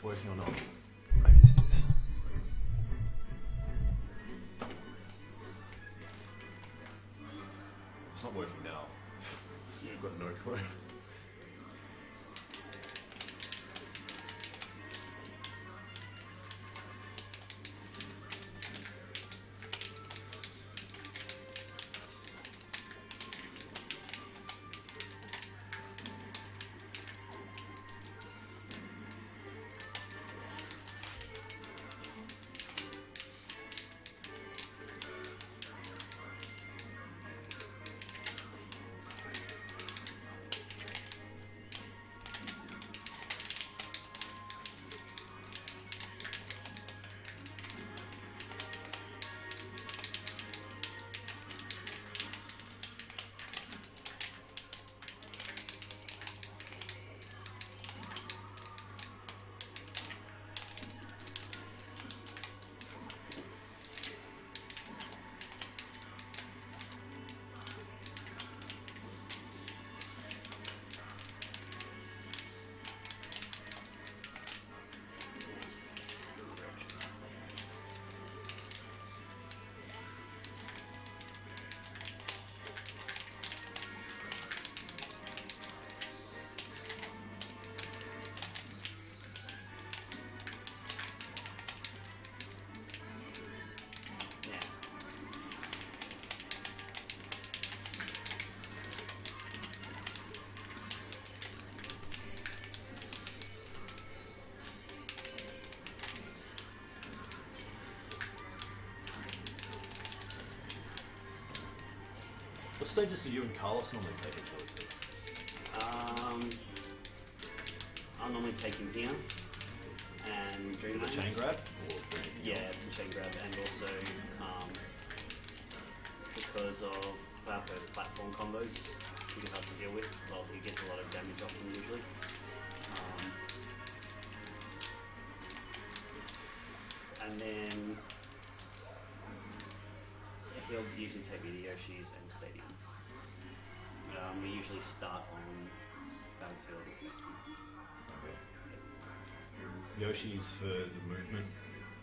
it's working or not. I missed this. It's not working now. I've got no clue. What stages do you and Carlos normally take each other to? I'll normally take him here and The chain grab? Or for anything yeah, else? the chain grab, and also because of Falco's platform combos, he can hard to deal with. Well, he gets a lot of damage off them usually. And then he'll usually take me to Yoshi's and Stadium. We usually start on Battlefield. Okay. Yoshi's for the movement,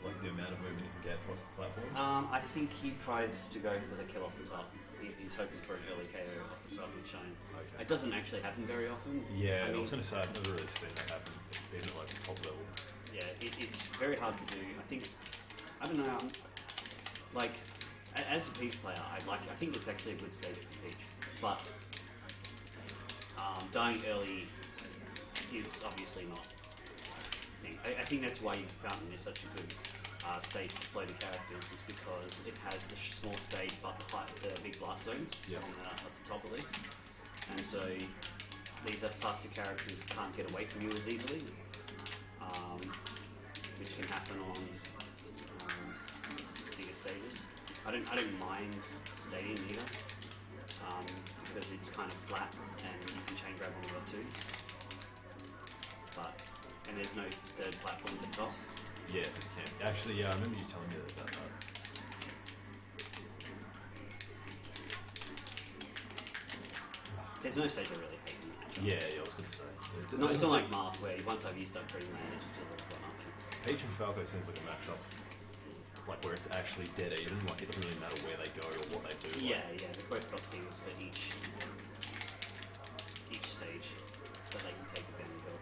like the amount of movement you can get across the platform? I think he tries to go for the kill off the top. He's hoping for an early KO off the top with Shine. Okay. It doesn't actually happen very often. Yeah, I I mean, was going to say, I've never really seen that happen, even at like the top level. yeah, it's very hard to do. I don't know, like, as a Peach player, I think it's actually a good stage for Peach, but dying early is obviously not a thing. I think that's why Fountain is such a good stage for floating characters, is because it has the small stage but the big blast zones Yep. at the top at least, and so these are faster characters that can't get away from you as easily, which can happen on bigger stages. I don't mind Stadium either, because it's kind of flat and you can chain grab on the too. And there's no third platform at the top. Yeah, if you can. Actually, yeah, I remember you telling me about that. There's no stage I really hate in the matchup. Yeah, I was going to say. It's not like Marth where once I've used up Dream Land, it's just got nothing. Peach and Falco seems like a matchup, like where it's actually dead even. Like it doesn't really matter where they go or what they do. Yeah, they've both got things for each stage that they can take advantage of.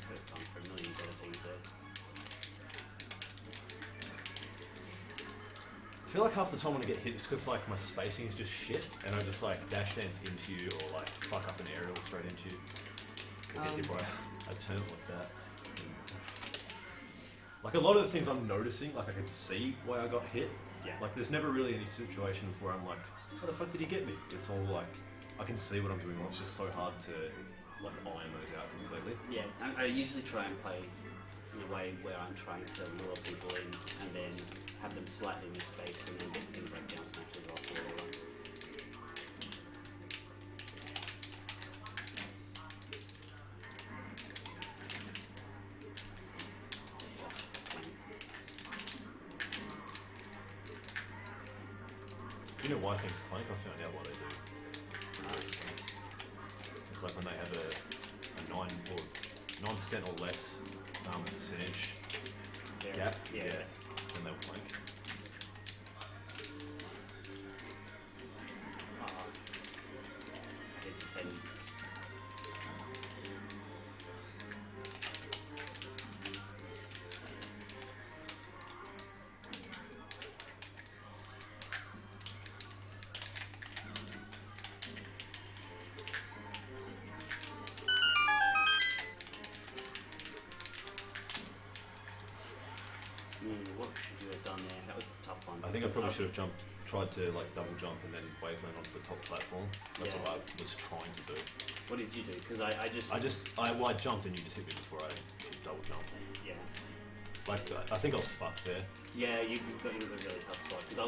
Could have gone for a million better things there. I feel like half the time when I get hit, it's because like my spacing is just shit, and I just like dash dance into you or like fuck up an aerial straight into you. Or get hit by a turn like that. Like a lot of the things I'm noticing, like I can see why I got hit. Yeah. Like there's never really any situations where I'm like, how the fuck did he get me? It's all like, I can see what I'm doing wrong. It's just so hard to like iron those out completely. Yeah, I usually try and play in a way where I'm trying to lure people in and then have them slightly misspaced and then get things like down smashes off or whatever. You know why things clank? I found out why they do. It's like when they have a 9% or less percentage gap, Yeah. then they'll clank. Hesitating. What should you have done there? That was a tough one. I think I probably should have tried to like double jump and then wave land onto the top platform. That's Yeah. what I was trying to do. What did you do? Because I jumped and you just hit me before I double jumped. yeah. Like I think I was fucked there. Yeah, it was a really tough spot because I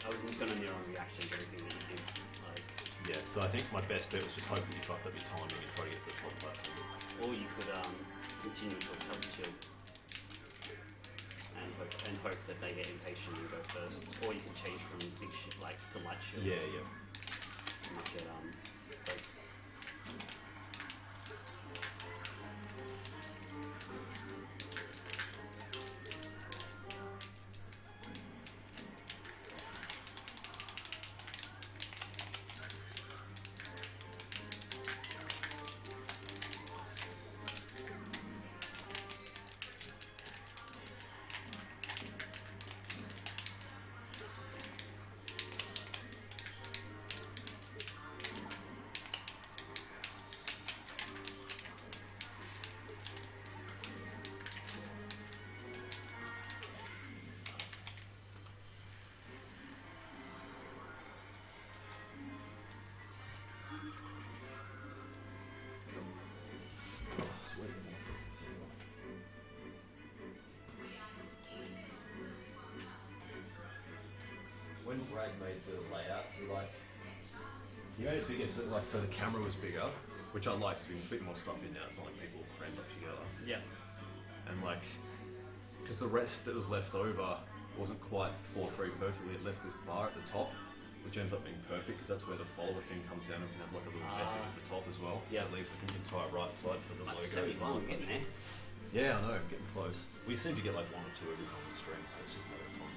was going to near on reaction to everything that you did. Like, Yeah, so I think my best bet was just hope that you fucked up your timing and try to get to the top platform. or you could continue to help shield and hope that they get impatient and go first, or you can change from big shit like to light shield. Yeah. You might get break. When Brad made the layout, he made it bigger, so the camera was bigger, which I like because we can fit more stuff in now. It's not like people crammed up together. Yeah. And because the rest that was left over wasn't quite floor free perfectly, it left this bar at the top, which ends up being perfect because that's where the follower thing comes down and we can have like a little message at the top as well. Yeah. It leaves the entire right side for the Like logo. 71, getting there. Yeah, I know, I'm getting close. We seem to get like one or two every time we stream, so it's just a matter of time.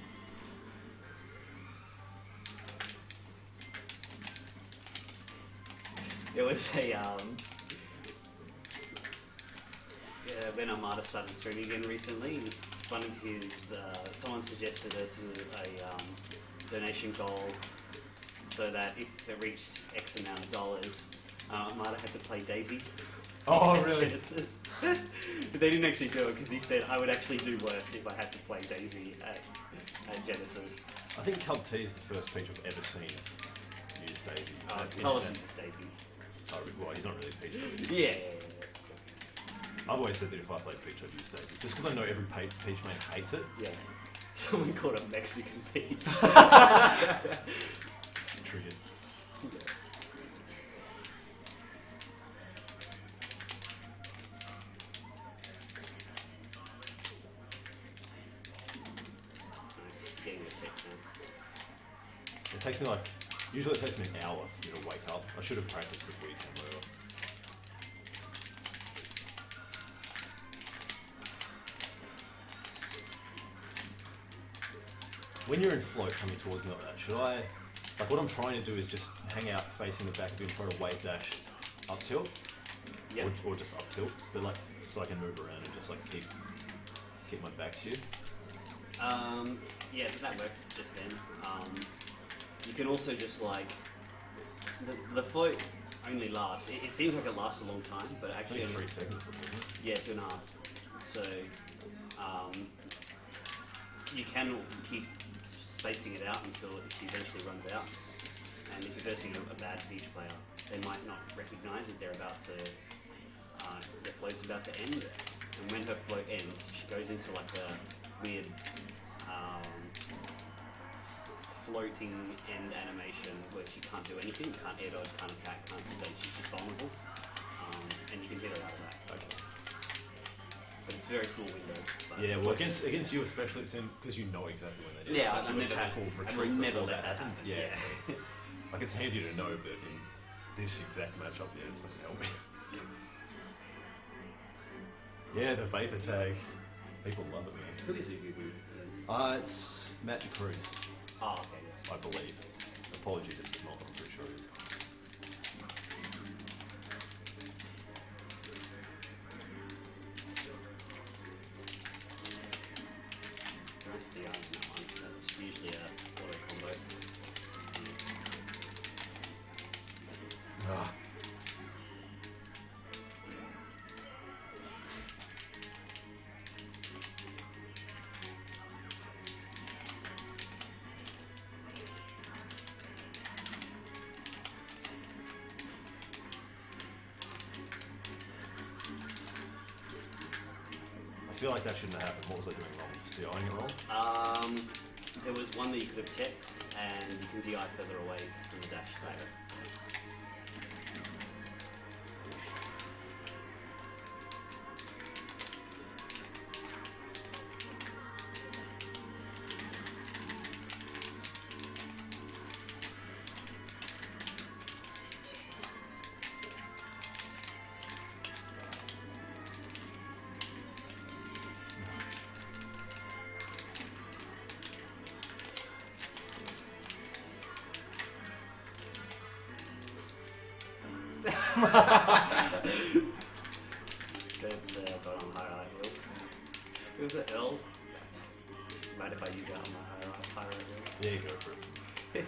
There was when Armada started streaming again recently, one of his someone suggested us a donation goal so that if it reached X amount of dollars, Armada had to play Daisy. Oh, at really? Genesis. But they didn't actually do it because he said I would actually do worse if I had to play Daisy at Genesis. I think Cub T is the first Peach I've ever seen use Daisy. That's Policy instant. is Daisy. Oh, well, he's not really Peach. Though. Yeah. I've always said that if I played Peach, I'd use Daisy. Just because I know every Peach man hates it. Yeah. Someone called it Mexican Peach. Triggered. Getting the text now. It takes me usually it takes me an hour for me to wake up. I should have practiced before you came over. When you're in float coming towards me like that, should I, what I'm trying to do is just hang out facing the back of you and try to wave dash up tilt? Yeah. Or just up tilt, but so I can move around and just keep my back to you. Yeah, that worked just then. You can also just the float only lasts. It seems like it lasts a long time, but actually Only 3 seconds. Isn't it? yeah, 2.5. So you can keep spacing it out until it eventually runs out. And if you're versing a bad Peach player, they might not recognise that they're about to their float's about to end. And when her float ends, she goes into like a weird floating end animation where she can't do anything, can't air dodge, can't attack, can't do that. She's just vulnerable, and you can hit her out of that. Okay. But it's a very small window. But Yeah, well, against you especially, it's because you know exactly when they do. Yeah, so and attack or retreat we'll never before let that happen. Yeah. So, like, it's handy to know, but in this exact matchup, yeah, it's not going to help me. Yeah, the vapor tag. People love it, man. Who is it? It's Matt Cruz, Oh, okay, yeah. I believe. Apologies if it's not, I'm pretty sure it is. Nice DI on that one. That's usually a auto combo. Ah. I feel like that shouldn't have happened. What was I doing wrong? Just DIing it wrong? There was one that you could have tipped, and you can DI further away from the dash dagger. That's got on high hill. It was an L. Mind if I use that on my high hill? Yeah, go for it.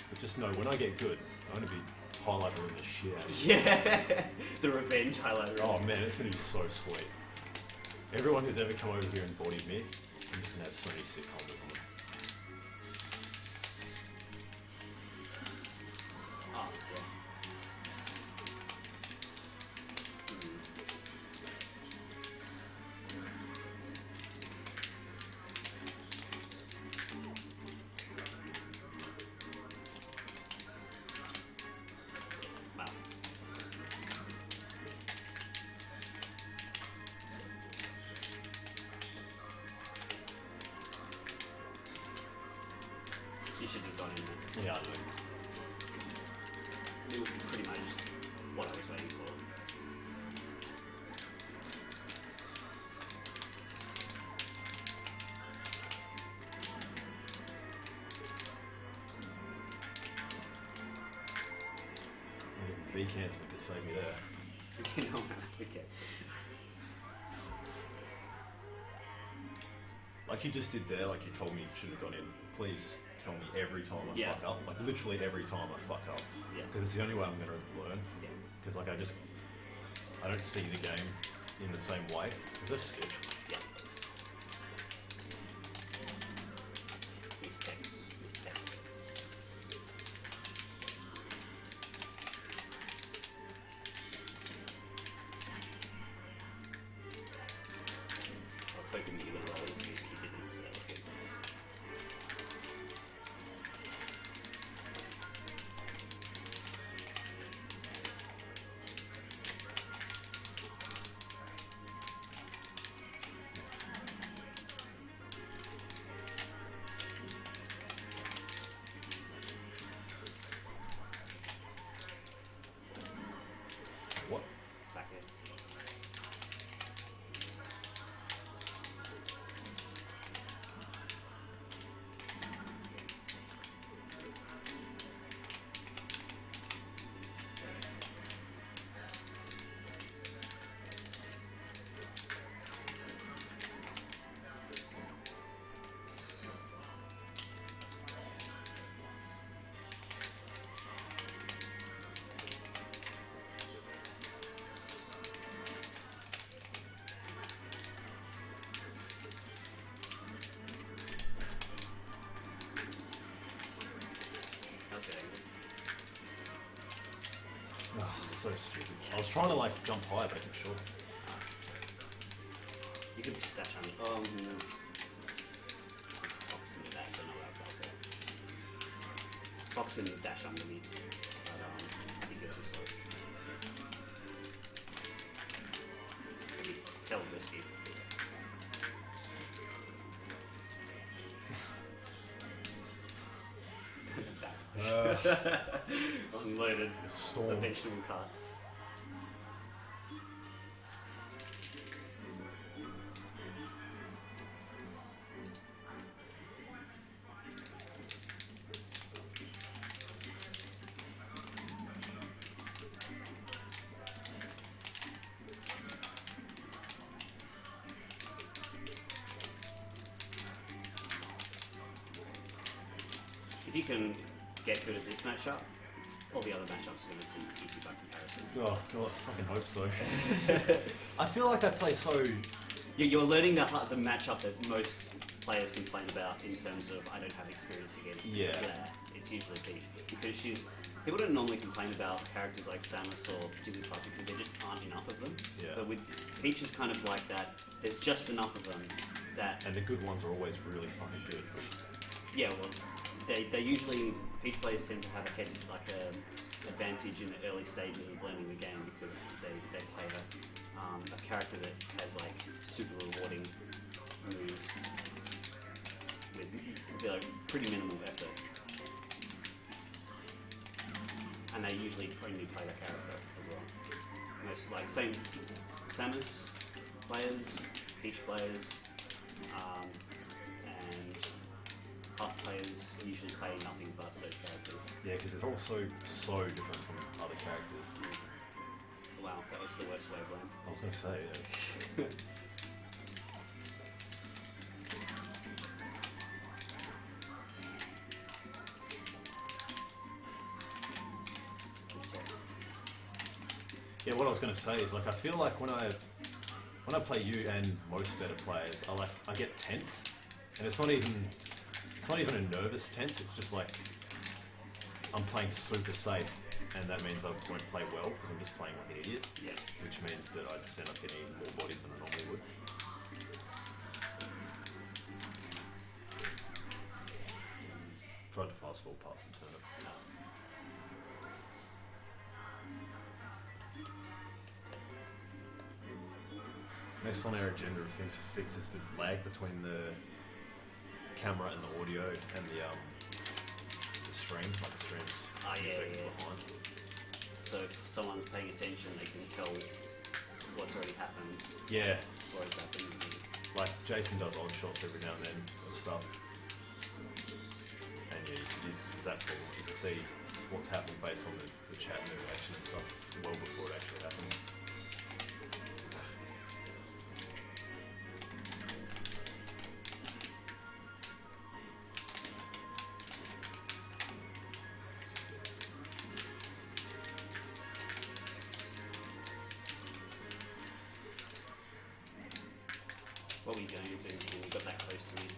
But just know, when I get good, I'm going to be highlighting the shit out of you. Yeah! The revenge highlighter. Oh man, it's going to be so sweet. Everyone who's ever come over here and bodied me, I'm just going to have so many sick combos on them. Oh, yeah. Wow. You should have gone in there. Yeah, I know. It would be pretty much what I was waiting for. Even V-cans that could save me there. You know, I guess. Like you just did there, like you told me you should have gone in. Please tell me every time I Yeah. fuck up. Like literally every time I fuck up. Yeah. Because it's the only way I'm going to learn. Yeah. Because like I don't see the game in the same way. Is that sketch? Yeah. Mistakes. I was hoping that you would roll into this, but you didn't, so that was good. What? Back in. That was good. Oh, so stupid. I was trying to like jump high, but I can short. You could just dash on. Fox can dash under me, but I think you're too slow. It'd be hell risky. Unloaded Storm. the vegetable cart. If you can get good at this matchup, all the other matchups are going to seem easy by comparison. Oh god, I fucking hope so. I feel like I play so. You're learning the matchup that most players complain about in terms of I don't have experience against Claire. It's usually Peach because people don't normally complain about characters like Samus or Jigglypuff because there just aren't enough of them. Yeah. But with Peach is kind of like that. There's just enough of them that. And the good ones are always really fucking good. Yeah, well, they usually Peach players tend to have a advantage in the early stages of learning the game because they play a character that has like super rewarding moves with pretty minimal effort, and they usually only play that character as well. Most like same Samus players, Peach players, and Puff players usually play nothing but those characters. Yeah, because they're all so different from other characters. Wow, that was the worst way of playing. I was going to say, yeah. Yeah, what I was going to say is, like, I feel like when I play you and most better players, I get tense, and it's not even a nervous tense. It's just like I'm playing super safe, and that means I won't play well because I'm just playing like an idiot. Yeah. Which means that I just end up getting more body than I normally would. Tried to fast forward past the turnip. Next on our agenda of things to fix is the lag between the camera and the audio and the stream, like the stream's a few seconds behind. So if someone's paying attention, they can tell what's already happened. Yeah. Or has happened. Like Jason does odd shots every now and then of stuff. And yeah, it's that cool. You can see what's happening based on the chat and the reaction and stuff well before it actually happens. What were you going to do when you got that close to me?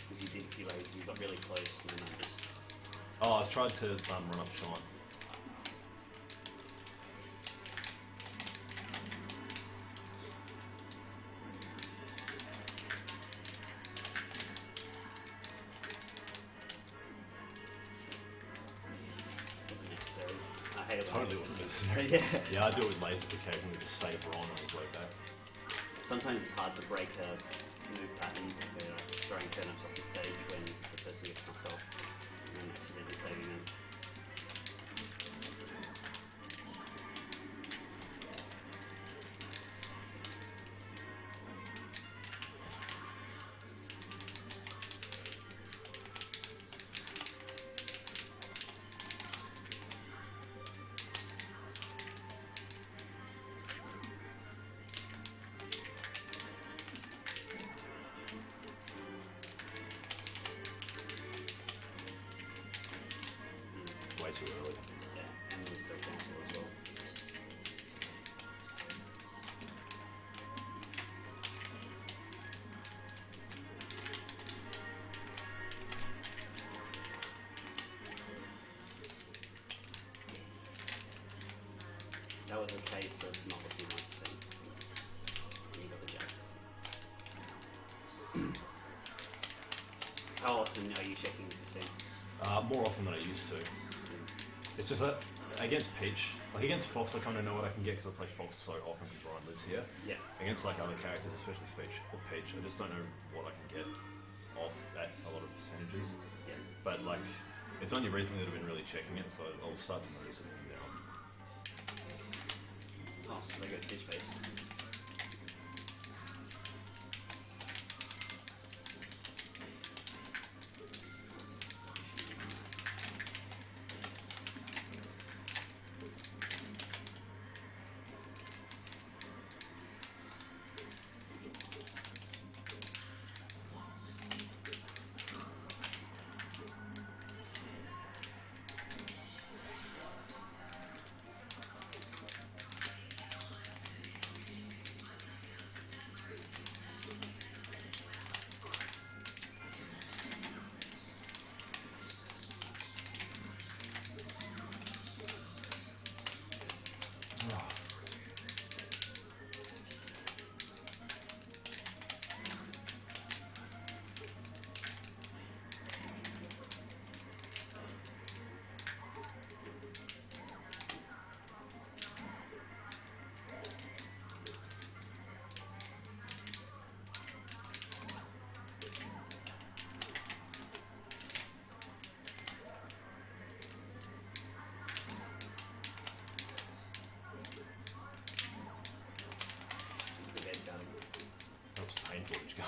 Because you did a few ways, you got really close, and then I just... Oh, I was trying to run up Sean. Wasn't necessary. I hate it when Totally I wasn't just- necessary. Yeah. Yeah, I do it with lasers occasionally to save Ron on his way back. Sometimes it's hard to break a move pattern where like throwing turnips off the stage when the person gets knocked off and then accidentally saving them. Way too early. Yeah, and there's still cancel as well. That was a case of not looking like the same. And you got the jab. How often are you checking the percents? More often than I used to. It's just that against Peach, like against Fox, I kind of know what I can get because I play Fox so often because Ryan lives here. Yeah. Against like other characters, especially Peach, I just don't know what I can get off at a lot of percentages. Yeah. But like, it's only recently that I've been really checking it, so I'll start to notice it from now. Oh, there goes Stitch Face. That was painful, which go. I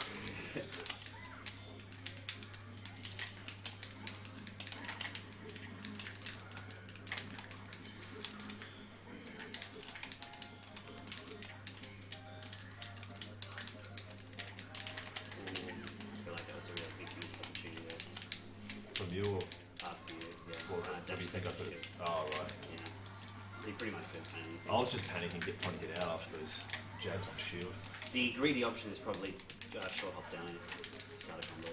feel like that was a real big missed opportunity there. From you or For you, yeah. what do you think I could have? Oh, right. Yeah. He pretty much could have done anything. I was just panicking, trying to get out after those jabs on shield. The greedy option is probably short hop down and start a combo.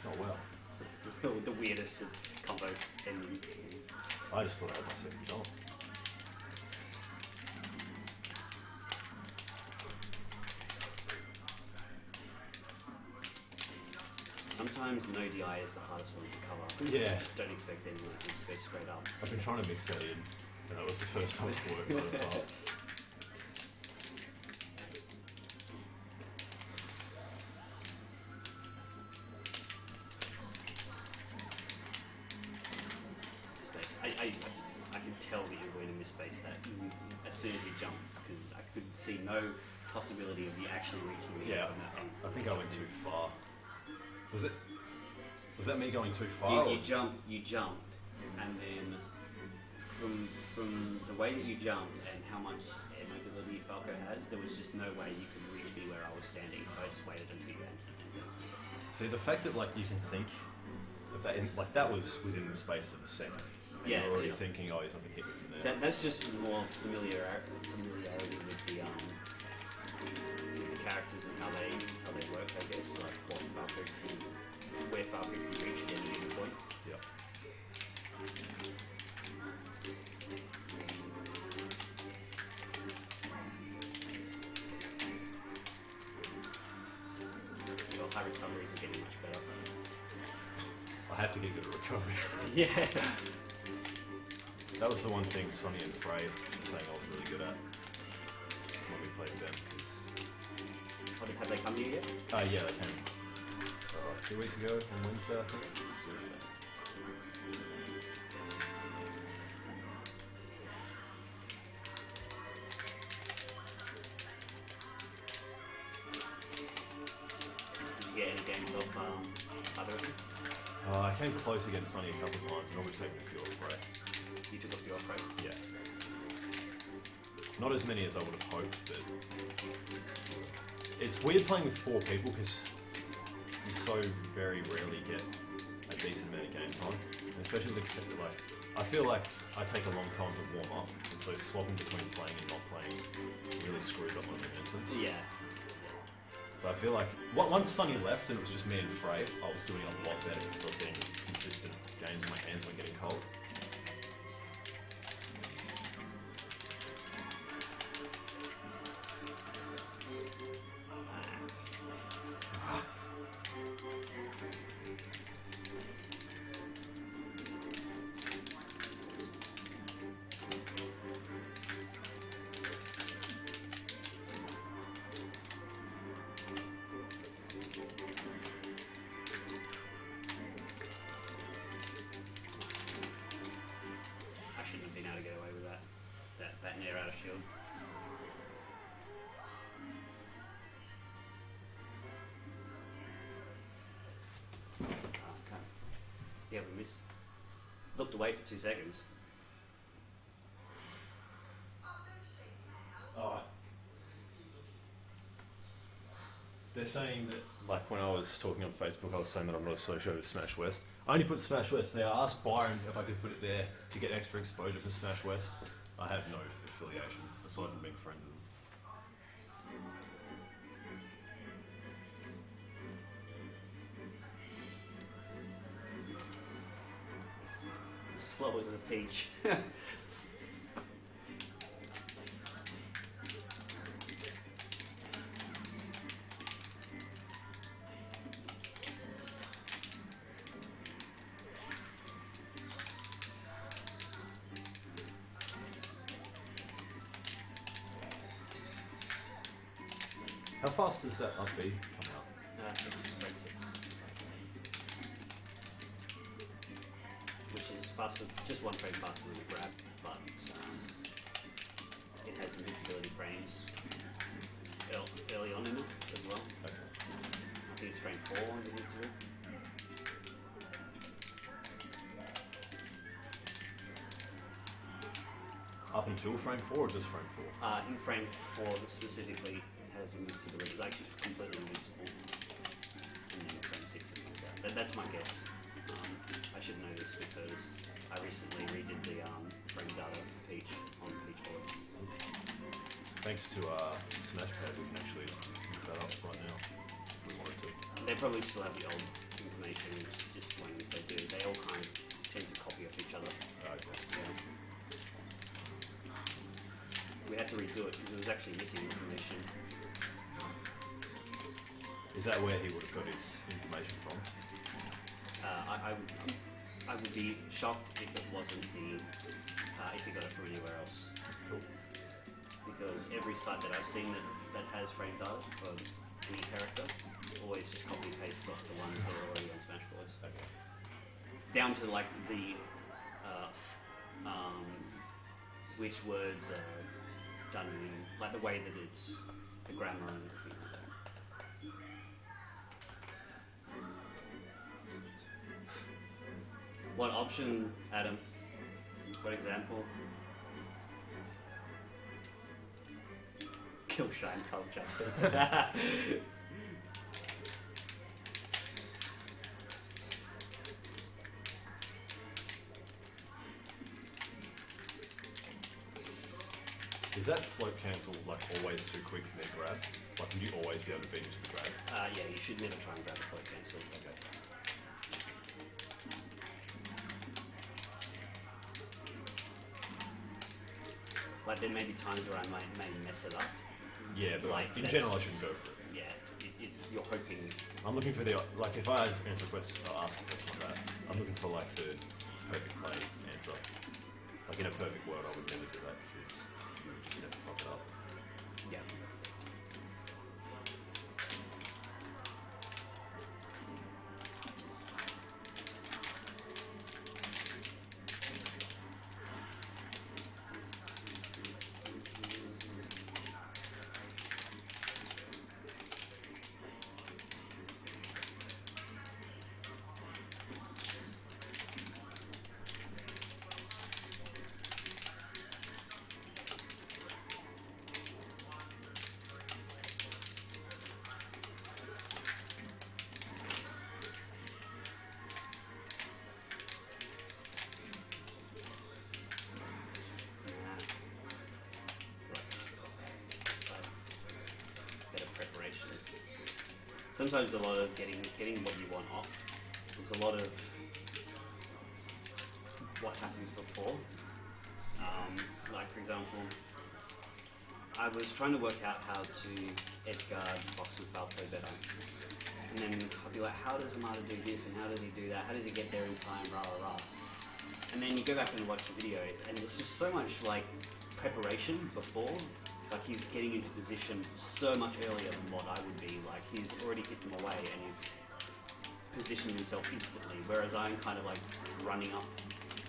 Oh, wow. The weirdest combo ending. I just thought I had my second jump. Sometimes no DI is the hardest one to cover. Yeah. Don't expect anyone to just go straight up. I've been trying to mix that in, and that was the first time it worked so far. Space. I can tell that you're going to miss space that as soon as you jump, because I could see no possibility of you actually reaching me Yeah, from that angle. I think I went too far. Was that me going too far? You jumped, and then from the way that you jumped and how much air mobility Falco has, there was just no way you could reach me where I was standing. So I just waited until you entered. See, the fact that like you can think of that, like that was within the space of a second. And Yeah, you're already yeah. thinking, oh, he's not gonna hit me from there. That's just more familiarity with the characters and how they work. I guess like what Falco can, where Falco can reach at any given point. Yeah. Your high recoveries are getting much better. I have to get good at recovery. Yeah. That was the one thing Sonny and Frey were saying I was really good at when we played with them. Have they come here yet? Yeah, they came 2 weeks ago on Wednesday, I think. Did you get any games off either of them? I came close against Sonny a couple of times, and always taken a few off Frey. You took off your off-road? Yeah. Not as many as I would have hoped, but it's weird playing with 4 people because you so very rarely get a decent amount of game time, and especially like I feel like I take a long time to warm up, and so swapping between playing and not playing really screws up my momentum. Yeah. So I feel like once Sonny left and it was just me and Frey, I was doing a lot better because I was getting consistent games and my hands weren't getting cold. shield. Okay. Yeah, we missed. Looked away for 2 seconds. Oh. They're saying that, like when I was talking on Facebook, I was saying that I'm not associated with Smash West. I only put Smash West there. I asked Byron if I could put it there to get extra exposure for Smash West. I have no affiliation, aside from being friends with them. Slow as a peach. How fast does that LPB come out? 6. Which is faster, just 1 frame faster than a grab, but it has invincibility frames early on in it as well. Okay. I think it's frame 4 is invincible. Up until frame 4 or just frame 4? In frame 4 specifically has invincibility, like just completely invincible. And then frame 6 it comes out. That's my guess. I should know this because I recently redid the frame data for Peach on Peach boards. Thanks to Smashpad, we can actually look that up right now if we wanted to. They probably still have the old information, it's just when they do, they all kind of tend to copy off each other. Okay. Yeah. We had to redo it because it was actually missing information. Is that where he would have got his information from? I would be shocked if it wasn't if he got it from anywhere else. Cool. Because every site that I've seen that has frame data for any character always just copy and pastes off the ones that are already on Smash boards. Okay. Down to like the which words are done in, like the way that it's the grammar and everything like that. What option, Adam? What example? Kill shine culture. Is that float cancel like always too quick for me to grab? Like, would you always be able to beat into the grab? Yeah, you should never try and grab a float cancel. Okay. Like there may be times where I may mess it up. Yeah, but Like, in that's- general, I shouldn't go for it. Yeah, it's you're hoping. I'm looking for the, like, if I answer a question or ask a question like that, I'm looking for like the perfect play answer. Like in a perfect world, I would never do that because you would just never fuck it up. Yeah. Better preparation. Sometimes a lot of getting what you want off. There's a lot of what happens before. Like for example, I was trying to work out how to edge guard Fox and Falco better. And then I'd be like, how does Amada do this and how does he do that? How does he get there in time? Rah rah rah. And then you go back and watch the videos, and there's just so much like preparation before. Like he's getting into position so much earlier than what I would be. Like he's already hit them away and he's positioned himself instantly. Whereas I'm kind of like running up,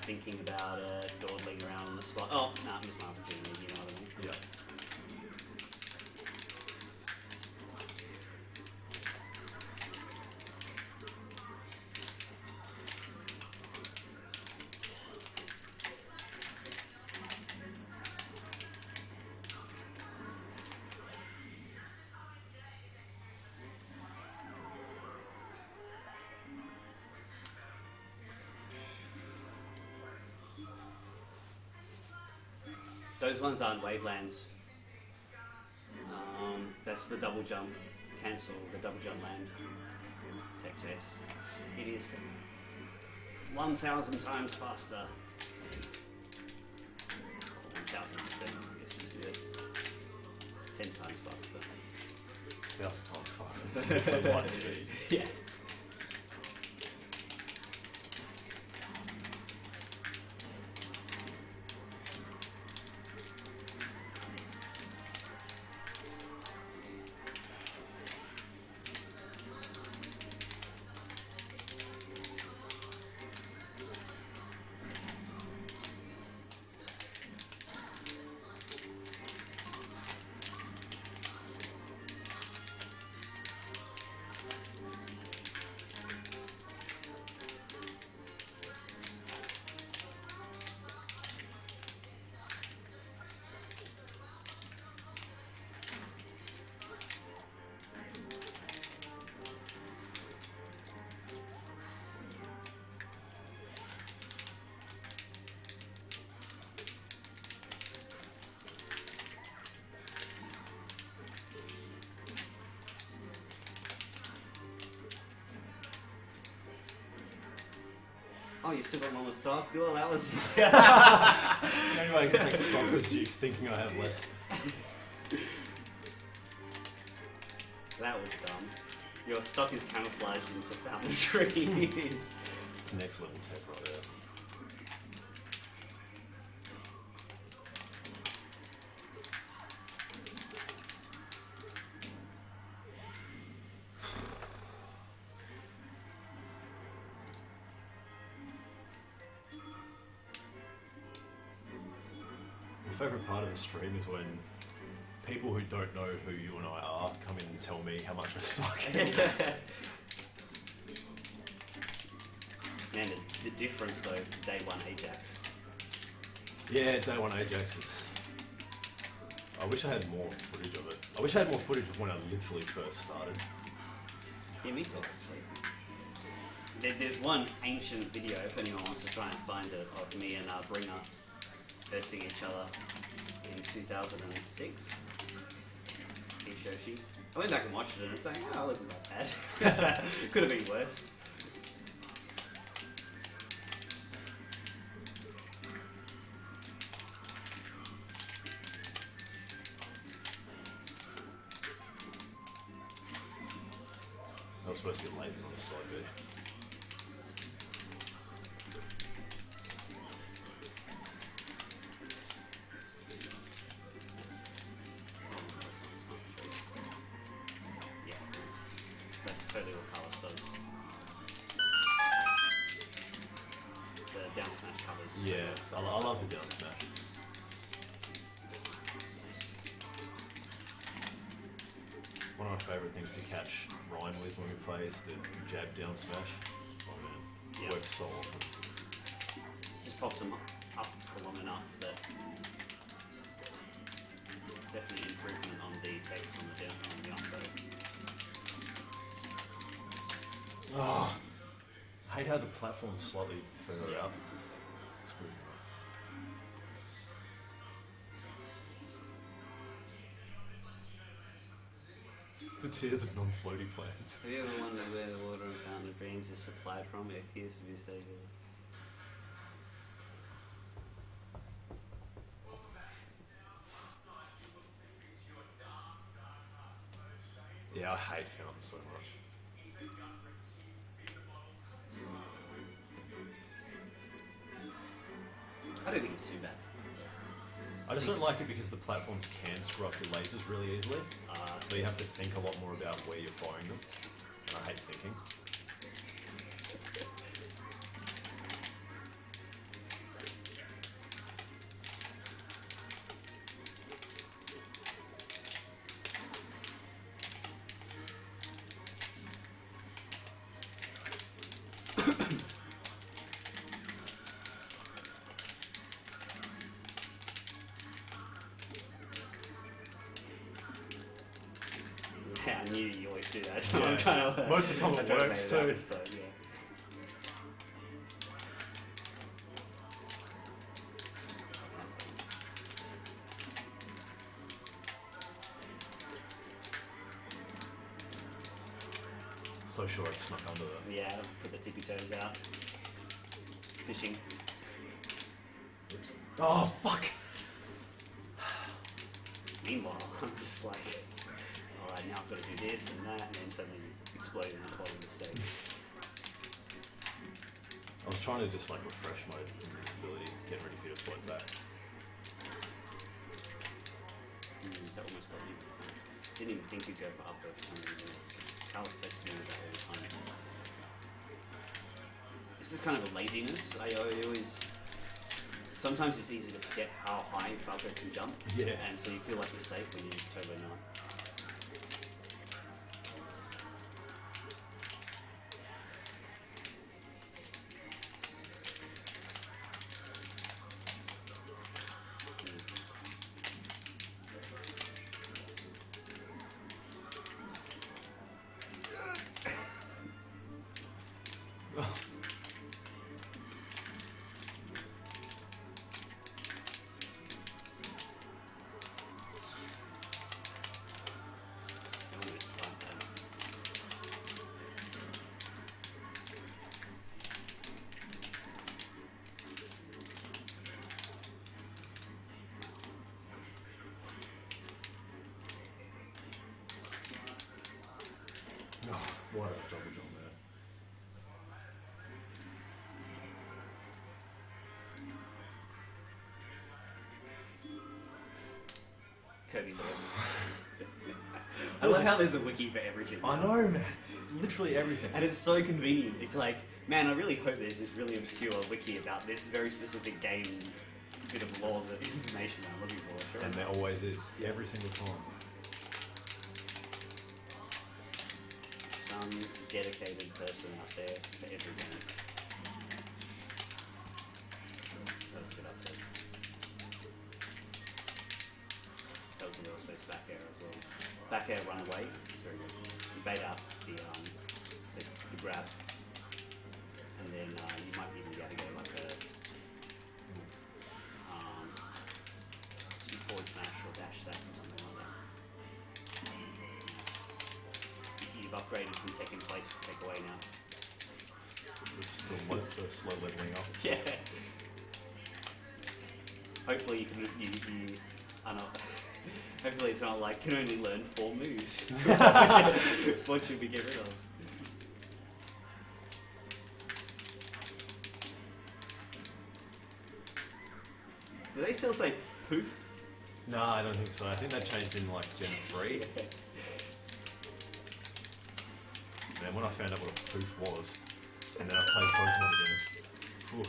thinking about it, dawdling around on the spot. Oh, nah, missed my opportunity. You know what I mean? Yeah. Those ones aren't wavelands. That's the double jump. Cancel the double jump land. Tech chase. It is 1,000 times faster. 1,000%, I guess you do it. 10 times faster. 1,000 times faster. For light speed. Yeah. Oh, you still got one more stock? Well, that was just... The only way I can take stocks is you thinking I have less. That was dumb. Your stock is camouflaged into fountain trees. It's next level tech right there. My favourite part of the stream is when people who don't know who you and I are come in and tell me how much I suck. Man, the difference though, day one Ajax. Yeah, day one Ajax is... I wish I had more footage of it. I wish I had more footage of when I literally first started. Yeah, me too. There's one ancient video, if anyone wants to try and find it, of me and Bringer versing each other in 2006. Shoshi. I went back and watched it and it's like, oh, it wasn't that bad. Could have been worse. I was supposed to be lazy on this side bit. Yeah, I love the down smash. One of my favourite things to catch Ryan with when we play is the jab down smash. Oh man, Yep. Works so often. Just pops them up for long enough that definitely improvement on the text on the down on the up though. Oh, I hate how the platform's slightly further out. Screw me. The tears of non-floaty plants. Have you ever wondered where the water and fountain of dreams is supplied from? It appears to be a state Yeah, I hate fountains so much. I don't think it's too bad. I just don't like it because the platforms can screw up your lasers really easily. So you have to think a lot more about where you're firing them. And I hate thinking. Yeah, I knew you always do that. So Yeah. I'm trying to, Most of the time it I'm trying to works make too. it up, so, yeah. So sure I'd snuck under that. Yeah, put the tippy toes out. Fishing. Oops. Oh, fuck! Meanwhile, I'm just like, alright, now I've got to do this and that, and then suddenly explode in the bottom of the stage. I was trying to just like refresh my invincibility, get ready for you to float back. That almost got me. Didn't even think you'd go for upper for some reason. I was supposed to do that all the time. It's just kind of a laziness. I always... Sometimes it's easy to forget how high Falco can jump. Yeah. And so you feel like you're safe when you're totally not. What a double jump there. Kirby Lord. I love how there's a wiki for everything. I know, man. Literally everything. And it's so convenient. It's like, man, I really hope there's this really obscure wiki about this very specific game bit of lore, the information I'm looking for. Sure. And there always is. Every single time. Some dedicated person out there for every game. That was a good update. That was a little space back air as well. Back air run away, it's very good. You bait out the grab, and then you might even be able to get like a forward smash or dash stack or something like that. You've upgraded from tech in place to take away now. The slow leveling up. Yeah. Hopefully you can I don't know. Hopefully it's not like can only learn 4 moves. What should we get rid of? Do they still say poof? No, I don't think so. I think that changed in like Gen 3. Man, when I found out what a poof was, and then I played Pokemon again,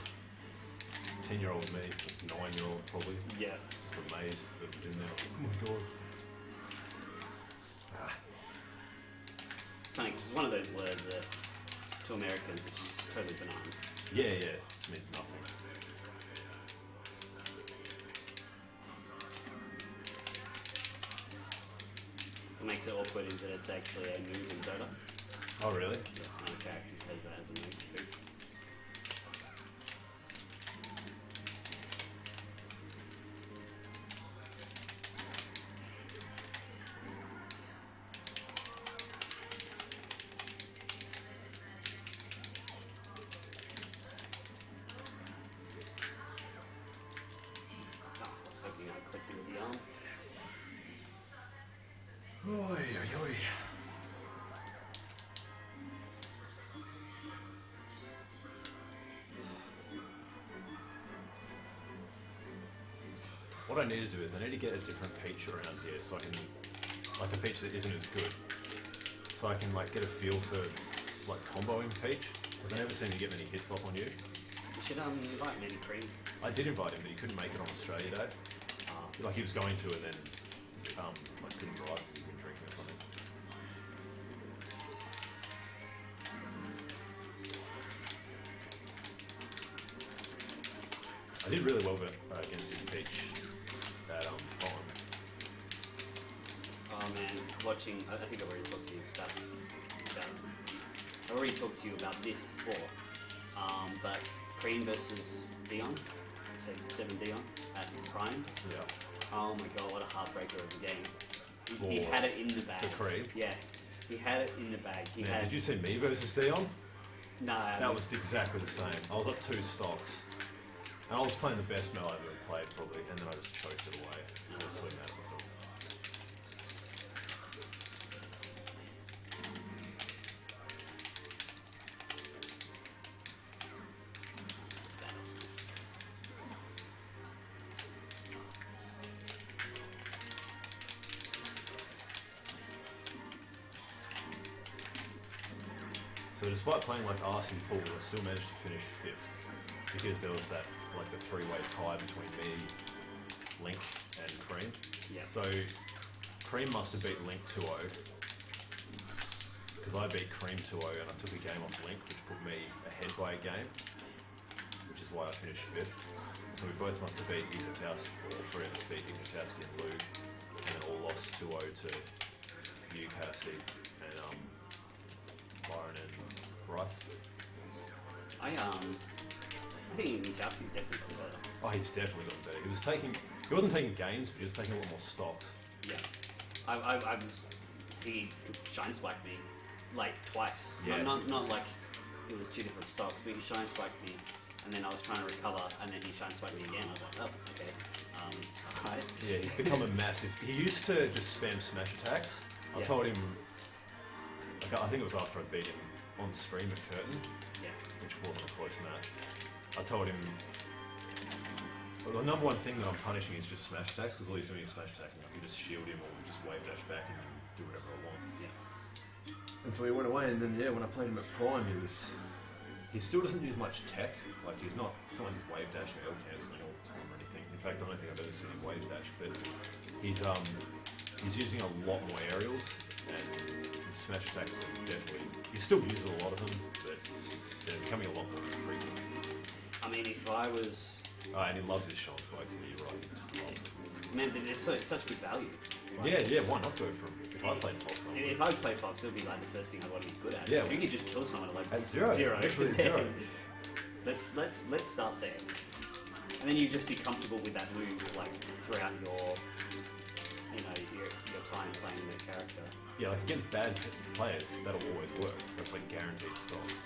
10-year-old me, 9-year-old probably, Yeah. just amazed that it was in there. Oh my god. It's funny because it's one of those words that to Americans it's just totally banana. Yeah, it means nothing. What makes it awkward is that it's actually a move in Dota. Oh really? Yeah, no character has that as a move. Poof. I was hoping I'd click with the arm. Oi, oi, oi. What I need to do is I need to get a different peach around here so I can, like a peach that isn't as good, so I can like get a feel for like comboing peach, because I never seem to get many hits off on you. You should invite Manny Cream. I did invite him, but he couldn't make it on Australia Day. Like he was going to, and then like couldn't drive because he'd been drinking or something. I did really well against his peach. That Holland. Oh man, watching. I think I've already talked to you about. I already talked to you about this before. But Cream versus Dion, so 7 Dion at Prime. Yeah. Oh my god, what a heartbreaker of a game. He had it in the bag. For Cream? Yeah. He had it in the bag. He Man, had. did you see me versus Dion? No. That was exactly the same. I was up 2 stocks. And I was playing the best melee I've ever played, probably, and then I just choked it away. I was so mad at myself. So despite playing like arse and pool, I still managed to finish 5th because there was that like the 3-way tie between me, Link, and Cream. Yeah. So Cream must have beat Link 2-0 because I beat Cream 2-0 and I took a game off Link, which put me ahead by a game, which is why I finished 5th. So we both must have beat Ignatowski, or 3 of us beat Ignatowski and Lou, and then all lost 2-0 to you, Cassie, and Byron and Bryce. I think Ignatowski's definitely got better. Oh, he's definitely gotten better. He wasn't taking games, but he was taking a lot more stocks. Yeah. He shine spiked me like twice. Yeah. Not like it was 2 different stocks, but he shine spiked me, and then I was trying to recover, and then he shine spiked me again. I was like, oh, okay. Alright. Yeah, he's become a massive. He used to just spam smash attacks. I told him. Like, I think it was after I beat him on stream at Curtin, Yeah. which wasn't a close match. I told him. Well, the number one thing that I'm punishing is just smash attacks, because all he's doing is smash attacking. I can just shield him or just wave dash back and do whatever I want. Yeah. And so he went away, and then when I played him at Prime, he still doesn't use much tech. Like it's not like he's wave dashing or cancelling all the time or anything. In fact, I don't think I've ever seen him wave dash, but he's using a lot more aerials, and his smash attacks are definitely. He still uses a lot of them, but they're becoming a lot more frequent. I mean, if I was. And he loves his shot spikes, and you're right, he just loves it. Man, they're such good value. Yeah, why not go for him? If I played Fox, I would. If I play Fox, it would be like the first thing I want to be good at. Yeah. So you could just kill someone at like At zero. Literally Then zero. Let's start there, and then you just be comfortable with that move like throughout your time playing the character. Yeah, like against bad players, that'll always work. That's like guaranteed stocks.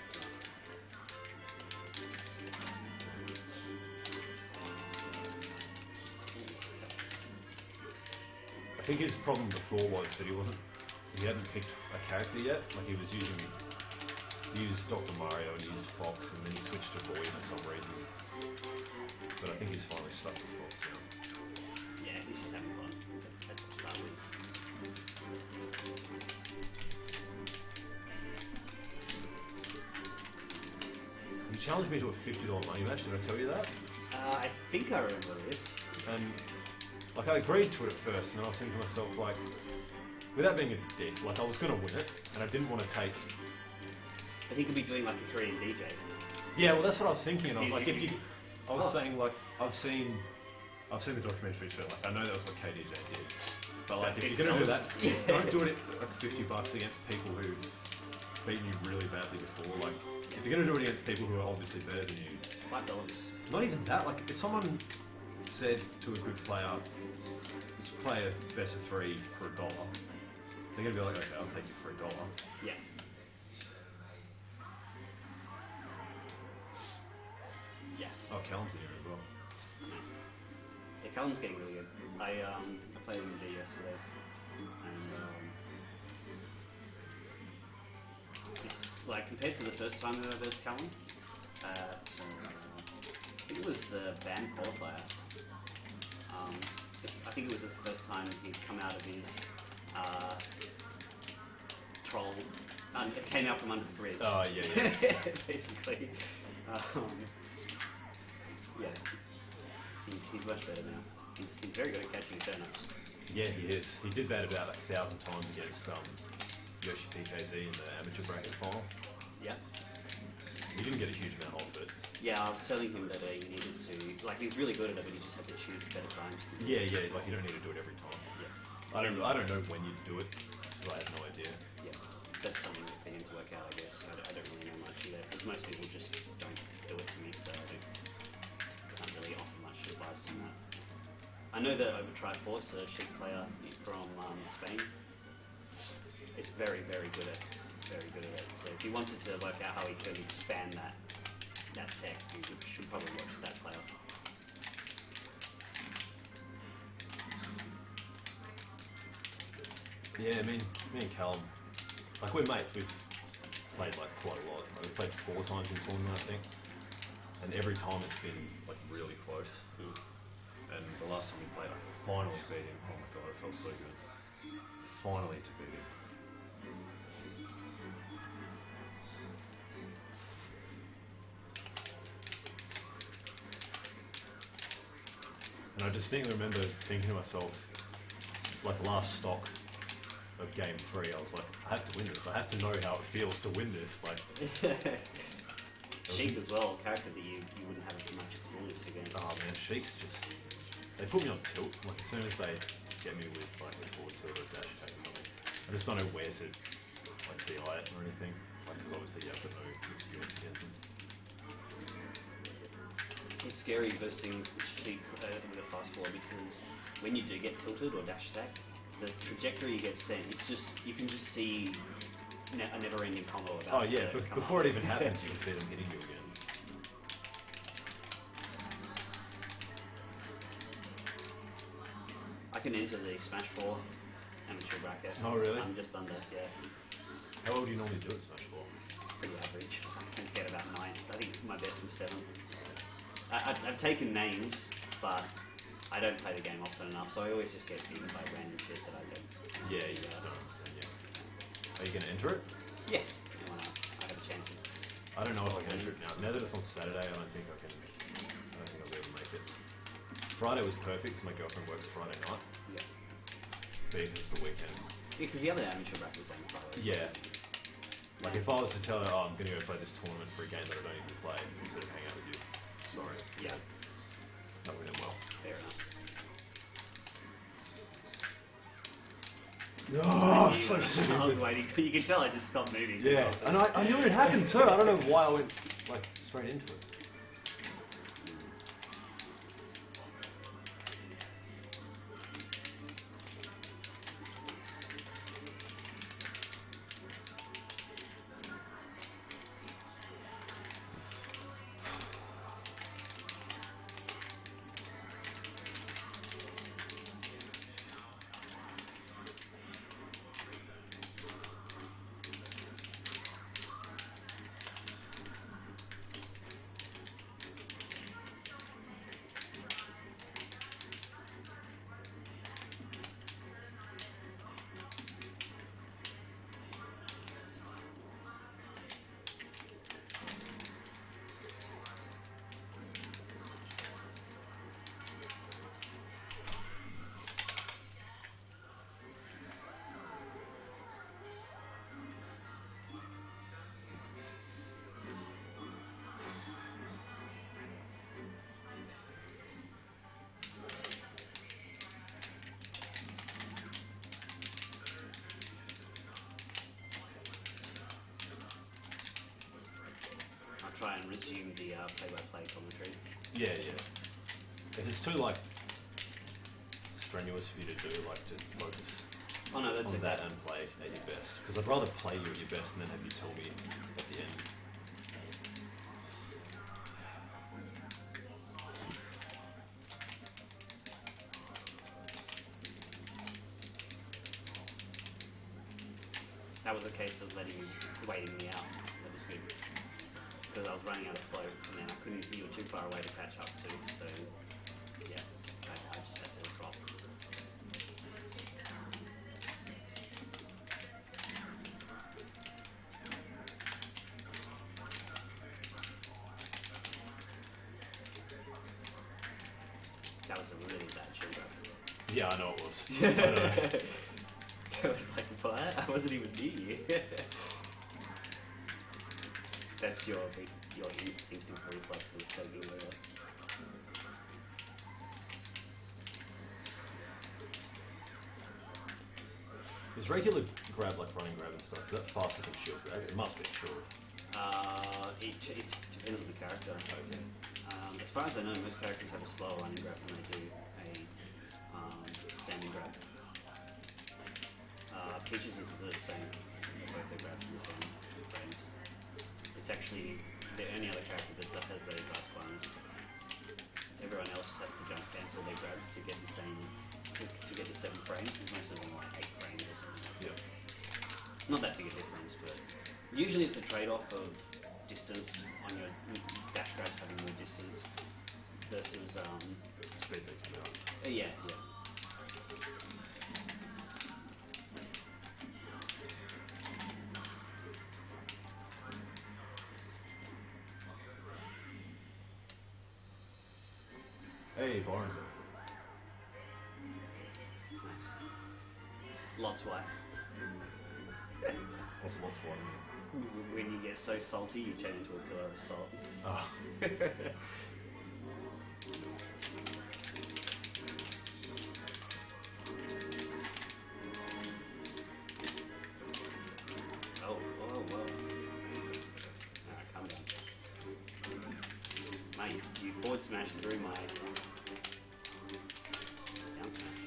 I think his problem before was that he hadn't picked a character yet. Like he used Dr. Mario and he used Fox, and then he switched to Boy for some reason. But I think he's finally stuck with Fox now. Yeah, he's just having fun. That's to start with. He challenged me to a $50 money match. Did I tell you that? I think I remember this. And like I agreed to it at first, and then I was thinking to myself, like, without being a dick, like I was going to win it, and I didn't want to take. But he could be doing like a Korean DJ. Yeah, well, that's what I was thinking, and I was He's- like, if you, I was saying like, I've seen the documentary, but like I know that was what KDJ did. But like, if you're going to do that, don't do it at like $50 against people who've beaten you really badly before. Like, if you're going to do it against people who are obviously better than you, $5. not even that. Like, if someone said to a good player, let's play a best of 3 for $1, they're gonna be like, okay, I'll take you for $1. Yeah. Yeah. Oh, Callum's in here as well. Yeah, Callum's getting really good. I played him a bit yesterday, and it's like compared to the first time that I versed Callum, I think it was the band qualifier. I think it was the first time he'd come out of his troll. It came out from under the bridge. Oh, yeah. Basically. Yeah. He's much better now. He's very good at catching turnips. Yeah, he is. He did that about 1,000 times against Yoshi PKZ in the amateur bracket final. Yeah. He didn't get a huge amount off it. Yeah, I was telling him that he needed to, like, he was really good at it, but he just had to choose better times. Yeah, like you don't need to do it every time. Yeah. I don't know when you do it, because I have no idea. Yeah, that's something for him to work out, I guess. I don't really know much either, because most people just don't do it to me, so I can't really offer much advice on that. I know that Overtry Force, a Sheik player from Spain, is very, very good at it. So if you wanted to work out how he can expand that tech, you should probably watch that player. Yeah, me and Callum, like we're mates. We've played like quite a lot. Like, we've played 4 times in tournament, I think, and every time it's been like really close. And the last time we played, I finally beat him. Oh my god, it felt so good. Finally to beat him. And I distinctly remember thinking to myself, it's like the last stock of game 3. I was like, I have to win this. I have to know how it feels to win this. Like, Sheik as well, a character that you wouldn't have too much experience against. oh man, Sheik's just, they put me on tilt. Like as soon as they get me with like a forward tilt or a dash attack or something, I just don't know where to like DI it or anything. Like because obviously you have got no experience against them. It's scary versing Sheik with a fast forward because when you do get tilted or dash attack, the trajectory you get sent, it's just, you can just see a never-ending combo about Oh yeah, to but come before up. it even happens, you can see them hitting you again. I can enter the Smash 4 amateur bracket. Oh, really? I'm just under, yeah, How well do you normally do at Smash 4? pretty average. I can get about 9. I think my best was 7. I've taken names, but I don't play the game often enough, so I always just get beaten by random shit that I don't. Yeah, you just don't understand, yeah. Are you going to enter it? Yeah, why not? I have a chance of. I don't know if I can enter it now. Now that it's on Saturday, I don't think I'll be able to make it. Friday was perfect because my girlfriend works Friday night, Yeah. but it's the weekend. Yeah, because the other amateur bracket was on Friday. Yeah. Like if I was to tell her, oh, I'm going to go play this tournament for a game that I don't even play instead of hang out with you, sorry. Yeah, That would have well. fair enough. Oh, so I was stupid. waiting. You can tell I just stopped moving. Yeah, and I knew it happened too. I don't know why I went like straight into it. Try and resume the play-by-play commentary. Yeah, yeah. If it's too like strenuous for you to do, like just focus Oh no, that's on okay. that and play at your best. Because I'd rather play you at your best and then have you tell me at the end. That was a case of waiting me out. That was good. Because I was running out of flow and then I couldn't, you were too far away to catch up to, so yeah, I just had to drop. That was a really bad sugar. Yeah, I know it was. I know. I was like, what? I wasn't even near you. That's your instinctive reflexes taking over. Is regular grab like running grab and stuff? Is that faster than shield grab? It must be, sure. It depends on the character. Okay. As far as I know, most characters have a slower running grab than they do a standing grab. teaches us the same, both the grabs and the same frames. It's actually the only other character that has those ice climbers. Everyone else has to jump cancel their grabs to get the same, to get the 7 frames, because most of them are like 8 frames or something like that. Not that big a difference, but usually it's a trade-off of distance on your dash grabs having more distance versus Speed that come out. yeah. Hey, Byron's Nice. Lot's wife. what's one? When you get so salty, you turn into a pillar of salt. Oh. Whoa. Alright, calm down. Mate, you forward smashed through my down smash.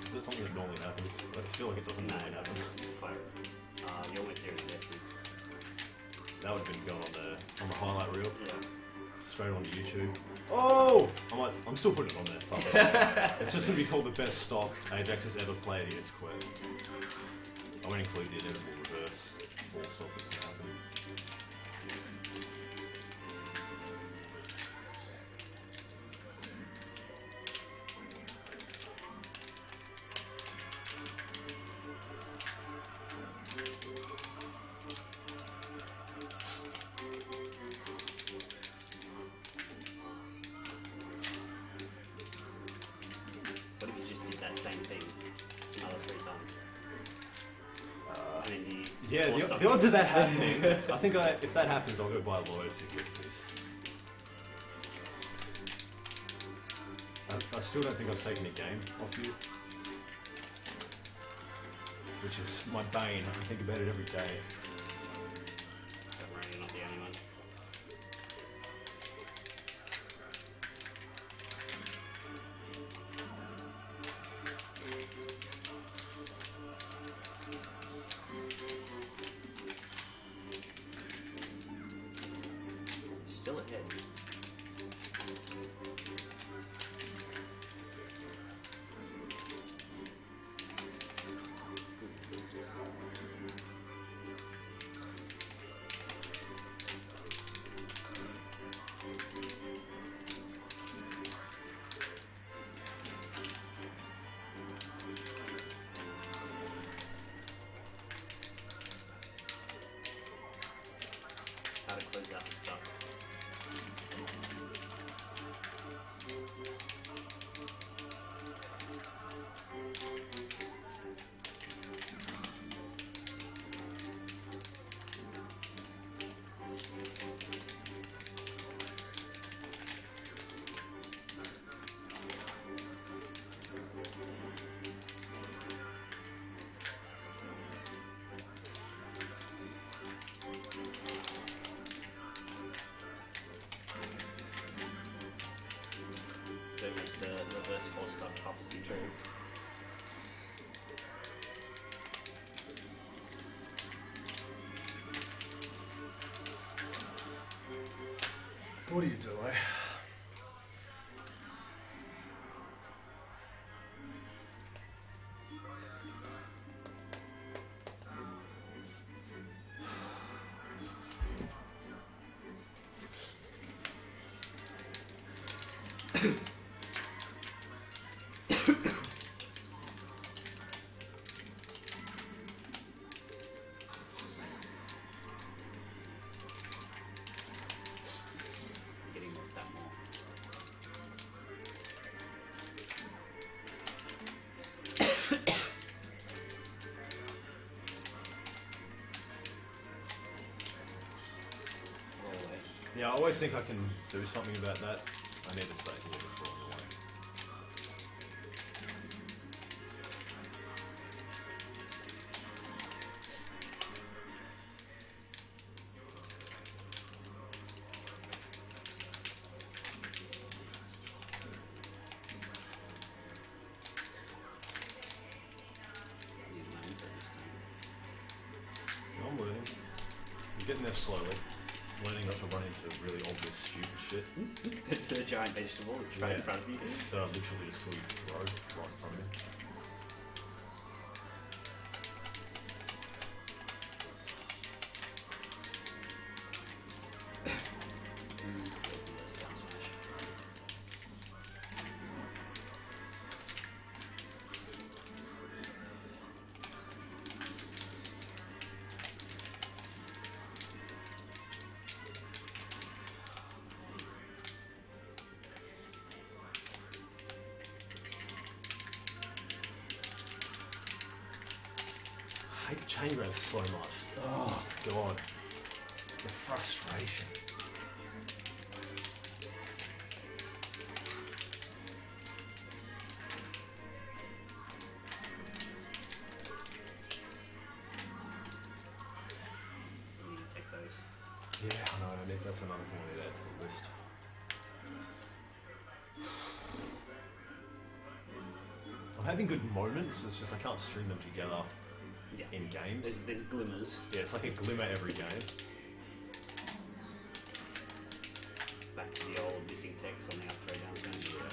Is it something that normally happens? I feel like it doesn't No, normally happen. quite. You almost serious death. That would have been going on the highlight reel. Yeah. Straight onto YouTube. Oh! I'm still putting it on there. Fuck it. It's just going to be called the best stock Ajax has ever played against Quetz. I won't include the inevitable reverse full stop that's going to happen. What if you just did that same thing another 3 times? And then you Yeah, force the something. odds of that happening, I think if that happens, I'll go buy a lawyer ticket, because I still don't think I've taken a game off you, which is my bane. I think about it every day. Don't worry, you're not the only one. Still ahead. How to close out the stuff. Don't make the reverse full stop prophecy true. What do you do, eh? Getting worked out more. Roll away. Yeah, I always think I can do something about that. I need to stay here just for the way. Need 9 at this time. Getting there slowly. Learning not to run into really obvious stupid shit The giant vegetable that's right in front of you. that I literally just saw you throw right in front of me. There's the worst down smash. I hate chain grabs so much. Oh god. The frustration. You need to take those. Yeah, I know. That's another thing I need to add to the list. I'm having good moments. It's just I can't string them together Yeah. in games. There's glimmers. Yeah, it's like a glimmer every game. Back to the old missing text on the up throw down smash. Yeah.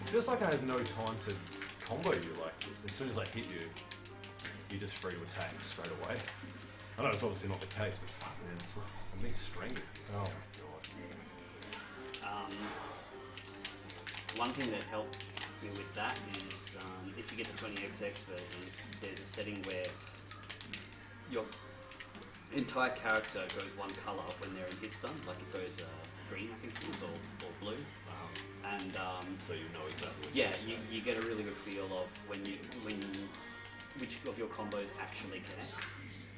It feels like I have no time to combo you. Like, as soon as I hit you, you're just free to attack straight away. I know it's obviously not the case, but fuck man, it's like, I'm being strangled. Oh my god. One thing that helped me with that is if you get the 20XX version, there's a setting where your entire character goes one colour when they're in hit stun, like it goes green, I think it is, or blue. And So you know exactly what yeah, you get a really good feel of which of your combos actually connect.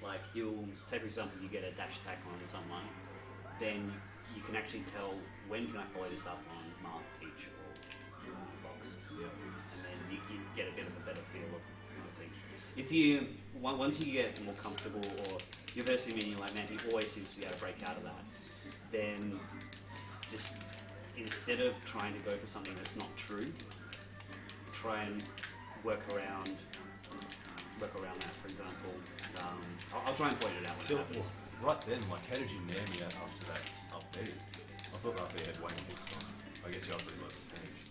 Like you'll say for example you get a dash attack on someone, then you can actually tell when can I follow this up on Marth, Peach, or Fox. Yeah. And then you get a bit of a better feel of thing. If you once you get more comfortable, or you're versing him and you're like, man, he always seems to be able to break out of that, then just instead of trying to go for something that's not true, try and work around that. For example, I'll try and point it out when So, it happens. well, right then, like, how did you nair me out after that up B? I thought that up B had way more hit stuff. I guess you are pretty low percentage.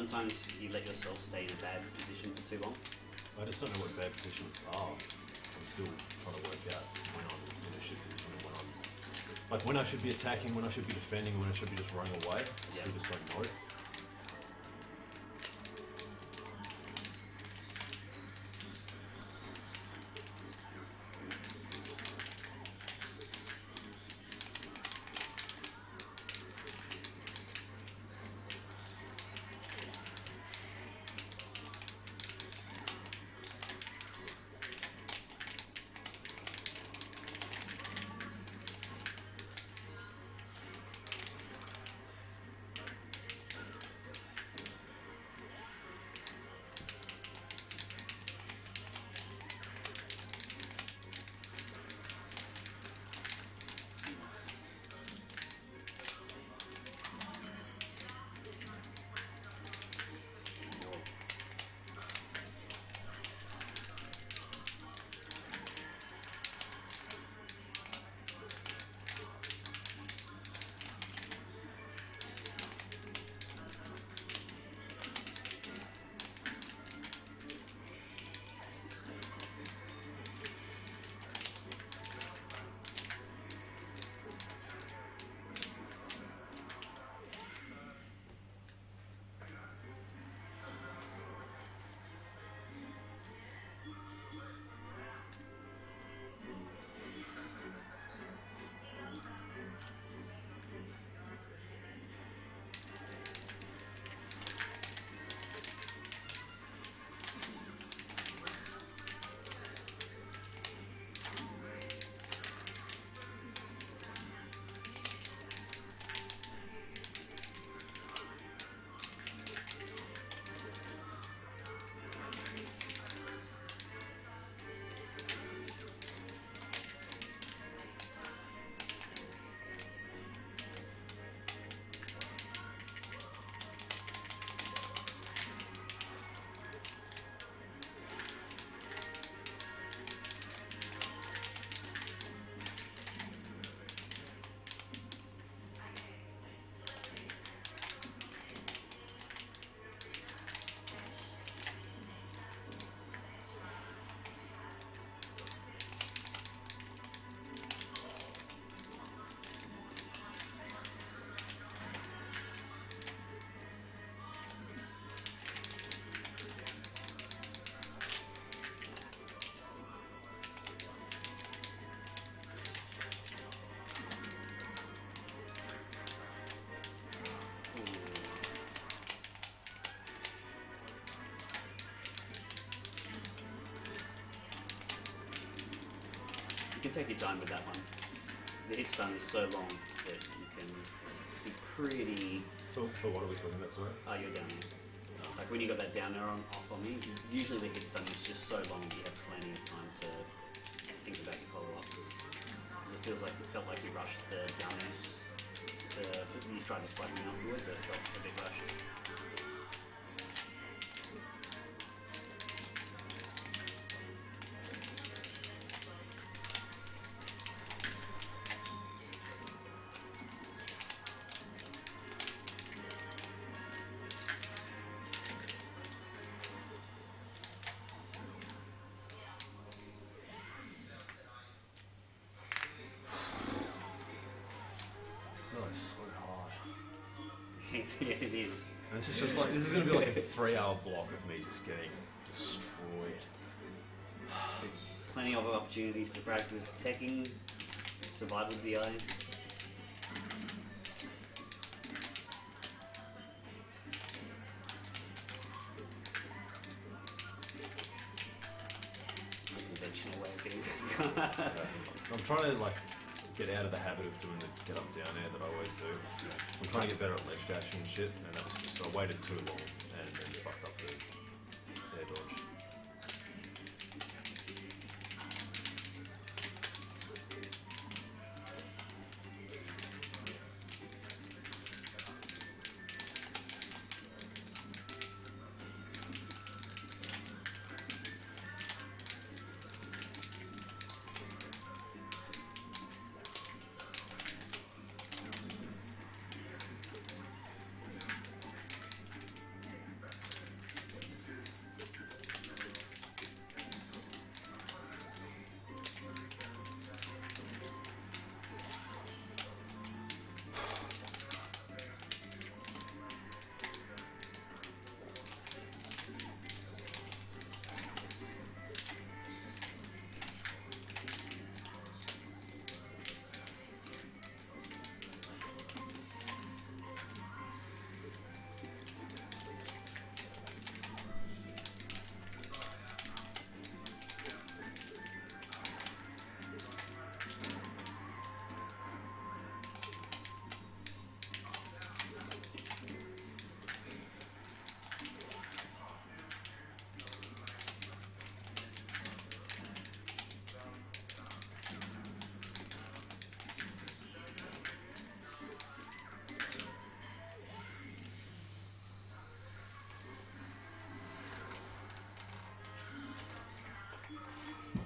Sometimes you let yourself stay in a bad position for too long. I just don't know what bad positions are. I'm still trying to work out when I'm in a shit position and when I'm like when I should be attacking, when I should be defending, when I should be just running away. I still just don't know. You can take your time with that one. The hit stun is so long that you can be pretty... For what are we talking about, sorry? Oh, you're down there. Like when you got that down arrow off on me, usually the hit stun is just so long you have plenty of time to think about your follow-up. Because it felt like you rushed the down air. You tried to spike me afterwards, it felt a bit rushed. Yeah, it is. And this is just like, this is going to be like a 3-hour block of me just getting destroyed. Plenty of opportunities to practice teching, survive with the eye. The conventional way of getting I'm trying to like get out of the habit of doing the get up down air that I always do. I'm trying to get better at ledge dashing and shit, and that was just, I waited too long and then fucked up the air dodge.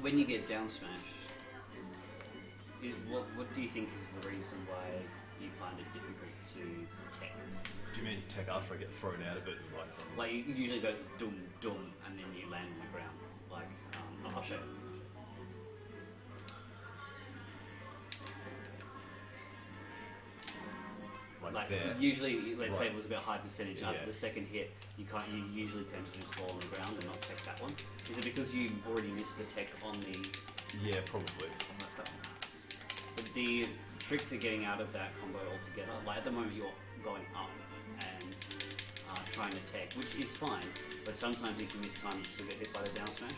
when you get down smash, what do you think is the reason why you find it difficult to tech? Do you mean tech after I get thrown out of it? Like it usually goes dum dum and then you land on the ground. Like I'll show you. Like there. usually, let's say Right. it was about high percentage. Yeah. After the second hit, you usually tend to just fall on the ground and not tech that one. Is it because you already missed the tech on the? Yeah, probably. But the trick to getting out of that combo altogether, like at the moment you're going up and trying to tech, which is fine, but sometimes if you miss time you still get hit by the down smash.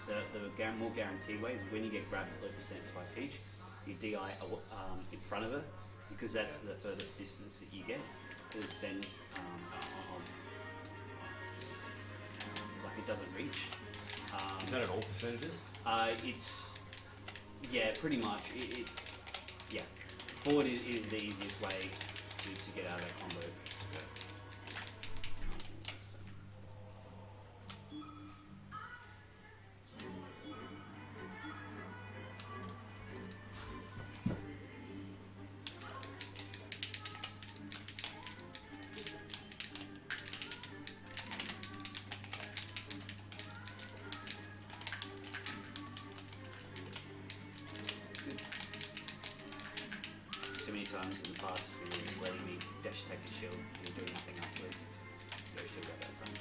The more guaranteed way is when you get grabbed at low percentage by Peach, you DI in front of her, because that's the furthest distance that you get, because then like it doesn't reach. Is that at all percentages? It's, yeah, pretty much. Yeah, forward is the easiest way to get out of that combo. Too many times in the past when you're just letting me dash attack your shield and you're doing nothing afterwards. Go shield right that time.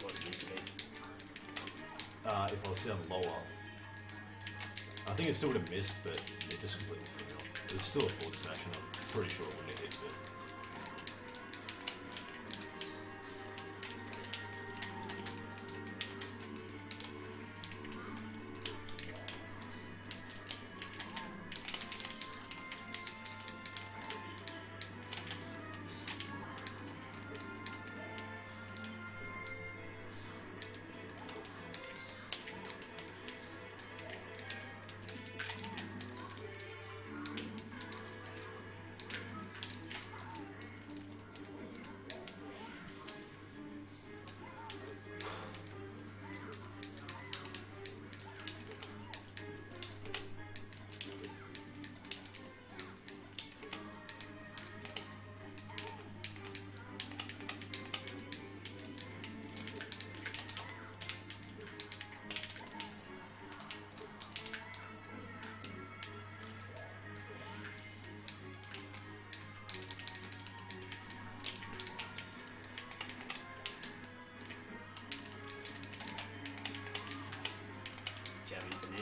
What's meant to be. If I was down lower, I think it still would have missed, but it just completely threw me off. It was still a forward smash, and I'm pretty sure it wouldn't have hit it. Jab into net.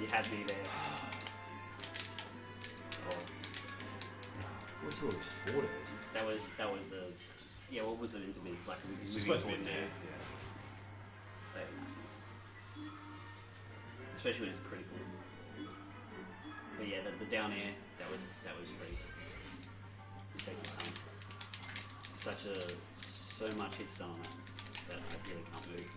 You had me there. Oh, What's all this forward? that was a, yeah. What was it meant to be? Like a It's moving just supposed to be forward there. there. Yeah. Especially when it's critical. But yeah, the down air that was free. Just take your time. So much hit stun on it that I really can't move.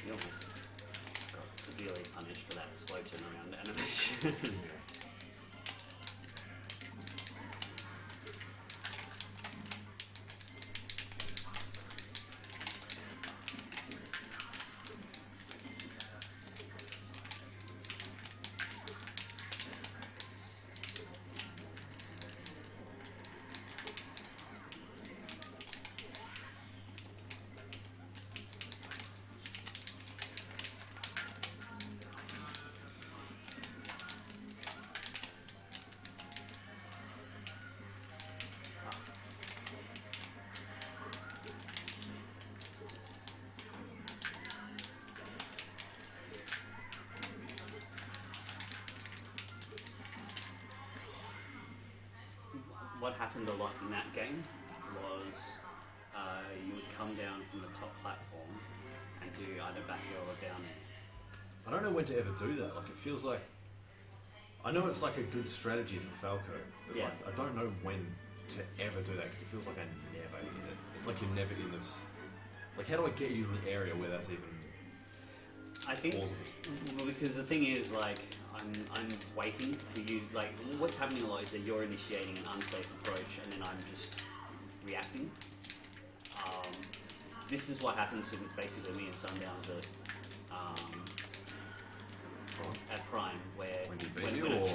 You almost got severely punished for that slow turnaround animation. What happened a lot in that game was you would come down from the top platform and do either back air or down air. I don't know when to ever do that. Like, it feels like... I know it's like a good strategy for Falco, but Yeah. like, I don't know when to ever do that, because it feels like I never did it. It's like you're never in this... Like, how do I get you in the area where that's even I think, plausible? well, because the thing is, like, I'm waiting for you. Like, what's happening a lot is that you're initiating an unsafe approach, and then I'm just reacting. This is what happened to basically me and Sundowns at Prime, where When he beat you, or?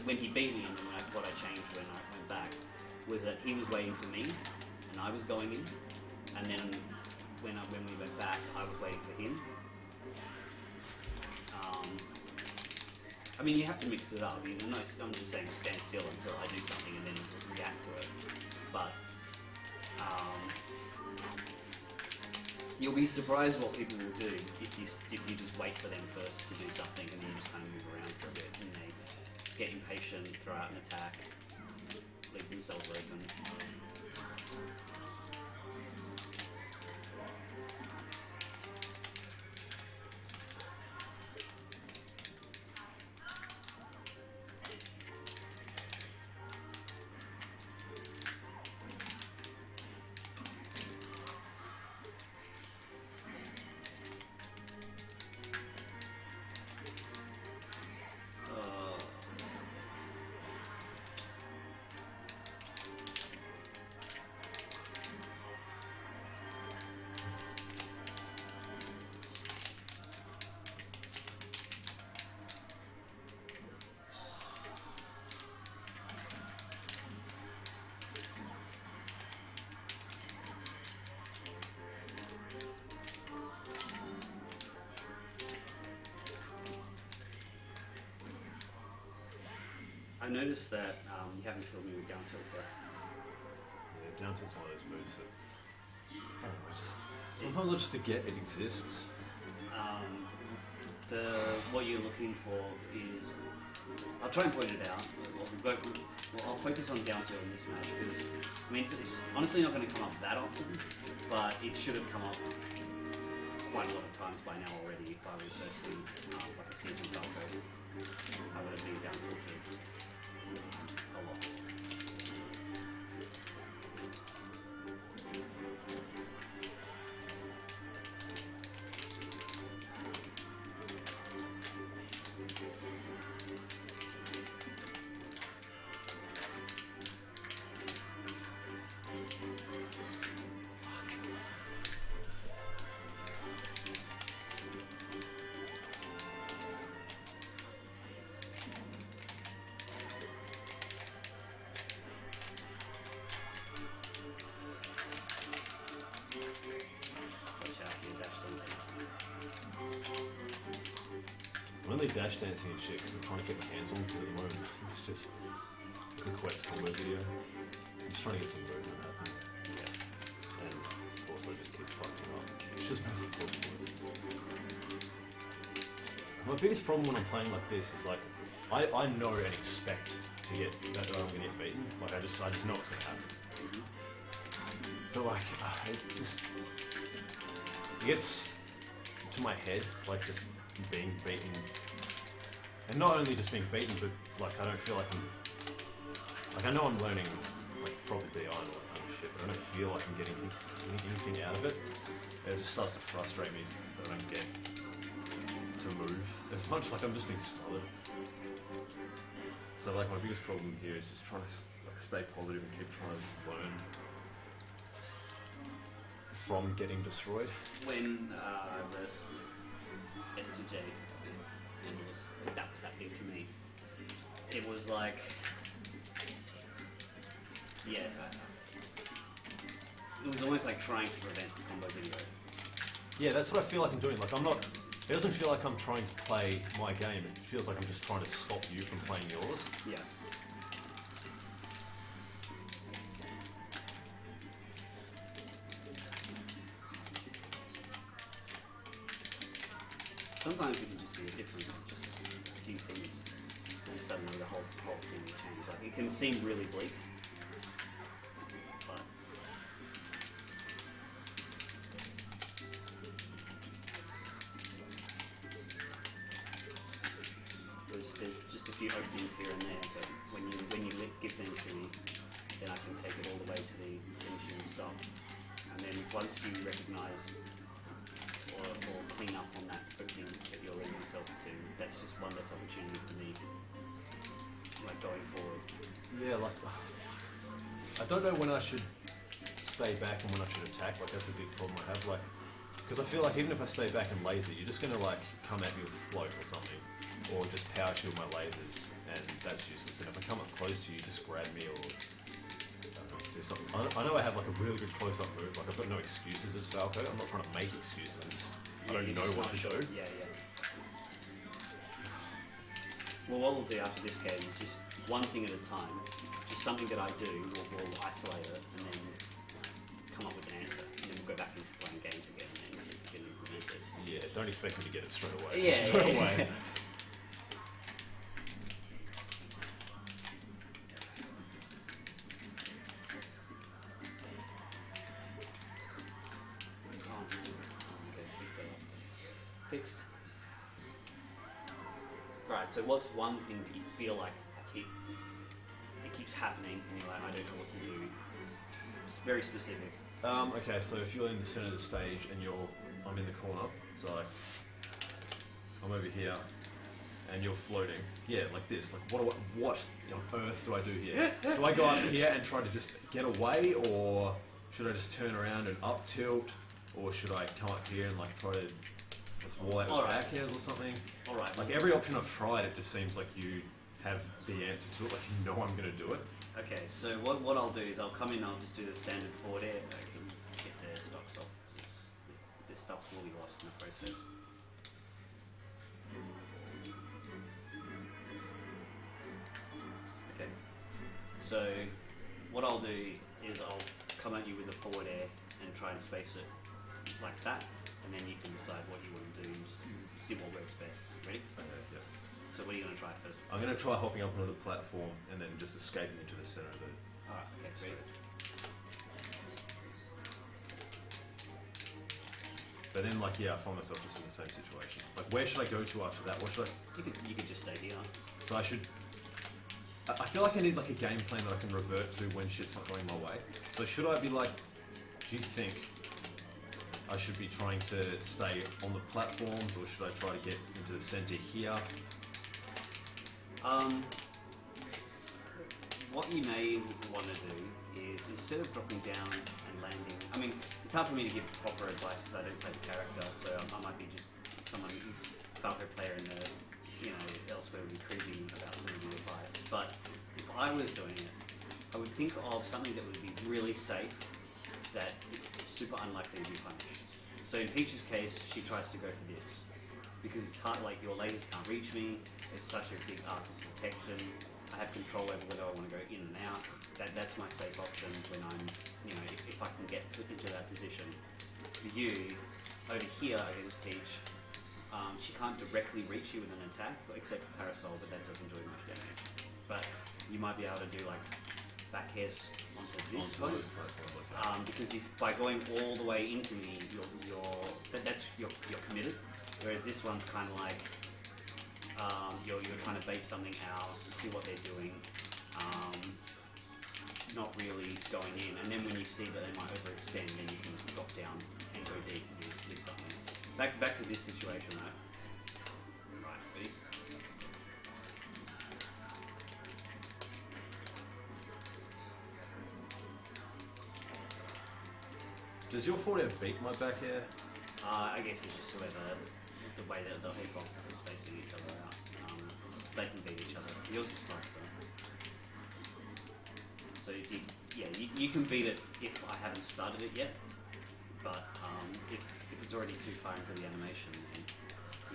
when he beat me, and then what I changed when I went back was that he was waiting for me, and I was going in, and then when we went back, I was waiting for him. I mean, you have to mix it up. I'm just saying stand still until I do something and then react to it. But you'll be surprised what people will do if you just wait for them first to do something and then you just kind of move around for a bit and they get impatient, throw out an attack, leave themselves open. I noticed that you haven't killed me with down tilt yet. Yeah, down tilt's one of those moves that... I don't know, sometimes I just forget it exists. What you're looking for is... I'll try and point it out. I'll focus on down tilt in this match because it's honestly not going to come up that often, but it should have come up quite a lot of times by now already. If I was versing like a seasoned Falco, I would have been down tilted a lot. I'm only dash dancing and shit because I'm trying to get my hands on it at the moment. It's a Quetz combo video. I'm just trying to get some movement happening. Yeah. And also just keep fucking up. It's just most of the My biggest problem when I'm playing like this is like, I know and expect to get that I'm going to get beaten. Like I just know it's going to happen. But like, it gets to my head, like just being beaten. And not only just being beaten, but like I don't feel like I know I'm learning like proper DI and all that kind of shit, but I don't feel like I'm getting anything out of it. It just starts to frustrate me that I don't get move as much. Like I'm just being smothered. So like my biggest problem here is just trying to like stay positive and keep trying to learn from getting destroyed. When I versed S2J, that was happening to me. It was like, yeah, it was almost like trying to prevent the combo video. Yeah, that's what I feel like I'm doing. Like I'm not. It doesn't feel like I'm trying to play my game. It feels like I'm just trying to stop you from playing yours. Yeah. Sometimes it can just be a difference of just a few things, and suddenly the whole thing will change. Like it can seem really bleak, but there's just a few openings here and there. But when you give things to me, then I can take it all the way to the finishing stop, and then once you recognise or clean up on that opening that you're letting yourself to, that's just one less opportunity for me, like going forward. Yeah, like I don't know when I should stay back and when I should attack. Like that's a big problem I have. Like because I feel like even if I stay back and laser, you're just gonna like come at me with float or something, or just power shield my lasers, and that's useless. And if I come up close to you, just grab me or do something. I know I have like a really good close-up move. Like I've got no excuses as Falco. I'm not trying to make excuses. I don't know what to do. Yeah. Well, what we'll do after this game is just one thing at a time. Just something that I do. We'll isolate it and then come up with an answer. And then we'll go back into playing games again and see if we can implement it. Yeah, don't expect me to get it straight away. Yeah. Away. Fixed. Right, so what's one thing that you feel like it keeps happening and you're like, I don't know what to do? It's very specific. Okay, so if you're in the center of the stage and I'm in the corner, so like, I'm over here, and you're floating. Yeah, like this. Like, what on earth do I do here? Do I go up here and try to just get away, or should I just turn around and up tilt, or should I come up here and like try to wall out with backhands or something? All right. Like every option I've tried, it just seems like you have the answer to it. Like you know I'm going to do it. Okay, so what I'll do is I'll come in. I'll just do the standard forward air. I can get the stocks off because the stocks will be lost in the process. Okay. So what I'll do is I'll come at you with the forward air and try and space it like that, and then you can decide what you want to do and just see what works best. Ready? Okay, yeah. So what are you going to try first? I'm going to try hopping up onto the platform and then just escaping into the center of it. Alright, okay, ready? But then, like, yeah, I find myself just in the same situation. Like, where should I go to after that? What should I... You could just stay here. So I should... I feel like I need, like, a game plan that I can revert to when shit's not going my way. So should I be, like... Do you think I should be trying to stay on the platforms, or should I try to get into the center here? What you may want to do is, instead of dropping down and landing, I mean, it's hard for me to give proper advice because I don't play the character, so I might be just someone, Falco player in the, elsewhere would be creepy about some of the advice. But if I was doing it, I would think of something that would be really safe, that it's super unlikely to be punished. So in Peach's case, she tries to go for this, because it's hard, like your lasers can't reach me, it's such a big arc of protection, I have control over whether I want to go in and out, that's my safe option when I'm, if I can get into that position. For you, over here against Peach, she can't directly reach you with an attack, except for Parasol, but that doesn't do much damage. But you might be able to do like back airs onto this one, because if by going all the way into me, you're committed. Whereas this one's kind of like you're trying to bait something out, see what they're doing, not really going in. And then when you see that they might overextend, then you can drop down and go deep with something. Back to this situation, right? Does your 40 beat my back here? I guess it's just whoever, the way that the hitboxes are spacing each other out. They can beat each other. Yours is faster. So you can beat it if I haven't started it yet, but if it's already too far into the animation, then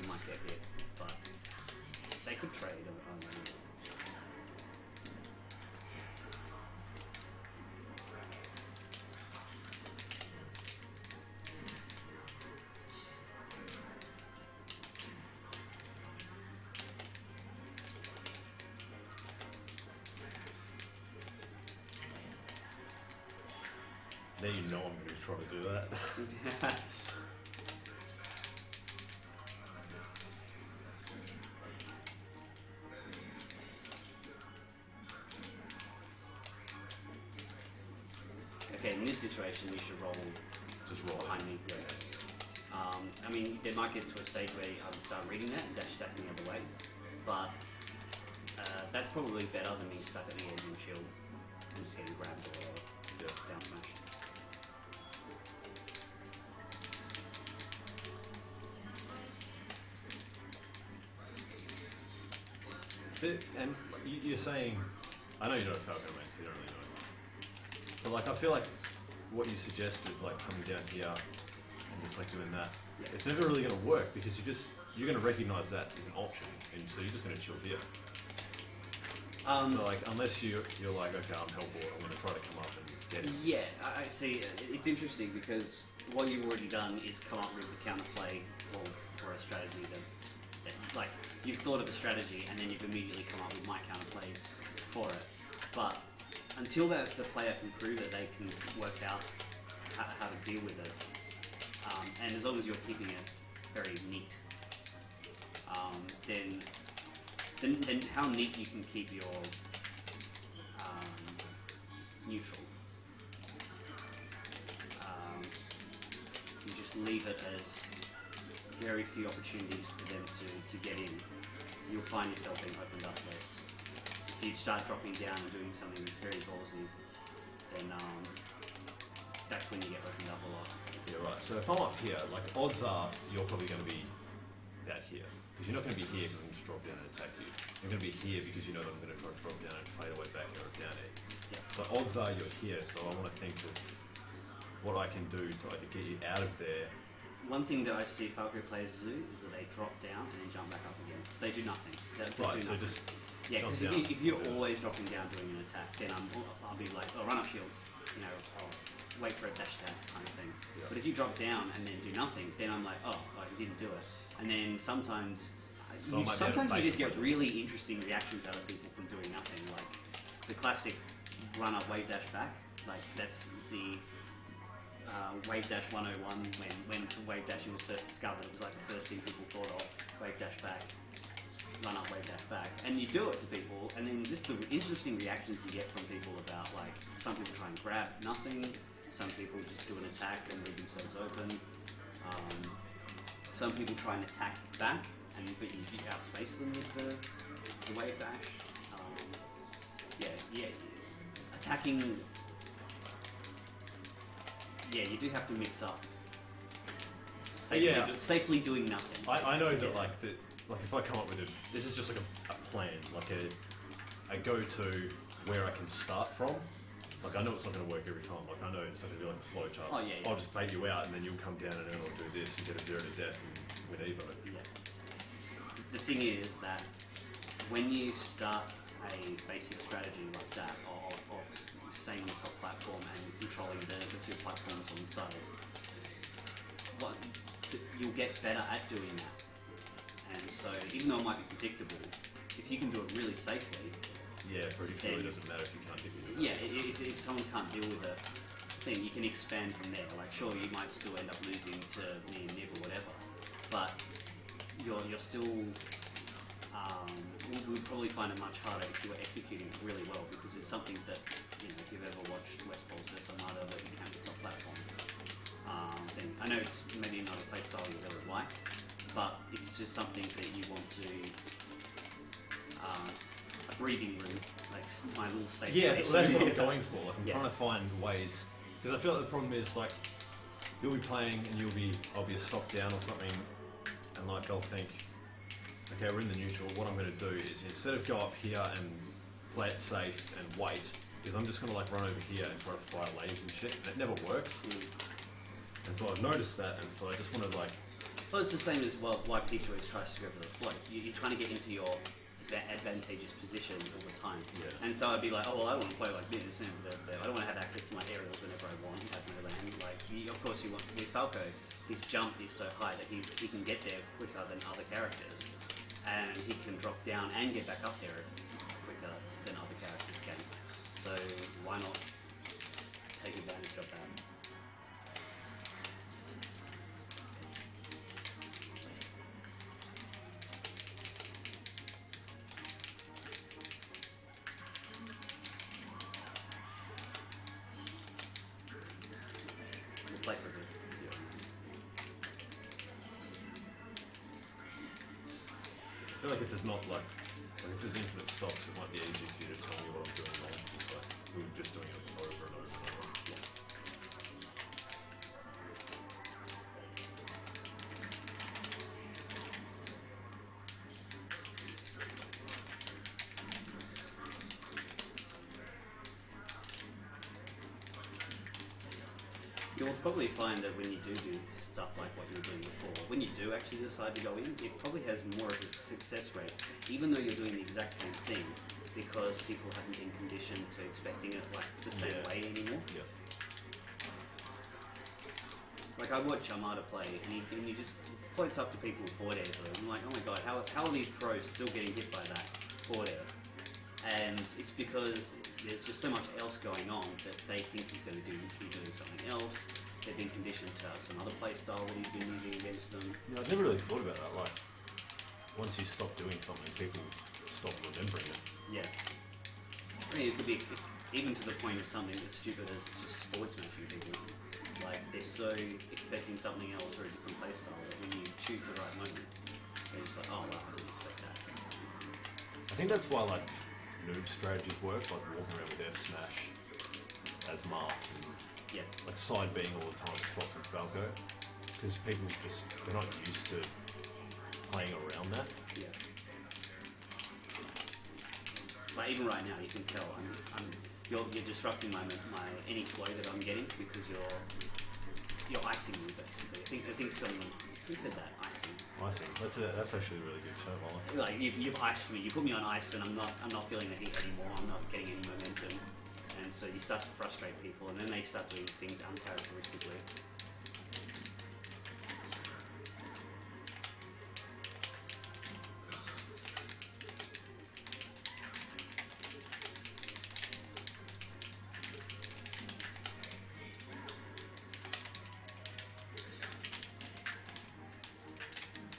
you might get hit. But they could trade. I don't know. Now you know I'm going to be trying to do that. Okay, in this situation, you should roll Just roll behind me. Yeah. I mean, they might get to a stage where I would start reading that and dash stacking the other way, but that's probably better than being stuck at the edge and shield and just getting grabbed or down smash. So, and you're saying, I know you don't Falcon Man, so you don't really know it. But like, I feel like what you suggested, like coming down here and just like doing that, it's never really going to work because you're going to recognize that as an option, and so you're just going to chill here. So like, unless you're like, okay, I'm hellboard, I'm going to try to come up and get it. Yeah, I see. It's interesting because what you've already done is come up with a counterplay for a strategy that like, you've thought of a strategy and then you've immediately come up with my counterplay for it. But until the player can prove that they can work out how to deal with it, and as long as you're keeping it very neat, then how neat you can keep your neutral. You just leave it as very few opportunities for them to get in. You'll find yourself being opened up less. If you start dropping down and doing something that's very ballsy, then that's when you get opened up a lot. Yeah, right. So if I'm up here, like, odds are you're probably going to be out here. Because you're not going to be here because I'm just drop down and attack you. You're going to be here because you know that I'm going to try to drop down and fade away back here or down here. Yeah. So odds are you're here, so I want to think of what I can do to either get you out of there. One thing that I see Falco players do is that they drop down and then jump back up again. So they do nothing. They Right, do so nothing. just Yeah, jump because down. if you're always dropping down doing an attack, then I'll be like, oh, run up shield, you know, I'll wait for a dash attack kind of thing. Yeah. But if you drop down and then do nothing, then I'm like, oh, I didn't do it. And then sometimes So I might be able to you bait just get them. really interesting reactions out of people from doing nothing. Like the classic run up wave dash back, like that's the wave dash 101 when wave dashing was first discovered. It was like the first thing people thought of, wave dash back, run up wave dash back, and you do it to people, and then just the interesting reactions you get from people about, like, some people try and grab nothing, some people just do an attack and leave themselves open, some people try and attack back, but you outspace them with the wave dash. Attacking. Yeah, you do have to mix up. Safely doing nothing. I know that like if I come up with this is just like a plan, like a go-to where I can start from. Like I know it's not going to work every time. Like I know it's not going to be like a flow chart. Oh, yeah. I'll just bait you out and then you'll come down and then I'll do this and get a 0 to death and win Evo. Yeah. The thing is that when you start a basic strategy like that of staying on the top platform and controlling the two platforms on the sides, you'll get better at doing that. And so, even though it might be predictable, if you can do it really safely, Yeah, predictability doesn't matter if you can't get me. yeah, if someone can't deal with a thing, you can expand from there. Like, sure, you might still end up losing to me and Niv or whatever, but you're still. We'd probably find it much harder if you were executing it really well, because it's something that, you know, if you've ever watched Westball's Vs Armada, that you can be top platform thing. I know it's maybe not a play style you really like, but it's just something that you want to a breathing room, like my little safe Yeah, space. well, that's what I'm going for. Like, I'm Yeah. trying to find ways, because I feel like the problem is like you'll be playing and I'll be a stock down or something, and like I'll think, okay, we're in the neutral. What I'm going to do is instead of go up here and play it safe and wait, is I'm just going to like run over here and try to fire lanes and shit. And it never works. And so I've noticed that, and so I just want to like. Well, it's the same as why P2X tries to go for the float. You're trying to get into your advantageous position all the time. Yeah. And so I'd be like, oh, well, I want to play like this, and I don't want to have access to my aerials whenever I want, have no land. Like, of course, you want with Falco, his jump is so high that he can get there quicker than other characters, and he can drop down and get back up there quicker than other characters can. So why not take advantage of that? Play for good. I feel like if there's not like if there's infinite stocks, it might be easier for you to tell me what I'm doing wrong. It's like we're just doing it over and over and over. Yeah. You'll probably find that when you do stuff like what you were doing before, when you do actually decide to go in, it probably has more of a success rate, even though you're doing the exact same thing, because people haven't been conditioned to expecting it like the same way anymore. Yeah. Like I watch Armada play, and he just floats up to people with forward air. I'm like, oh my god, how are these pros still getting hit by that forward air? And it's because there's just so much else going on that they think he's going to be doing something else. They've been conditioned to some other play style that he's been using against them. Yeah, I've never really thought about that. Like, once you stop doing something, people stop remembering it. Yeah. I mean, it could be even to the point of something as stupid as just forward smashing people. Like, they're so expecting something else or a different play style that when you choose the right moment, it's like, oh, wow, I didn't expect that. I think that's why like noob strategies work, like walking around with F smash as Marth and Yeah. like side being all the time with Fox and Falco, because people they're not used to playing around that. Yeah. Like even right now, you can tell you're disrupting my any flow that I'm getting because you're icing me basically. I think someone who said that icing. Icing. That's actually a really good term. I like. Like you've iced me. You put me on ice, and I'm not feeling the heat anymore. I'm not getting any momentum, and so you start to frustrate people, and then they start doing things uncharacteristically.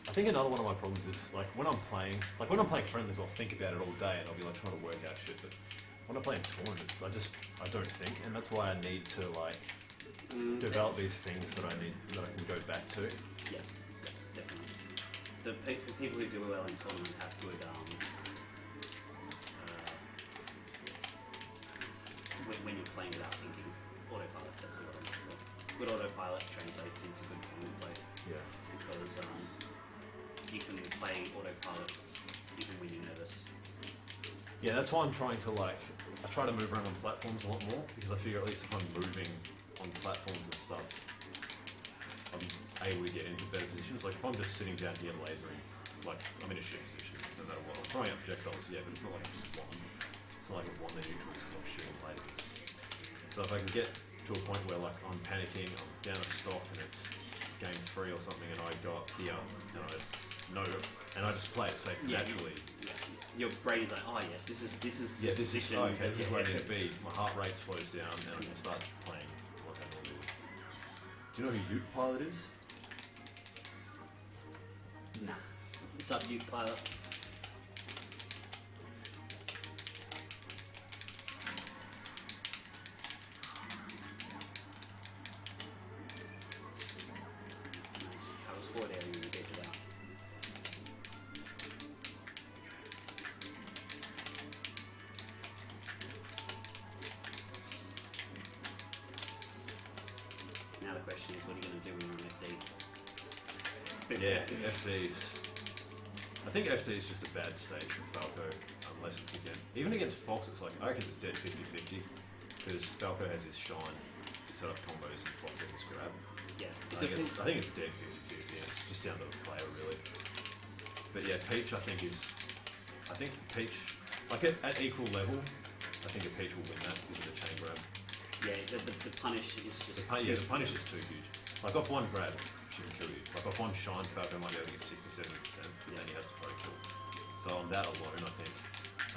I think another one of my problems is like when I'm playing friendlies, I'll think about it all day and I'll be like trying to work out shit. But when I play in tournaments, I don't think, and that's why I need to like develop these things that I can go back to. Yeah, definitely. The people who do well in tournament have good when you're playing without thinking, autopilot. That's what I'm looking for. Good autopilot translates into good tournament play. Yeah. Because you can play autopilot even when you're nervous. Yeah, that's why I'm trying to I try to move around on platforms a lot more, because I figure at least if I'm moving on platforms and stuff, I'm able to get into better positions. Like if I'm just sitting down here lasering, like I'm in a shit position no matter what. I'm throwing out projectiles, yeah, but it's not like I just won. It's not like I've won the neutrals because I'm shooting lasers. So if I can get to a point where like I'm panicking, I'm down a stock and it's game 3 or something, and I go up here and I know it, and I just play it safe naturally. Yeah. Your brain is like, oh yes, this is This is position. okay. This is where I need to be. My heart rate slows down, and I can start playing like I normally would. Do you know who Ute Pilot is? Nah. Sub-Duke pilot. Nice. I was forward air when you gave it out. Now the question is, what are you going to Yeah, FD's. I think FD is just a bad stage for Falco, unless it's again. Even against Fox, it's like, I reckon it's dead 50-50, because Falco has his shine to set up combos and Fox has his grab. Yeah. I think it's dead 50-50, and it's just down to the player, really. But yeah, Peach, I think Peach, like at equal level, I think a Peach will win that because of the chain grab. Yeah, the punish is just... The punish is too huge. Like off one grab, she can kill you. Like off one shine, Falco might be able to get 60-70%, and then he has to pro kill. So on that alone, I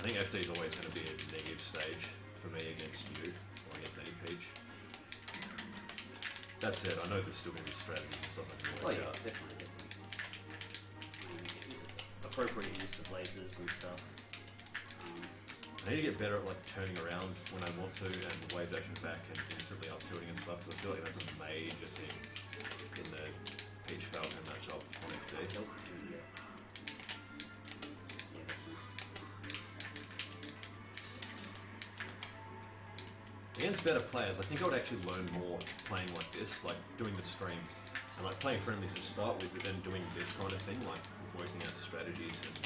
think FD is always going to be a negative stage for me against you, or against any Peach. That said, I know there's still going to be strategies and stuff that can work out. Definitely. Appropriate use of lasers and stuff. I need to get better at like turning around when I want to and wave dashing back and instantly up tilting and stuff, because I feel like that's a major thing in the Peach Falcon matchup on FD. Against better players, I think I would actually learn more playing like this, like doing the stream and like playing friendlies to start with, but then doing this kind of thing, like working out strategies and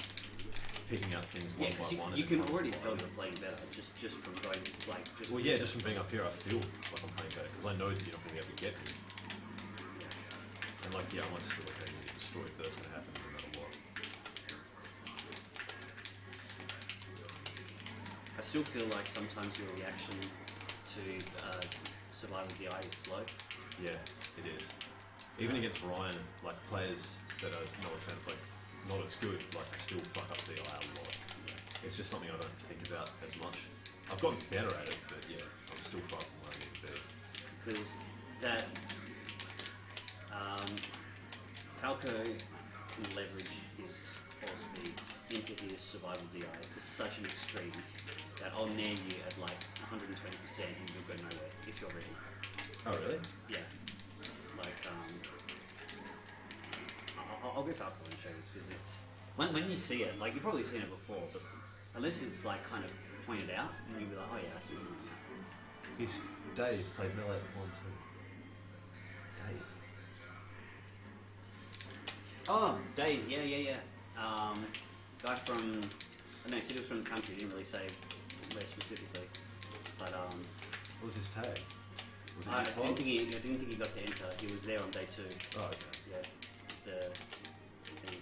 picking out things one by one. You can already tell you're playing better just from going like. Just from being up here, I feel like I'm playing better because I know that you're not going to be able to get me. And like, I might still okay, you get destroyed, but that's going to happen no matter what. I still feel like sometimes your reaction to survival DI is slow. Yeah, it is. Even against Ryan, like players that are, no offense, like not as good, like I still fuck up DI a lot. It's just something I don't think about as much. I've gotten better at it, but yeah, I'm still far from where I need to be. Because that Falco can leverage his force speed into his survival DI to such an extreme that I'll nair you at like 120% and you'll go nowhere if you're ready. Oh really? Yeah. Like I'll go Falco and show you because it's when you see it, like you've probably seen it before, but unless it's like kind of pointed out, and you'll be like, oh yeah, I see what you mean now. He's Dave played melee at 1 too. Dave. Oh, Dave, yeah. Guy from, no, he said he was from the country, he didn't really say where specifically. But What was his tag? Was it I Hip-hop? didn't think he got to enter. He was there on day 2. Oh, okay. Yeah. The thing.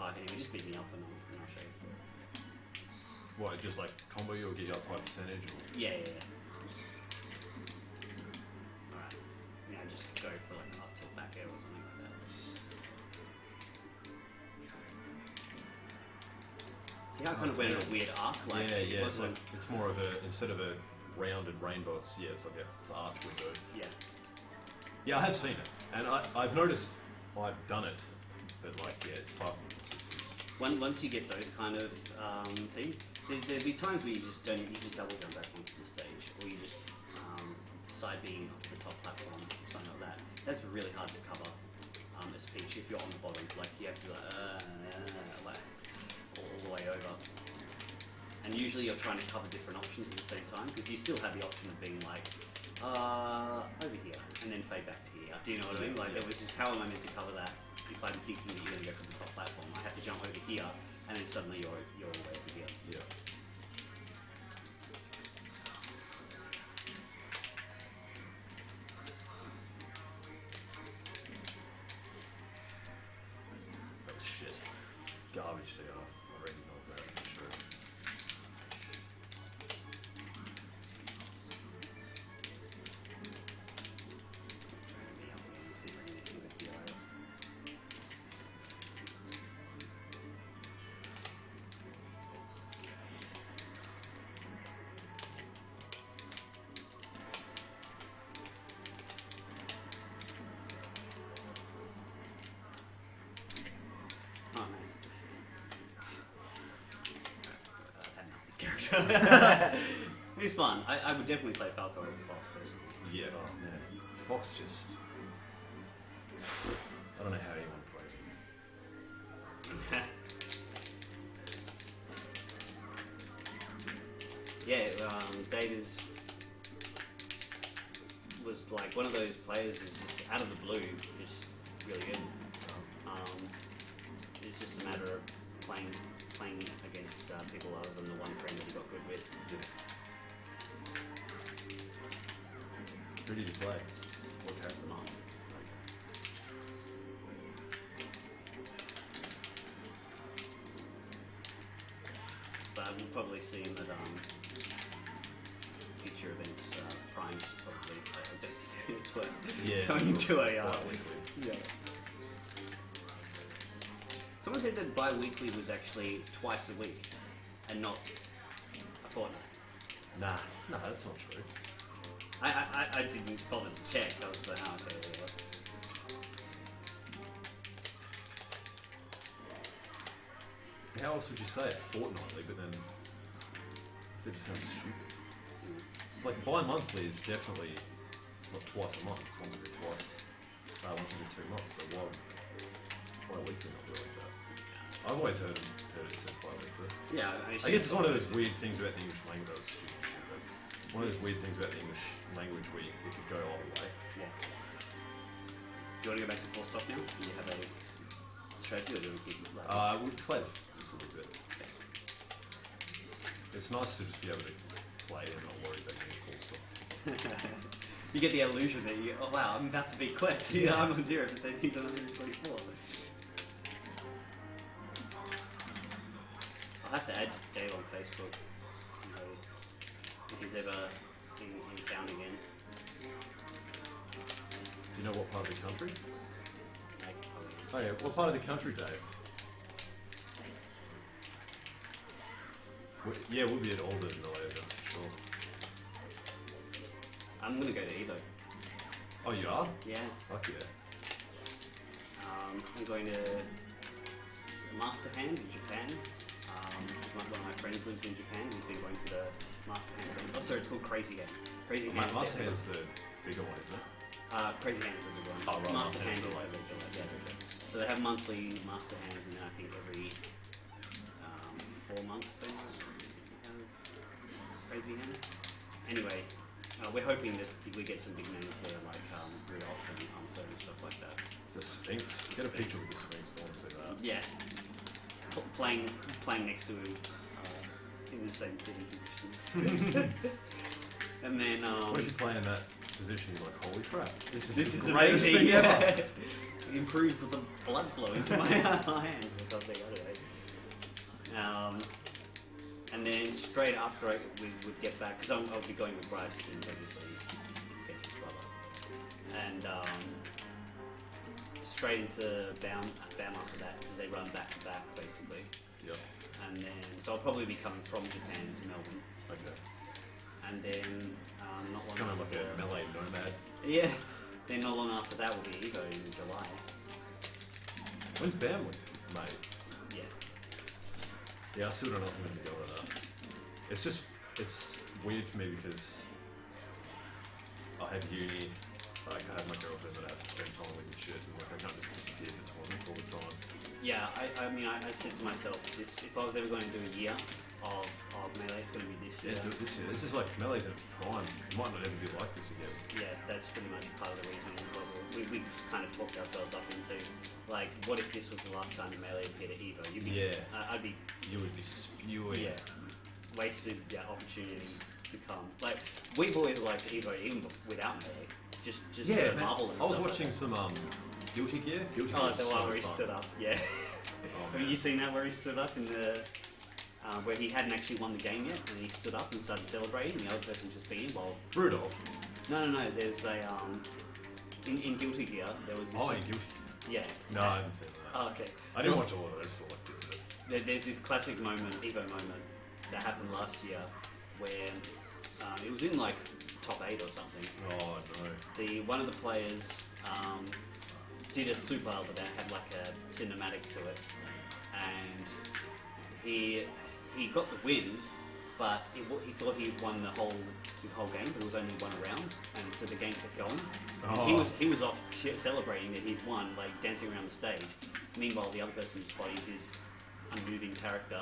Oh, anyway, just beat me up and I'll show you. What, just like combo you or get you up by percentage? Or? Yeah. Alright. Yeah, just go for like an up tilt back air or something like that. See how I kind of went in a weird arc? Like, yeah. it It's, like, wasn't, it's more of a, instead of a rounded rainbow, it's like a arch window. yeah. Yeah, I have seen it, and I've noticed I've done it, but like, yeah, it's far from consistent. Once you get those kind of things, there'll be times where you just double jump back onto the stage, or you just side beam up to the top platform, or something like that. That's really hard to cover a speech if you're on the bottom. Like you have to be like all the way over. And usually you're trying to cover different options at the same time, because you still have the option of being like over here, and then fade back to here. Do you know what I mean? Like, it was just, how am I meant to cover that if I'm thinking that you're going to go from the top platform? I have to jump over here, and then suddenly you're all the way over here. Yeah. That was shit. Garbage TR. I recognise that for sure. See if I can get some of the DI. Oh, nice. Had enough of this character. He's fun. I would definitely play Falco over Fox personally. Yeah, oh man. Fox just... I don't know how anyone plays him. Yeah, Dave was was like one of those players is just out of the blue, just really good. It's just a matter of playing against people other than the one friend that he got good with. Who did you play? What character? Mark. But we'll probably see him at future events. Prime's probably. I don't think it's worth going to a weekly. Yeah. Someone said that bi-weekly was actually twice a week and not a fortnight. Nah, that's not true. I didn't bother to check. I was like, oh, okay, whatever. How else would you say it? Fortnightly, but then that just sounds stupid. Like bi-monthly is definitely not twice a month. It's once every 2 months. So why weekly not do it like that? I've always heard it said bi-weekly. Yeah, I guess it's one of those weird things about the English language. That was stupid. But one of those weird things about the English language where it could go either way. Yeah. Do you want to go back to full stop now? Do you have a strategy or do you want to keep We played this a little bit. It's nice to just be able to play and not worry about getting full stop. You get the illusion that oh wow, I'm about to beat Quetz. Yeah, I'm on 0%, he's on 124. I'll have to add Dave on Facebook, if he's ever in town again. Do you know what part of the country? Oh yeah, what part of the country, Dave? Yeah, we'll be at Alden in Malaysia, for sure. I'm gonna go to Evo. Oh, you are? Yeah. Fuck yeah. I'm going to Master Hand in Japan. One of my friends lives in Japan. He's been going to the Master Hand events. Oh, sorry, it's called Crazy Hand. Crazy Hand. Master Hand's the bigger one, isn't it? Crazy Hand's the big one. Oh, right. Master Hand is the bigger one. Yeah. So they have monthly Master Hands, and then I think every 4 months they have Crazy Hand. Anyway, we're hoping that we get some big names there, like Rudolph and Armstead and stuff like that. The Sphinx. Get a picture with the Sphinx. I want to see that. Yeah. Playing next to him in the same sitting position. And then what if you play in that position? You're like, holy crap! This is the greatest amazing. thing ever. It improves the blood flow into my hands or something. I don't know. And then straight after we would get back, because I'll be going with Bryce, and obviously it's Kevin's brother, and straight into BAM after that, because they run back to back basically. Yep. And then so I'll probably be coming from Japan to Melbourne. Okay. And then not long Kind of after like a melee nomad. Yeah. Then not long after that will be Evo in July. When's BAM with mate? Yeah. Yeah, I still don't know if I'm going to go with that. It's weird for me because I have uni, like I have my girlfriend that I have to spend time with and shit, and like I can't just disappear for tournaments all the time. Yeah, I said to myself, if I was ever going to do a year of Melee, it's going to be this year. Yeah, do it this year. This is like Melee's at its prime. It might not ever be like this again. Yeah, that's pretty much part of the reason we kind of talked ourselves up into, like, what if this was the last time the Melee appeared at Evo? You would be spewing. Yeah, wasted that opportunity to come. Like, we've always liked Evo even without Melee. Just yeah, Marvel and I was stuff watching some Guilty Gear. Guilty Gear. Gear Oh, the one where he fun. stood up. Yeah. Oh, have you seen that where he stood up in the where he hadn't actually won the game yet, and he stood up and started celebrating, and the other person just beat him while. Rudolph. No. There's a in Guilty Gear there was. This in Guilty. Yeah. No, I haven't seen that. Oh, okay. I didn't watch all of it. I just saw like bits of it. There's this classic moment, Evo moment, that happened last year, where it was in like top 8 or something. Oh no. One of the players did a super that had like a cinematic to it, and he got the win, but he thought he won the whole game, but it was only one round, and so the game kept going. Oh. And he was off celebrating that he'd won, like dancing around the stage. Meanwhile, the other person was spotting his unmoving character,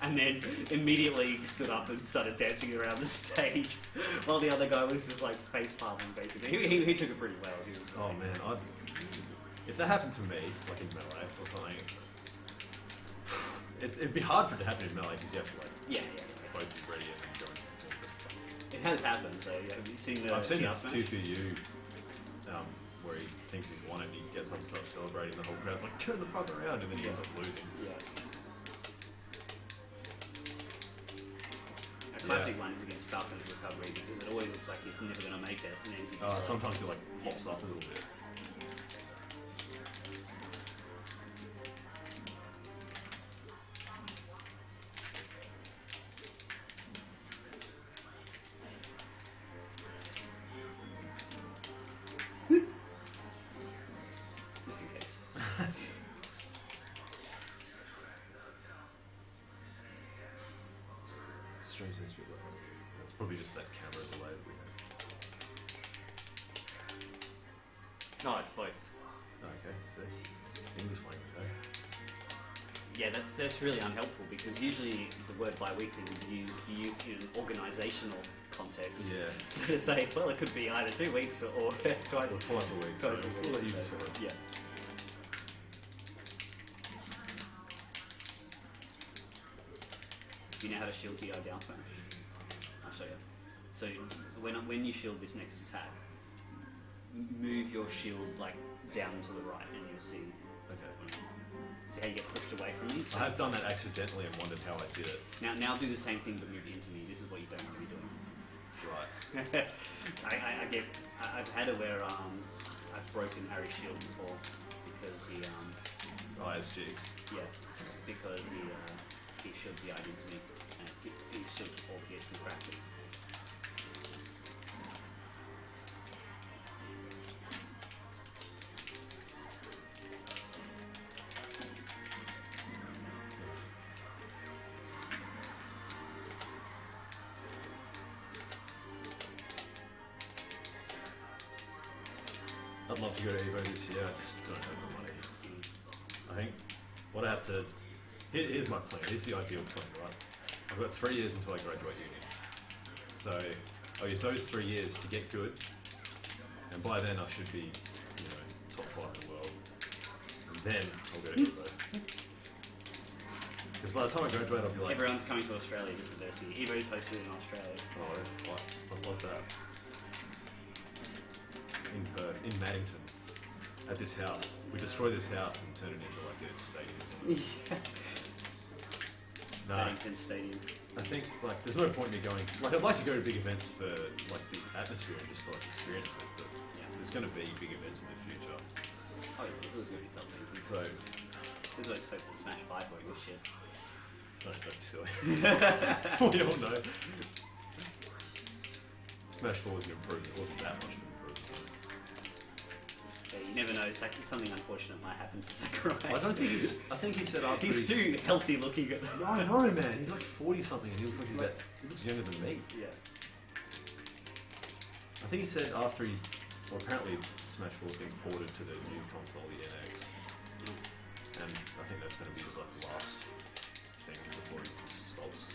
and then immediately stood up and started dancing around the stage, while the other guy was just like face palming. Basically, he took it pretty well. He was Oh like, man, if that happened to me, like in Melee or something, it'd be hard for it to happen in Melee because you have to like yeah. both be ready and then go into the thing. It has happened. So have you seen the? I've seen the the QQU where he thinks he's won it and he gets up and starts celebrating. The whole crowd's like, turn the fuck around, and then he ends up losing. Yeah. A classic one is against Falcon's Recovery because it always looks like he's never going to make it. And then he just Sometimes he like pops up a little bit. just in case. Stream seems to be like, it's probably just that camera delay that we have. No, it's both. Okay, see, English language, eh? Yeah, that's really unhelpful because usually the word bi-weekly you use in an organisational context. Yeah. So to say, well, it could be either 2 weeks or twice. Or twice a week. Twice so a week. we'll let you so, decide. yeah. Do you know how to shield TI down smash? I'll show you. So when you shield this next attack, move your shield like down to the right, and you'll see. Okay. See how you get pushed away from me. So I have done that accidentally and wondered how I did it. now do the same thing, but move into me. This is what you don't want to be doing. Right. I've had it where I've broken Harry's shield before because he As jigs. because he shield DI'd into me and he shield all the hits and cracked it. I'd love to go to Evo this year, I just don't have the money. I think what I have to... Here's my plan, here's the ideal plan, right? I've got 3 years until I graduate uni. So I'll use those 3 years to get good, and by then I should be, top 5 in the world. And then I'll go to Evo. Because by the time I graduate I'll be like... Everyone's coming to Australia just to see. Evo's hosted in Australia. Oh, I'd love that. In Perth, in Maddington, at this house. We destroy this house and turn it into like a stadium. No, Paddington Stadium. I think like there's no point in me going. Like I'd like to go to big events for like the atmosphere and just to like experience it. But Yeah. there's going to be big events in the future. Oh yeah, there's always going to be something. So There's always hope for Smash 5 or this shit. don't be silly. We all know. Smash 4 was an improvement. It wasn't that much of an improvement. Yeah, you never know. Something unfortunate might happen to Sakurai. I don't think he's. I think he said after He's too healthy looking at the No, I know, man. He's like 40 something, and he looks like he's about. He looks younger than me. Yeah. I think he said after he, well, apparently Smash 4's getting ported to the new console, the NX, and I think that's going to be his like last thing before he just stops.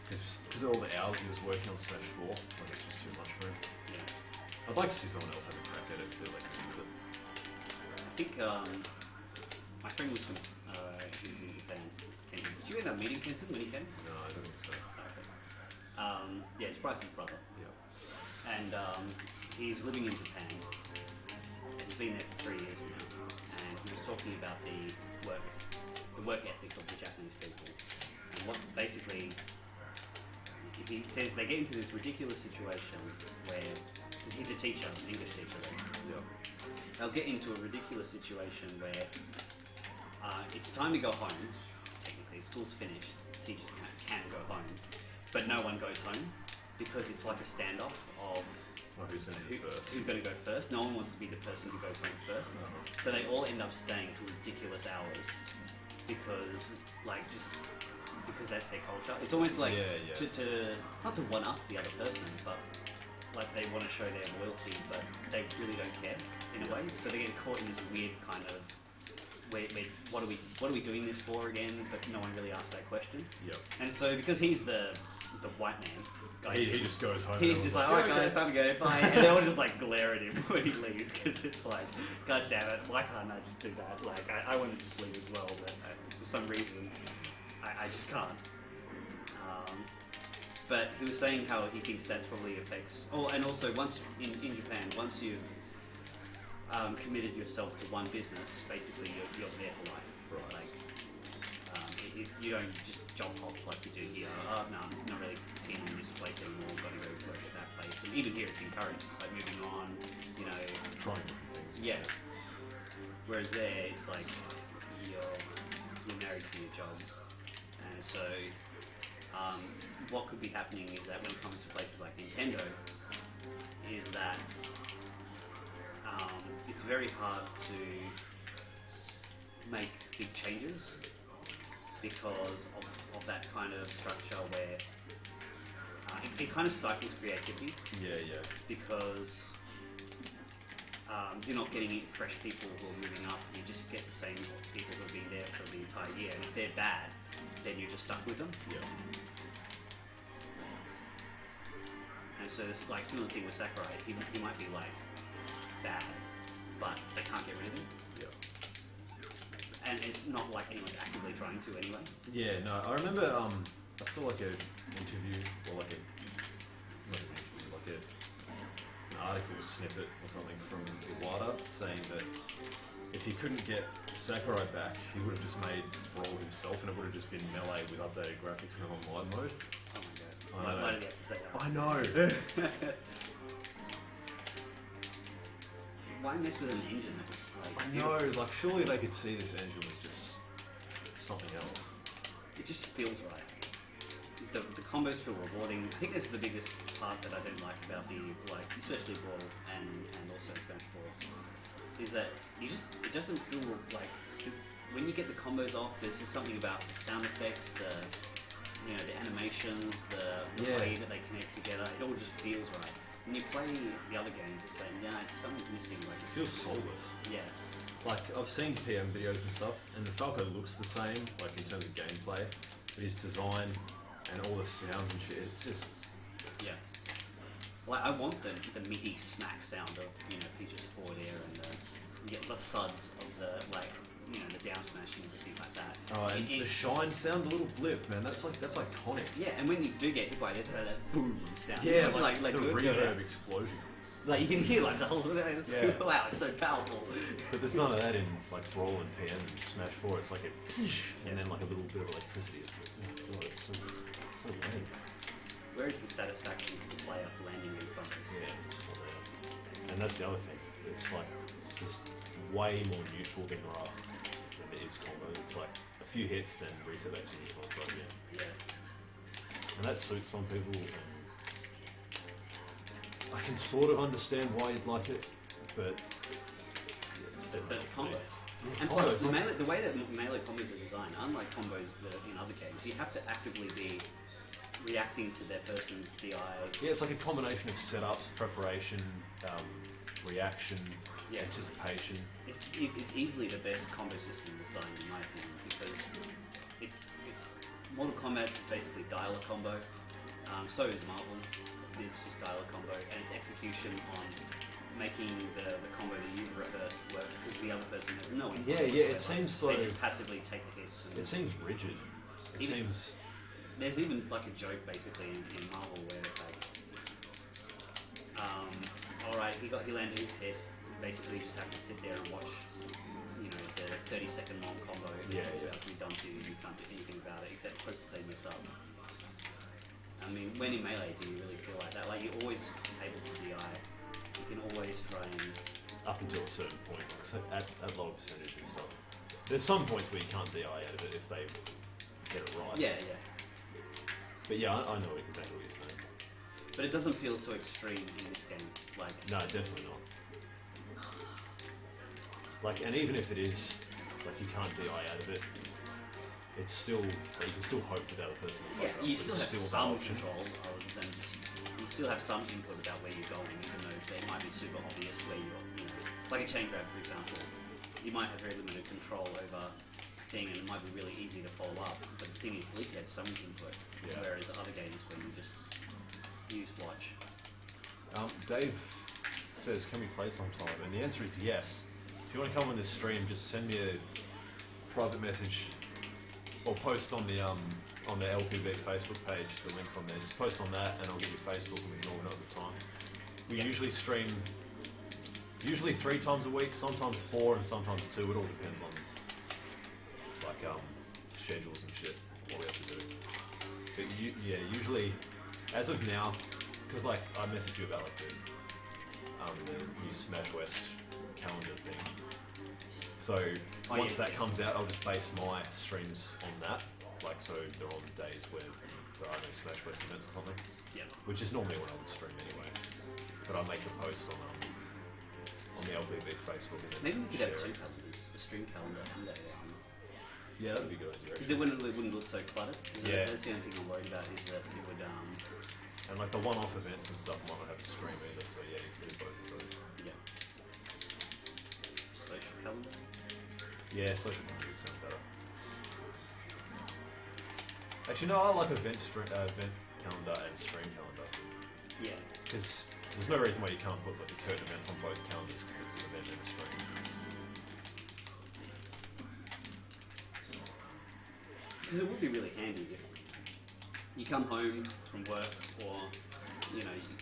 Because of all the hours he was working on Smash 4, like it's just too much for him. Yeah. I'd like to see someone else have a crack at it, see what they can do with it. I think my friend was from he was in Japan. Kenton. Did you end up meeting Kenton when he came? No, I don't think so. Okay. Yeah, it's Bryce's brother. Yeah. And he's living in Japan. And he's been there for 3 years now. And he was talking about the work ethic of the Japanese people. And what basically he says they get into this ridiculous situation where, because he's a teacher, an English teacher, Yeah. they'll get into a ridiculous situation where it's time to go home. Technically, school's finished. Teachers can go home, but no one goes home because it's like a standoff of Well, who's going to be first? who's going to go first. No one wants to be the person who goes home first, so they all end up staying to ridiculous hours because, because that's their culture. It's almost like Yeah. to not to one up the other person, but like they want to show their loyalty, but they really don't care in a way. So they get caught in this weird kind of what are we doing this for again? But no one really asked that question. Yep. And so because he's the white man, He just goes home. he's just like, alright guys, time to go, bye. And they all just like glare at him when he leaves because it's like, god damn it, why can't I just do that? Like I want to just leave as well, but for some reason I just can't. But he was saying how he thinks that's probably affects. Oh, and also once in Japan, once you've committed yourself to one business, basically you're there for life. Right. Like you don't just job hop like you do here. Oh no, I'm not really keen on this place anymore. I'm going to go work at that place. And even here, it's encouraged. It's like moving on. You know, Trying different things. yeah. Whereas there, it's like you're married to your job, and so. What could be happening is that when it comes to places like Nintendo, is that it's very hard to make big changes because of that kind of structure where it kind of stifles creativity. Yeah. Because you're not getting fresh people who are moving up. You just get the same people who have been there for the entire year, and if they're bad, then you're just stuck with them. Yeah. And so it's like similar thing with Sakurai. He might be like bad, but they can't get rid of him. Yeah. And it's not like anyone's actively trying to anyway. Yeah, no, I remember I saw like an interview or like not an interview, like an article snippet or something from Iwata saying that if he couldn't get Sakurai back, he would have just made Brawl himself and it would have just been Melee with updated graphics and online mode. Oh my god. I know. Why did he have to say that? I know. Why mess with an engine that was like... I know, like surely they could see this engine was just something else. It just feels right. The combos feel rewarding. I think that's the biggest part that I don't like about the, like, especially Brawl and also Smash Bros. Is that it doesn't feel like, when you get the combos off, there's just something about the sound effects, the animations, the way that they connect together. It all just feels right. When you play the other games, it's like, something's missing. Like It feels soulless. Yeah. Like I've seen PM videos and stuff, and the Falco looks the same, like in terms of gameplay, but his design and all the sounds and shit, it's just Like I want the meaty smack sound of Peach's forward air and the thuds of the the down smash and everything like that. Oh, and the shine sound, the little blip, man, that's iconic. Yeah, and when you do get hit by it, it's that boom sound. Yeah, like the reverb explosion. Like you can hear like the whole thing. It's so loud, it's so powerful. But there's none of that in like Brawl and PM and Smash 4. It's like and then like a little bit of electricity. It's like, oh god, it's so lame. Where is the satisfaction to the player for landing these combos? Yeah, it's just not there. And that's the other thing. It's like it's way more neutral than raw than it is combo. It's like a few hits, then reset back to your combo again. Yeah. And that suits some people. And I can sort of understand why you'd like it, but it's The combos. Yeah, And plus, combos, the way that melee combos are designed, unlike combos in other games, you have to actively be reacting to that person's DI. Yeah, it's like a combination of setups, preparation, reaction, anticipation. It's easily the best combo system designed in my opinion because Mortal Kombat is basically dial a combo. So is Marvel. It's just dial a combo, and it's execution on making the combo that you've rehearsed work because the other person has no input. It seems so. They just passively take the hits. And it seems rigid. There's even like a joke basically in Marvel where it's like, alright, he landed his hit. You basically just have to sit there and watch, the 30-second long combo. It's about to be done to you. You can't do anything about it except hope they mess up. I mean, when in Melee do you really feel like that? Like you're always able to DI. You can always try and... Up until a certain point, at lower percentage and stuff. There's some points where you can't DI out of it if they get it right. Yeah. But yeah, I know exactly what you're saying. But it doesn't feel so extreme in this game. Like no, definitely not. Like, and even if it is, like you can't DI out of it, it's still, like, you can still hope for the other person to fuck up. You still have some option. control other than you still have some input about where you're going, even though they might be super obvious where you're, like a chain grab, for example. you might have very limited control over thing, and it might be really easy to follow up. But the thing is, at least you had some input. Yeah. Whereas other games when you just use watch. Dave says, can we play sometime? And the answer is yes. If you want to come on this stream, just send me a private message or post on the LPB Facebook page. The link's on there. Just post on that, and I'll get your Facebook, and we can organise a time. We usually stream 3 times a week, sometimes 4 and sometimes 2. It all depends on schedules and shit, what we have to do. But usually, as of now, because I messaged you about the new Smash West calendar thing. So once that comes out, I'll just base my streams on that. So they're on days where there are no Smash West events or something. Yeah. Which is normally when I would stream anyway. But I'll make the post on the LPB Facebook. And then maybe we could have share 2 it. calendars, a stream calendar and a Yeah, that'd be good. because it wouldn't look so cluttered. Yeah. That's the only thing I'm worried about is that it would And the one-off events and stuff might not have a stream either, so yeah, you could do both of those. yeah. Social calendar. Yeah, social media would sound better. Actually, no, I like event calendar and stream calendar. Yeah. Because there's no reason why you can't put the current events on both calendars because it's an event and a stream. Because it would be really handy if you come home from work or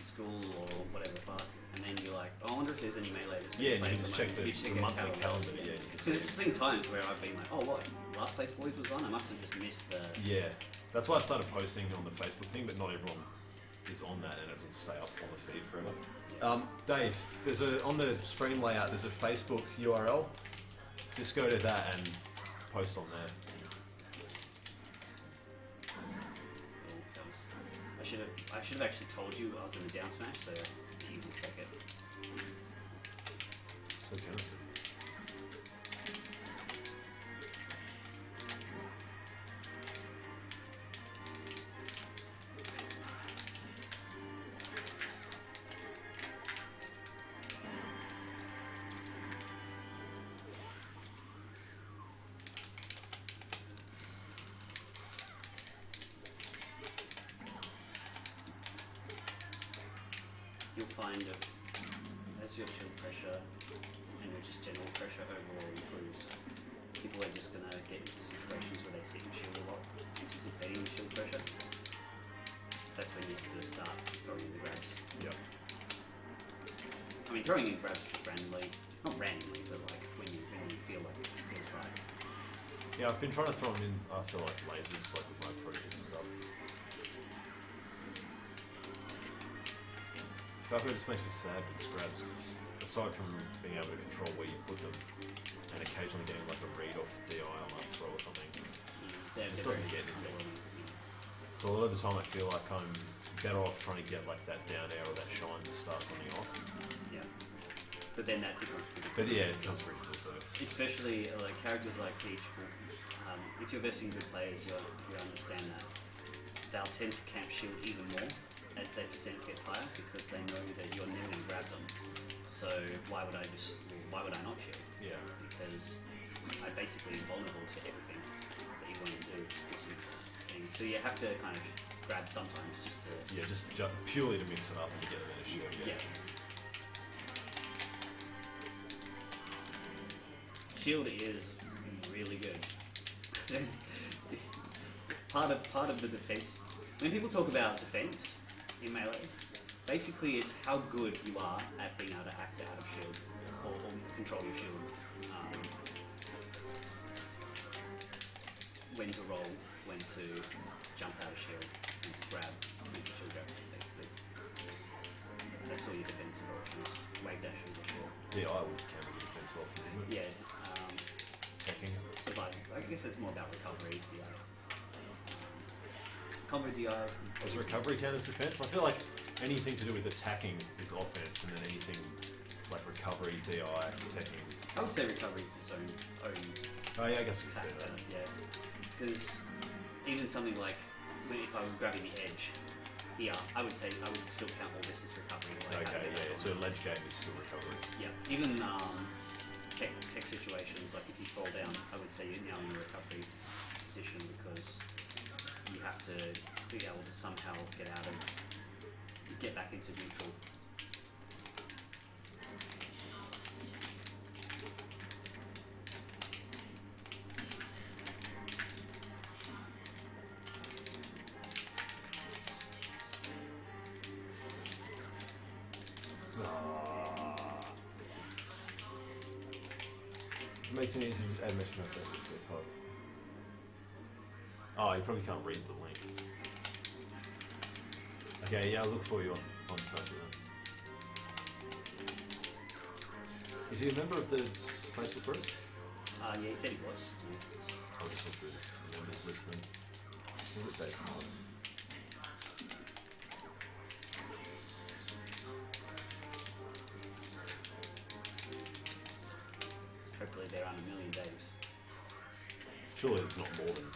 school or whatever the fuck, and then you're like, I wonder if there's any melee. Yeah, and you can just check the monthly calendar. Yeah, because there's been times where I've been like, oh what, Last Place Boys was on. I must have just missed the. Yeah, that's why I started posting on the Facebook thing, but not everyone is on that, and it doesn't stay up on the feed forever. Yeah. Dave, on the stream layout, there's a Facebook URL. Just go to that and post on there. I should have actually told you I was going to down smash, so you will check it. So generous. You'll find that as your shield pressure and your just general pressure overall improves, people are just going to get into situations where they sit and shield a lot, anticipating shield pressure. That's when you have to start throwing in the grabs. Yep. I mean, throwing in grabs just randomly, not randomly, but when you feel like it feels right. Yeah, I've been trying to throw them in after lasers, with my approaches and stuff. That just makes me sad with these grabs, because aside from being able to control where you put them, and occasionally getting a read off DI on a throw or something, it just doesn't get anything. So a lot of the time I feel like I'm better off trying to get that down air or that shine to start something off. Yeah. But then that becomes ridiculous. But yeah, it becomes ridiculous. So. Especially characters like Peach, if you're versing good players, you understand that they'll tend to camp shield even more as their percent gets higher, because they know that you're never going to grab them. So why would I not shield? Yeah. Because I'm basically vulnerable to everything that you want to do. So you have to kind of grab sometimes just to... Yeah, just purely to mix it up and to get a better shield. Yeah. Shield is really good. part of the defense. When people talk about defense in melee, basically it's how good you are at being able to act out of shield or control your shield. When to roll, when to jump out of shield, when to grab, when to shield grab, basically. That's all your defensive options. Wave dash and shield. Yeah, I would count as a defensive option. Yeah. Checking. Surviving. I guess it's more about recovery, DI. Combo DI. Does recovery count as defense? I feel like anything to do with attacking is offense, and then anything like recovery, DI, protecting. I would say recovery is its own Oh yeah, I guess you could say factor. that. Yeah, because even something like if I were grabbing the edge here, I would still count all this as recovery. Okay, yeah. So ledge game is still recovery. Yeah, even tech situations, like if you fall down, I would say you're now in a recovery position because you have to be able to somehow get back into neutral. It makes it easy to add mesh perfect. Oh, you probably can't read the link. Okay, yeah, I'll look for you on Facebook. Is he a member of the Facebook group? Yeah, he said he was to me. I'll just look through the members list then. Was it Dave Hart? Hopefully there aren't a million Daves. Surely it's not more than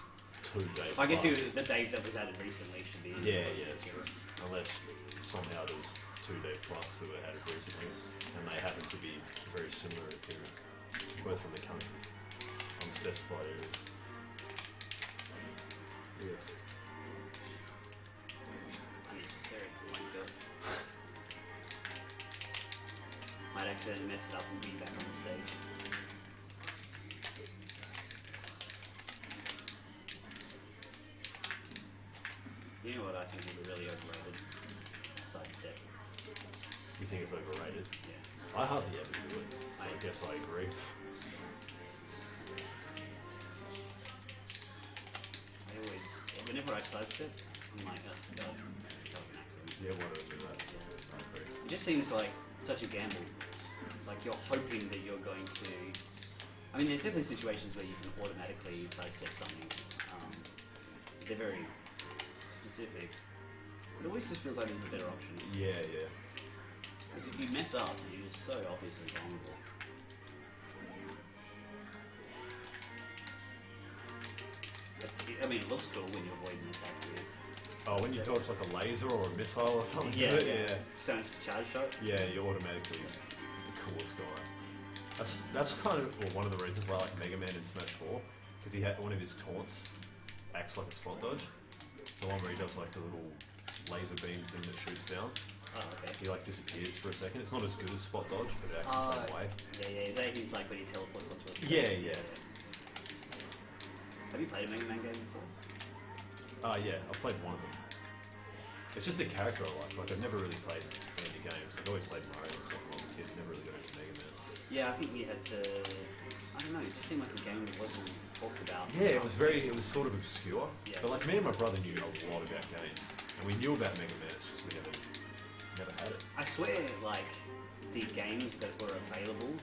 2 Dave. I guess it was the Dave that was added recently should be. Yeah, that's true. Unless somehow there's 2 Dave Clarks that were added recently, and they happen to be very similar in appearance, both from the country, unspecified areas. Yeah. Unnecessary. Might do it. Might actually mess it up and be back on the stage. You know what I think is a really overrated sidestep? You think it's overrated? Yeah. I hardly ever do it, so I guess I agree. Whenever I sidestep, I'm like, oh god, that was an accident. Yeah, why do I do that? I agree. It just seems like such a gamble. Like you're hoping that you're going to. I mean, there's definitely situations where you can automatically sidestep something. They're very specific. But it always just feels like there's a better option. Yeah. Because if you mess up, you're just so obviously vulnerable. I mean, it looks cool when you avoid an attack with. Oh, when you dodge like a laser or a missile or something. Yeah. Sounds to charge shot. Yeah, you're automatically the coolest guy. That's kind of one of the reasons why I like Mega Man in Smash 4, because he had one of his taunts acts like a spot dodge. The one where he does like the little laser beam thing that shoots down. Oh, okay. He like disappears for a second. It's not as good as spot dodge, but it acts the same way. Yeah. He's like when he teleports onto a stage. Yeah. Have you played a Mega Man game before? Yeah, I've played one of them. It's just a character I like. Like, I've never really played any games. I've always played Mario and stuff when I was a kid. Never really got into Mega Man. Yeah, I think we had to. I don't know. It just seemed like a game that wasn't talked about. Yeah, it was sort of obscure. Yeah. But like me and my brother knew a lot about games, and we knew about Mega Man. It's just we never had it. I swear, like the games that were available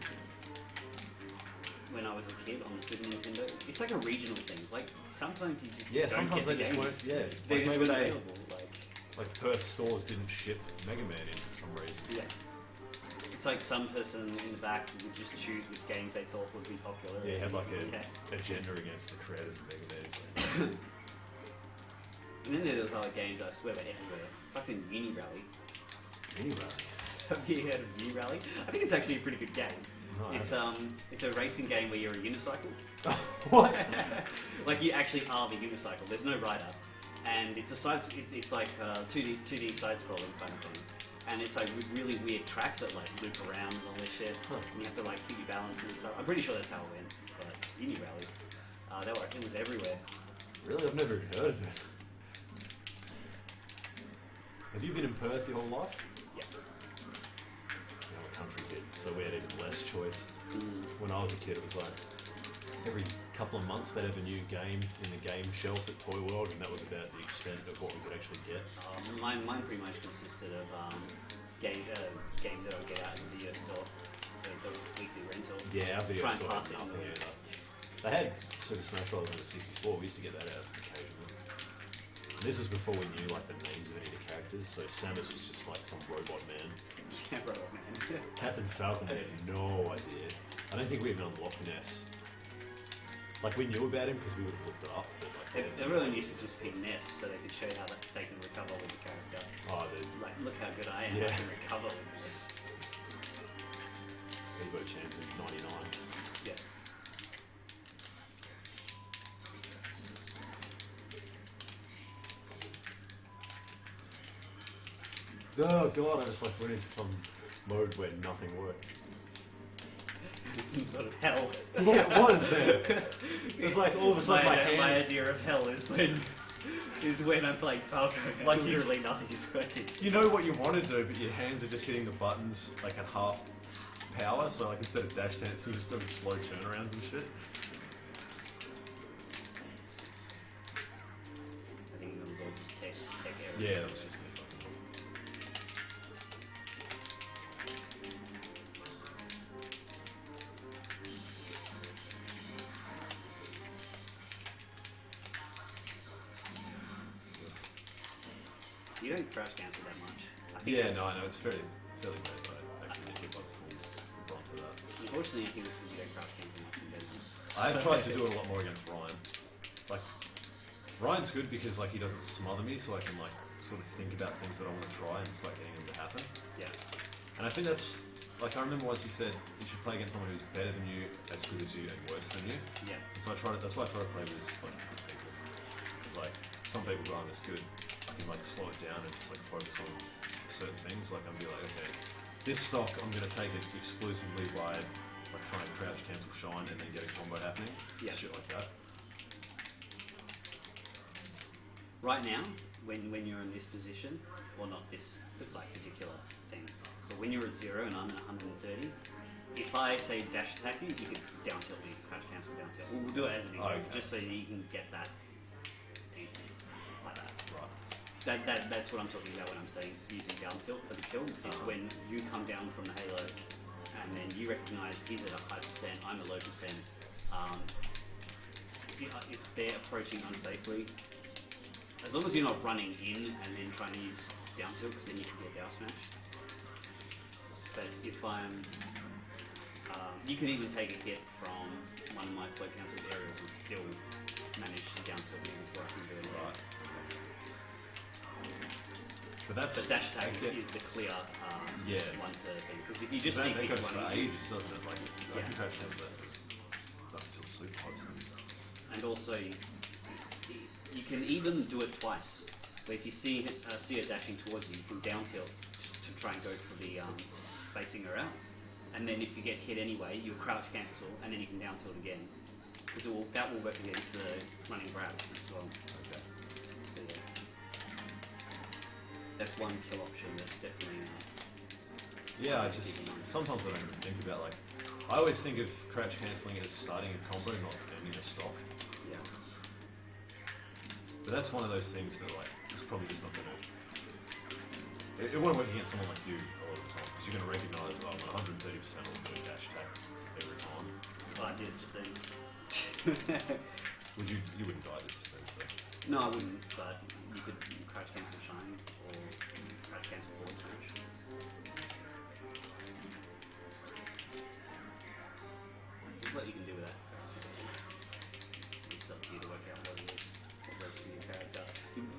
when I was a kid on the Super Nintendo, it's like a regional thing. Like sometimes you just don't sometimes get they the just games. weren't. Yeah, They're like just maybe weren't available. like Perth stores didn't ship Mega Man in for some reason. Yeah. It's like some person in the back would just choose which games they thought would be popular. Yeah, he had like a agenda against the creators of Mega Man. And then there was other games I swear were everywhere. Fucking Uni Rally. Uni Rally. Have you heard of Uni Rally? I think it's actually a pretty good game. No, It's a racing game where you're a unicycle. What? Like you actually are the unicycle. There's no rider, and it's like 2D side scrolling kind of thing. And it's like with really weird tracks that like loop around and all this shit. And you have to like keep your balance and stuff. I'm pretty sure that's how it went. But Uni Rally, it was everywhere. Really, I've never heard of it. Have you been in Perth your whole life? Yeah. I'm a country kid, so we had even less choice. When I was a kid, it was like every couple of months they'd have a new game in the game shelf at Toy World, and that was about the extent of what we could actually get. Mine pretty much consisted of games that I would get out in the video store, the weekly rental. Yeah, our video Try and store pass had it on. nothing either. They had Super Smash Bros. On the 64. We used to get that out occasionally. And this was before we knew like the names of any of the characters. So Samus was just like some robot man. Yeah, Robot Man. Captain Falcon, we had no idea. I don't think we even unlocked Ness. Like we knew about him because we would have looked it up. But like, Everyone used to just pick Ness so they could show how they can recover with the character. oh, Like, look how good I am. Yeah. I can recover with this. Evo Champion 99. Yeah. oh god, I just like went into some mode where nothing worked. It's some sort of hell. Yeah, it was there. It's like all of a sudden my my hands... idea of hell is when I'm playing Falco and Like literally nothing is working. You know what you want to do, but your hands are just hitting the buttons like at half power, so like instead of dash dance, you're just doing slow turnarounds and shit. I think it was all just tech error. Yeah, that was just me fucking. You don't crouch cancel that much. I think Yeah, that's- no, I know, it's fairly late, but I actually didn't get like full brunt of that. Unfortunately, I think it's because you don't crouch cancel much in general. I've tried to do it a lot more against Ryan. Like, Ryan's good because like he doesn't smother me, so I can like sort of think about things that I want to try and start getting them to happen. Yeah. And I think that's like I remember once you said you should play against someone who's better than you, as good as you, and worse than you. Yeah. And so I try to. That's why I try to play with like good people. Because like some people who aren't as good, I can like slow it down and just like focus on certain things. Like I'm be like, okay, this stock I'm gonna take it exclusively by like trying to crouch, cancel, shine, and then get a combo happening. Yeah. Shit like that. Right now, when you're in this position, or not this like particular thing, but when you're at 0 and I'm at 130, if I say dash attack you, you could down tilt me, crouch cancel, down tilt. We'll do it as an example, Okay. just so that you can get that thing like that. Right. That's what I'm talking about when I'm saying using down tilt for the kill. Is when you come down from the halo, and then you recognise he's at a high percent, I'm a low percent. If they're approaching unsafely, as long as you're not running in and then trying to use down tilt, because then you can get down smash. But if I'm, you can even take a hit from one of my float cancelled aerials and still manage to down tilt me before I can do anything. Right. But that's But dash attack okay. is the clear Yeah. one to thing, because if you just that, see that people goes for running in, ages, doesn't it? Like, Yeah. I can crouch cancel that up until sleep types. and also you can even do it twice. Where if you see her dashing towards you, you can down tilt to try and go for the spacing her out. And then if you get hit anyway, you'll crouch cancel, and then you can down tilt again. Because that will work against the running grab as well. Okay. So yeah, that's one kill option that's definitely. Yeah, I something to just keep in mind. sometimes I don't even think about like I always think of crouch cancelling as starting a combo, not ending a stock. Yeah. But that's one of those things that like is probably just not gonna. It won't work against someone like you a lot of the time because you're gonna recognise I'm 130% will do a dash attack every time. Oh, I did it just then. Would you? You wouldn't die just then, so. No, I wouldn't, but you could crouch cancel shine or crouch cancel forward smash. There's what you can do with that. It's up to you to work out what works for your character.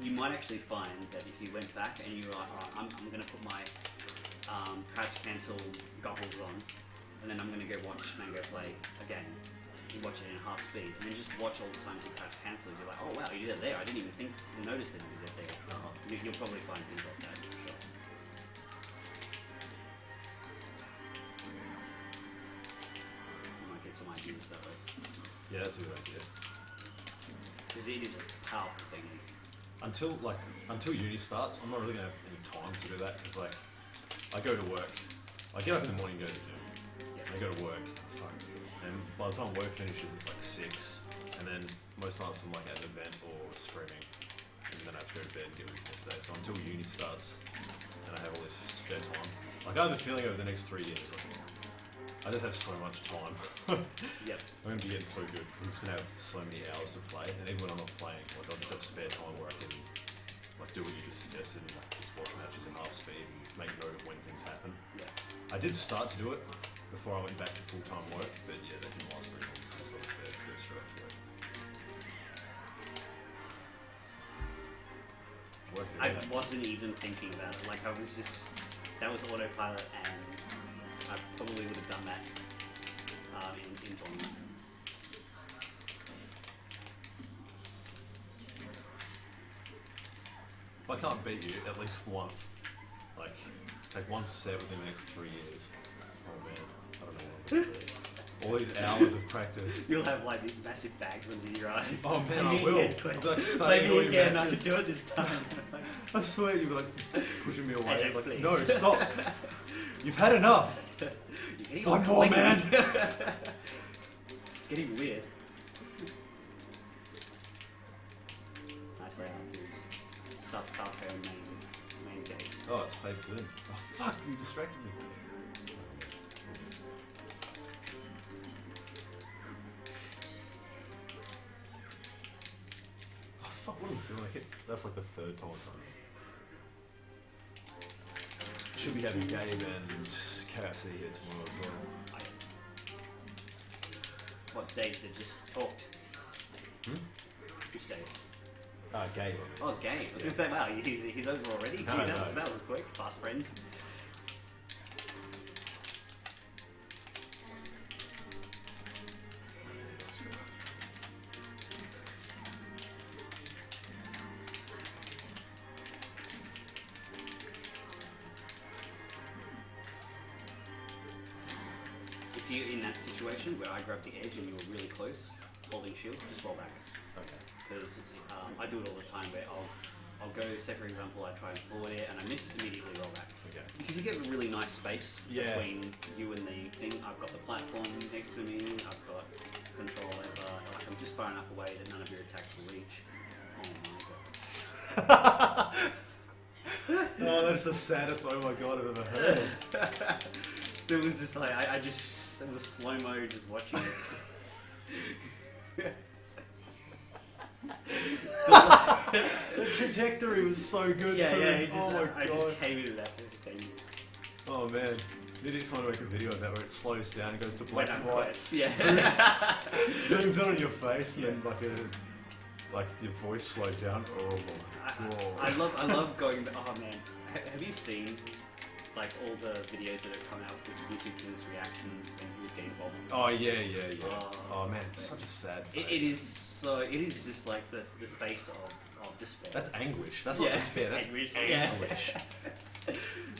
You might actually find that if you went back and you were like, alright, I'm going to put my crouch cancel goggles on, and then I'm going to go watch Mango play again. You watch it in half speed, and then just watch all the times you crouch cancel. You're like, oh wow, you did it there. I didn't even notice that you did it there. You'll probably find things like that for sure. You might get some ideas that way. Yeah, that's a good idea. Because it is just a powerful technique. Until uni starts, I'm not really gonna have any time to do that because like I go to work, I get up in the morning, go to the gym, Yeah. I go to work, fuck, and by the time work finishes it's like 6, and then most nights I'm like at an event or streaming, and then I have to go to bed and get ready the next day. So until uni starts and I have all this spare time, like I have a feeling over the next 3 years, like I just have so much time. Yep. I'm gonna be getting so good because I'm just gonna have so many hours to play, and even when I'm not playing, like I'll just have spare time where I can like do what you just suggested and like just watch matches in half speed and make note of when things happen. Yeah. I did start to do it before I went back to full-time work, but yeah, that didn't last very long. I sort of stayed very straight to it. Working I out. wasn't even thinking about it. Like I was just, that was autopilot, and I probably would have done that in tournament. If I can't beat you at least once, like like take one set within the next 3 years. Oh man, I don't know what I'm gonna do. All these hours of practice. You'll have like these massive bags under your eyes. Oh man, I Play me will. again, Quetz. I'll be like, stay Play me doing again, I matches. can do it this time. I swear you'd be like pushing me away. Yes, Like, please. no, stop. You've had enough. You're getting One all more, clingy. man. It's getting weird. Nice layout, dudes. Sub Falco main gate. Oh, it's faked in. Oh fuck, you distracted me. Oh fuck, what are we doing? I hit. That's like the third time I've done it. Should be having Gabe and KFC here tomorrow as well. What Dave that just talked? Hmm? Which Dave? Gabe. Oh, Game. I was Yeah. gonna say, wow, he's over already. Jeez, No, that was quick. Fast friends. If you're in that situation where I grab the edge and you're really close, holding shield, just roll back. Okay. Because I do it all the time where I'll go, say for example, I try and forward it and I miss, immediately roll back. Okay. Because you get a really nice space Yeah. between you and the thing. I've got the platform next to me, I've got control over, like I'm just far enough away that none of your attacks will reach. Oh my god. Oh, that's the saddest oh my god I've ever heard. It was just like, it was slow-mo just watching it. The trajectory was so good Yeah, too. yeah, Oh my I god. just came into that. Came in. Oh man. Did it someone make a video of that where it slows down and goes to black When and I'm white? Quetz, yeah. Zooms in on your face and then like your voice slowed down. Oh my god. I love going. Oh man, have you seen like all the videos that have come out with YouTube King's reaction when he was getting bobbed? Oh yeah. Oh. Oh man, it's such a sad face. It is so. It is just like the face of despair. That's anguish. That's not despair. That's Anguish. anguish.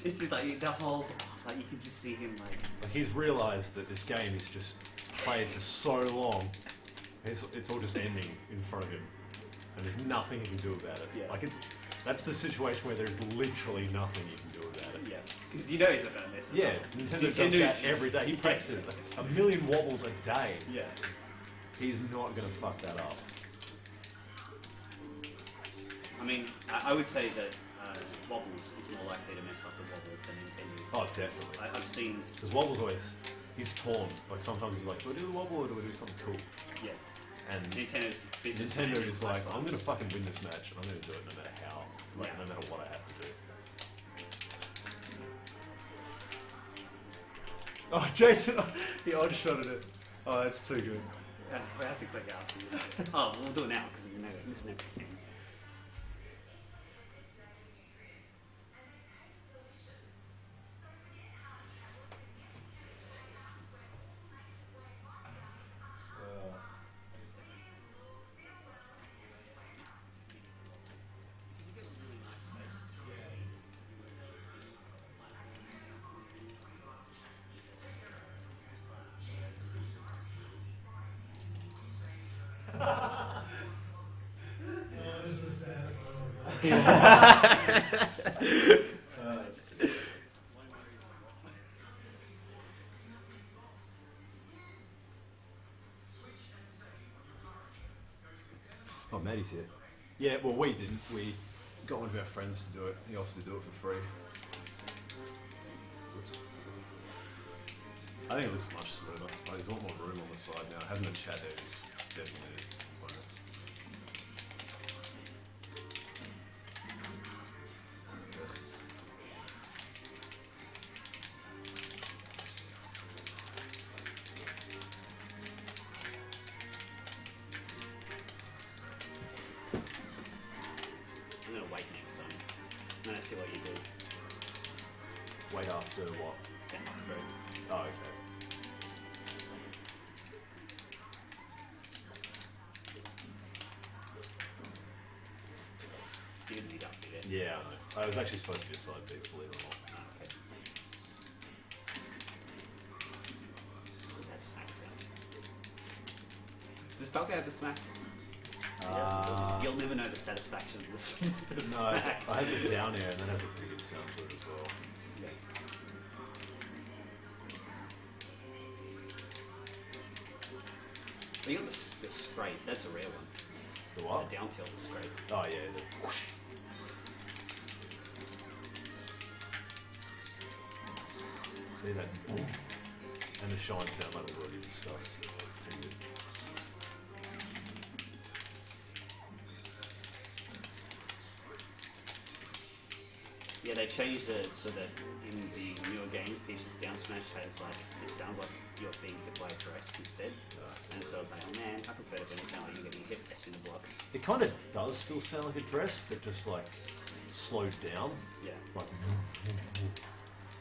It's just like the whole. Like you can just see him like. He's realised that this game is just played for so long. It's all just ending in front of him, and there's nothing he can do about it. Yeah. Like that's the situation where there's literally nothing you can do about it. Yeah, because you know he's not gonna miss it. Yeah, Nintendo does that just- every day. He practices a million wobbles a day. Yeah. He's not gonna fuck that up. I mean, I would say that Wobbles is more likely to mess up the wobble than Nintendo. Oh, definitely. I've seen. Because Wobble's always, he's torn. Like sometimes he's like, do I do the wobble or do I do something cool? Yeah. And Nintendo's business. Nintendo plan is like, last I'm month. gonna fucking win this match and I'm gonna do it no matter how. Like, Yeah. no matter what I have to do. Oh, Jason, he odd-shotted it. Oh, that's too good. We have to click after this. Oh, we'll do it now because you know this is never thing. Oh, Maddie's here. Yeah, well, we didn't. We got one of our friends to do it. He offered to do it for free. Oops. I think it looks much smoother. Like, there's a lot more room on the side now. Having the chat there is definitely a bonus. I'm gonna wait next time. I'm gonna see what you do. Wait after what? Get my throat. Oh, okay. You didn't need up, did it? Yeah, I know. It was actually supposed to be a side B, believe it or not. Okay. That smack sound. Does Falco have a smack? He doesn't. You'll never know the satisfaction of this. The smack. I had the down air and that has a pretty good sound to it as well. Yeah. But you got the spray. That's a rare one. The what? The down tilt spray. Oh yeah, the whoosh. See that? And the shine sound like we've already discussed. Too good. Yeah, they changed it so that in the newer games, Peach's down smash has like, it sounds like you're being hit by a dress instead. And so I was like, oh man, I prefer it when it sounds like you're getting hit by cinder blocks. It kind of does still sound like a dress, but just like slowed down. Yeah. Like,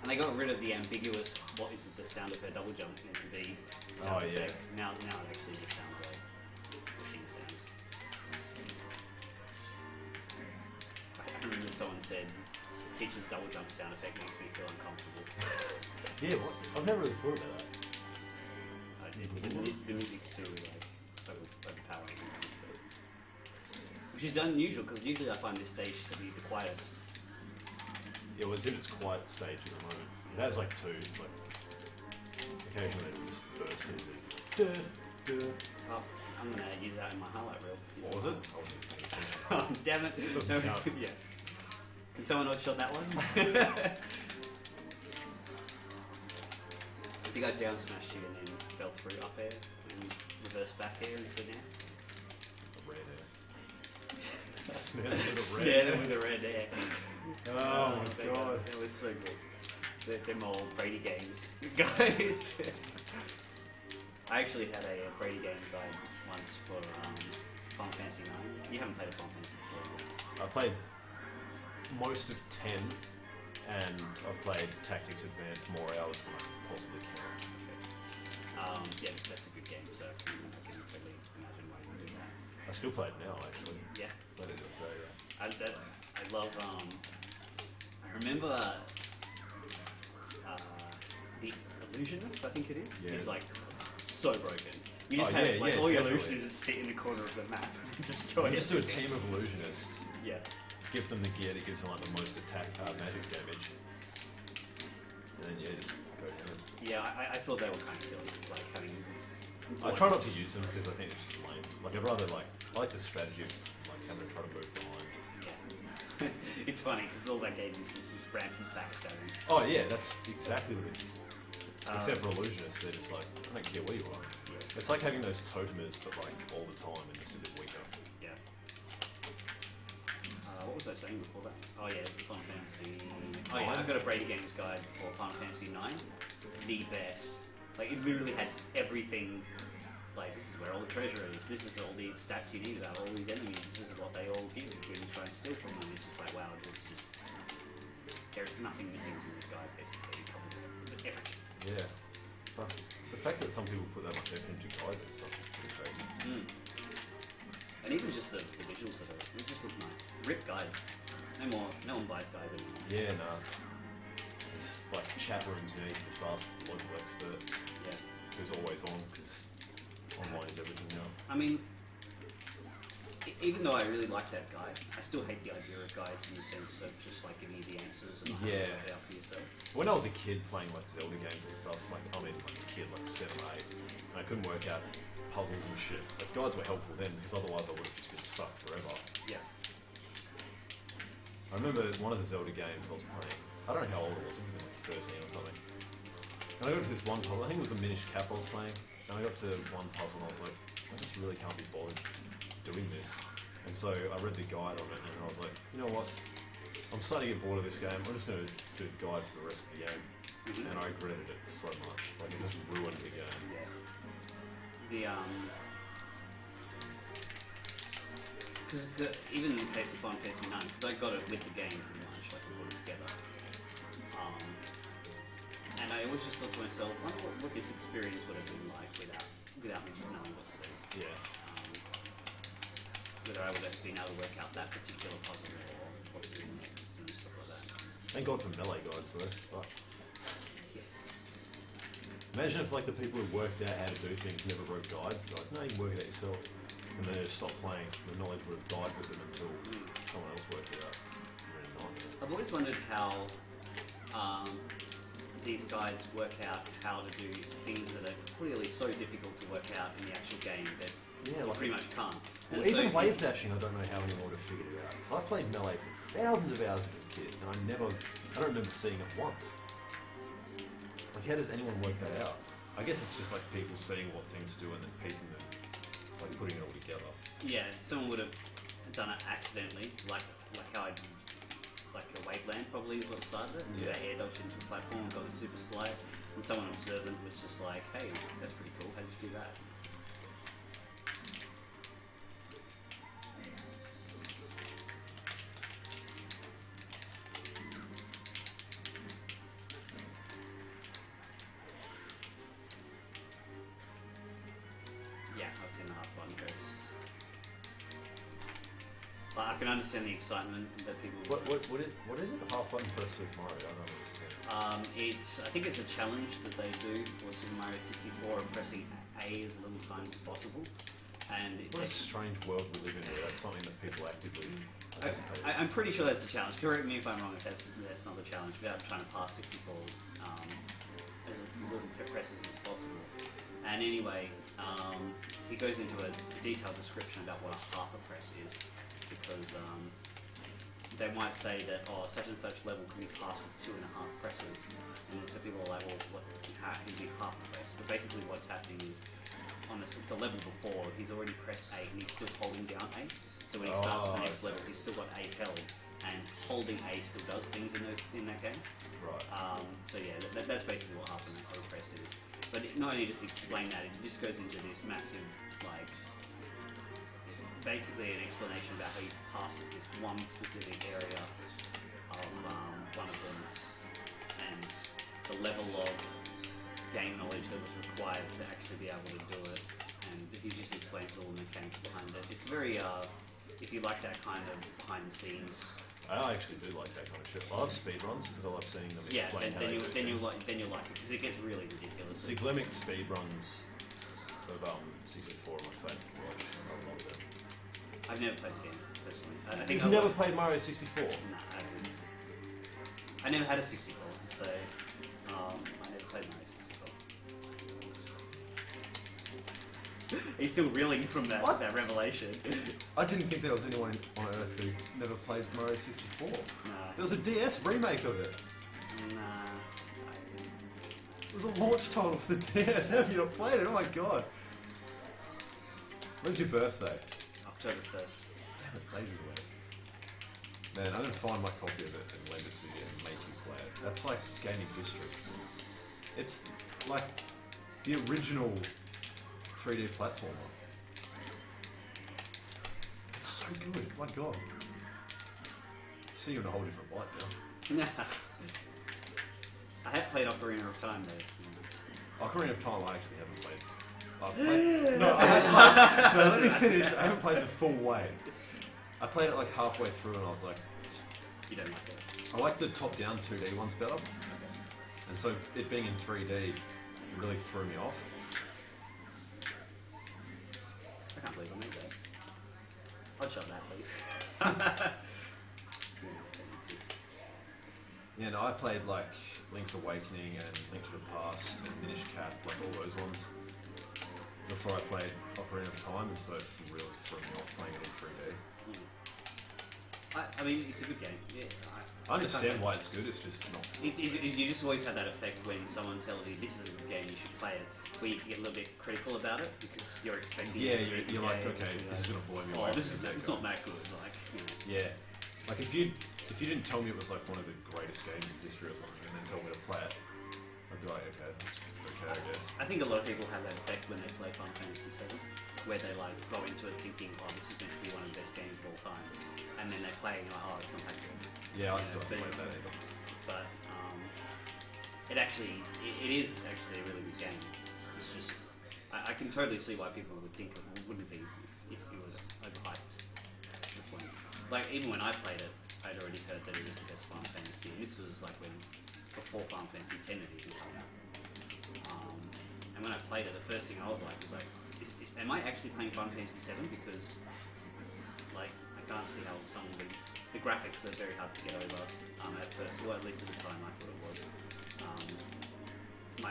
And they got rid of the ambiguous, what is the sound of her double jump meant to be sound effect. Now it actually just sounds like machine sounds. I remember someone said, Peach's double jump sound effect makes me feel uncomfortable. yeah, what? I've never really thought about that. The music's too like overpowering, which is unusual because usually I find this stage to be the quietest. Yeah, well, it's in its quiet stage at the moment. It has like two, like occasionally it will just burst into Oh, I'm gonna use that in my highlight reel. What was it? Oh, damn it! Doesn't count. Yeah. Can someone else shot that one? I think I down smashed you and then fell through up air and reverse back air into now. Red air. Snare them with a red air. Oh my god. That was so good. Them old Brady games, guys. I actually had a Brady game guide once for Final Fantasy 9. You haven't played a Final Fantasy before? I played most of 10, and I've played Tactics Advanced more hours than I can possibly count. Yeah, that's a good game, so I can totally imagine why you would do that. I still play it now, actually. Yeah. Played it the other day, yeah. I love, I remember the Illusionist, I think it is. Yeah. It's like so broken. You just have all your illusionists sit in the corner of the map and destroy it. Just do a team of illusionists. Yeah. Give them the gear that gives them like the most attack magic damage. And then just go down. Yeah, I thought they were kind of silly, like having. I try not to use them because I think it's just lame. Like I'd rather I like the strategy of like having to try to move behind. Yeah. It's funny because all that game is just rampant backstabbing. Oh yeah, that's exactly what it is. Except for illusionists, they're just like, I don't care where you are. Yeah. It's like having those totemers, but like all the time and just a bit weaker. Yeah. What was I saying before that? Oh yeah, Final Fantasy. Oh yeah, I've got a Brady Games guide for Final Fantasy 9. The best. Like it literally had everything. Like this is where all the treasure is. This is all the stats you need about all these enemies. This is what they all give. When you try and steal from them, it's just like wow. There's nothing missing from this guide. Basically, it covers everything. Yeah. Fuck, the fact that some people put that much effort into guides and stuff is pretty crazy. Mm. And even just the visuals of it, it just look nice. Rip guides. No one buys guides anymore. Yeah, nah. It's like chat rooms now, you can just ask the local expert Yeah. who's always on, because online is everything now. I mean, even though I really like that guide, I still hate the idea of guides in the sense of just like giving you the answers and not having to work it out for yourself. When I was a kid playing like Zelda games and stuff, like a kid like 7 or 8, and I couldn't work out puzzles and shit. But guides were helpful then because otherwise I would have just been stuck forever. Yeah. I remember one of the Zelda games I was playing. I don't know how old it was. It was like 13 or something. And I got to this one puzzle. I think it was the Minish Cap I was playing. And I got to one puzzle and I was like, I just really can't be bothered doing this. And so I read the guide on it and I was like, you know what? I'm starting to get bored of this game. I'm just going to do the guide for the rest of the game. Mm-hmm. And I regretted it so much. Like it just ruined the game. Yeah. Because even in the case of Final Fantasy 9, because I got it with the game pretty much, like we put it together. And I always just thought to myself, I wonder what this experience would have been like without me just knowing what to do. Yeah. Whether I would have been able to work out that particular puzzle or what to do next and stuff Thank God for melee guides though. Fuck. Yeah. Imagine if like the people who worked out how to do things never wrote guides. They're like, no, you can work it out yourself. And then they just stopped playing. The knowledge would have died with them until someone else worked it out. Really nightmare. I've always wondered how these guides work out how to do things that are clearly so difficult to work out in the actual game that you pretty much can't. Well, even wave dashing, I don't know how anyone would have figured it out. So I played melee for thousands of hours as a kid, and I don't remember seeing it once. Like, how does anyone work that out? I guess it's just like people seeing what things do and then piecing them, like putting it all together. Yeah, someone would have done it accidentally, like how I did, like a waveland probably is what started it. Yeah. They air dodged into a platform and got it super slow, and someone observant was just like, hey, that's pretty cool, how did you do that? Yeah, I've seen the half button press. But I can understand the excitement that people. What is it? A half button press Super Mario? I don't understand. I think it's a challenge that they do for Super Mario 64 of pressing A as little times as possible. And What a strange world we live in where that's something that people actively hesitate. I'm pretty sure that's the challenge. Correct me if I'm wrong if that's not the challenge. Without trying to pass 64 as little presses as possible. And anyway, he goes into a detailed description about what a half a press is, because they might say that such and such level can be passed with 2.5 presses, and then some people are like, well, how can you be half a press? But basically, what's happening is on the level before, he's already pressed A and he's still holding down A. So when he starts the next level, he's still got A held, and holding A still does things in that game. Right. So yeah, that's basically what half a press is. But not only just explain that, it just goes into this massive, like, basically an explanation about how he passes this one specific area of one of them, and the level of game knowledge that was required to actually be able to do it. And he just explains all the mechanics behind it. It's very, if you like that kind of behind the scenes. I actually do like that kind of shit. I love speedruns because I love seeing them explain how they do you'll things. like it because it gets really ridiculous. Cyclemic speedruns of 64 are my favourite to watch. I love them. I've never played the game personally. I think You've never played Mario 64? No, I haven't. I never had a 64, so I never played Mario 64. He's still reeling from that revelation. I didn't think there was anyone on Earth who never played Mario 64. Nah. There was a DS remake of it. Nah, I didn't. It was a launch title for the DS. How have you not played it? Oh my god. When's your birthday? October 1st. Damn, it's ages away. Man, I'm gonna find my copy of it and lend it to you and make you play it. That's like Gaming District. It's like the original 3D platformer. It's so good, my god. I see you in a whole different light now. I have played Ocarina of Time though. Ocarina of Time I actually haven't played. I've played no, I haven't played, no, let me finish. I haven't played the full way. I played it like halfway through and I was like, You don't like it? I like the top-down 2D ones better. Okay. And so it being in 3D really threw me off. I can't believe I made that. I'll shut that, please. Yeah, no, I played like Link's Awakening and Link to the Past and Minish Cap, like all those ones, before I played Ocarina of Time, and so it really threw me off playing it in 3D. I mean, it's a good game. Yeah, I understand why it's good, it's just not. You just always have that effect when someone tells you this is a good game, you should play it, where you get a little bit critical about it because you're expecting. Yeah, it to be you're like, game, okay, so this is gonna blow me oh, away. this is it's not that good. Like, you know. Yeah, like if you didn't tell me it was like one of the greatest games in history or something, and then tell me to play it, I'd be like, okay, I guess. I think a lot of people have that effect when they play Final Fantasy VII, where they like go into it thinking, oh, this is going to be one of the best games of all time, and then they play and you're like, oh, it's not that good. Yeah, I still haven't played that either. But it is actually a really good game. It's just I can totally see why people would think it wouldn't be if it was overhyped to the point. Like even when I played it, I'd already heard that it was the best Final Fantasy, and this was like before Final Fantasy X had even come out. And when I played it, the first thing I was like, am I actually playing Final Fantasy VII? Because like I can't see how some of the graphics are very hard to get over at first, or at least at the time I thought it was.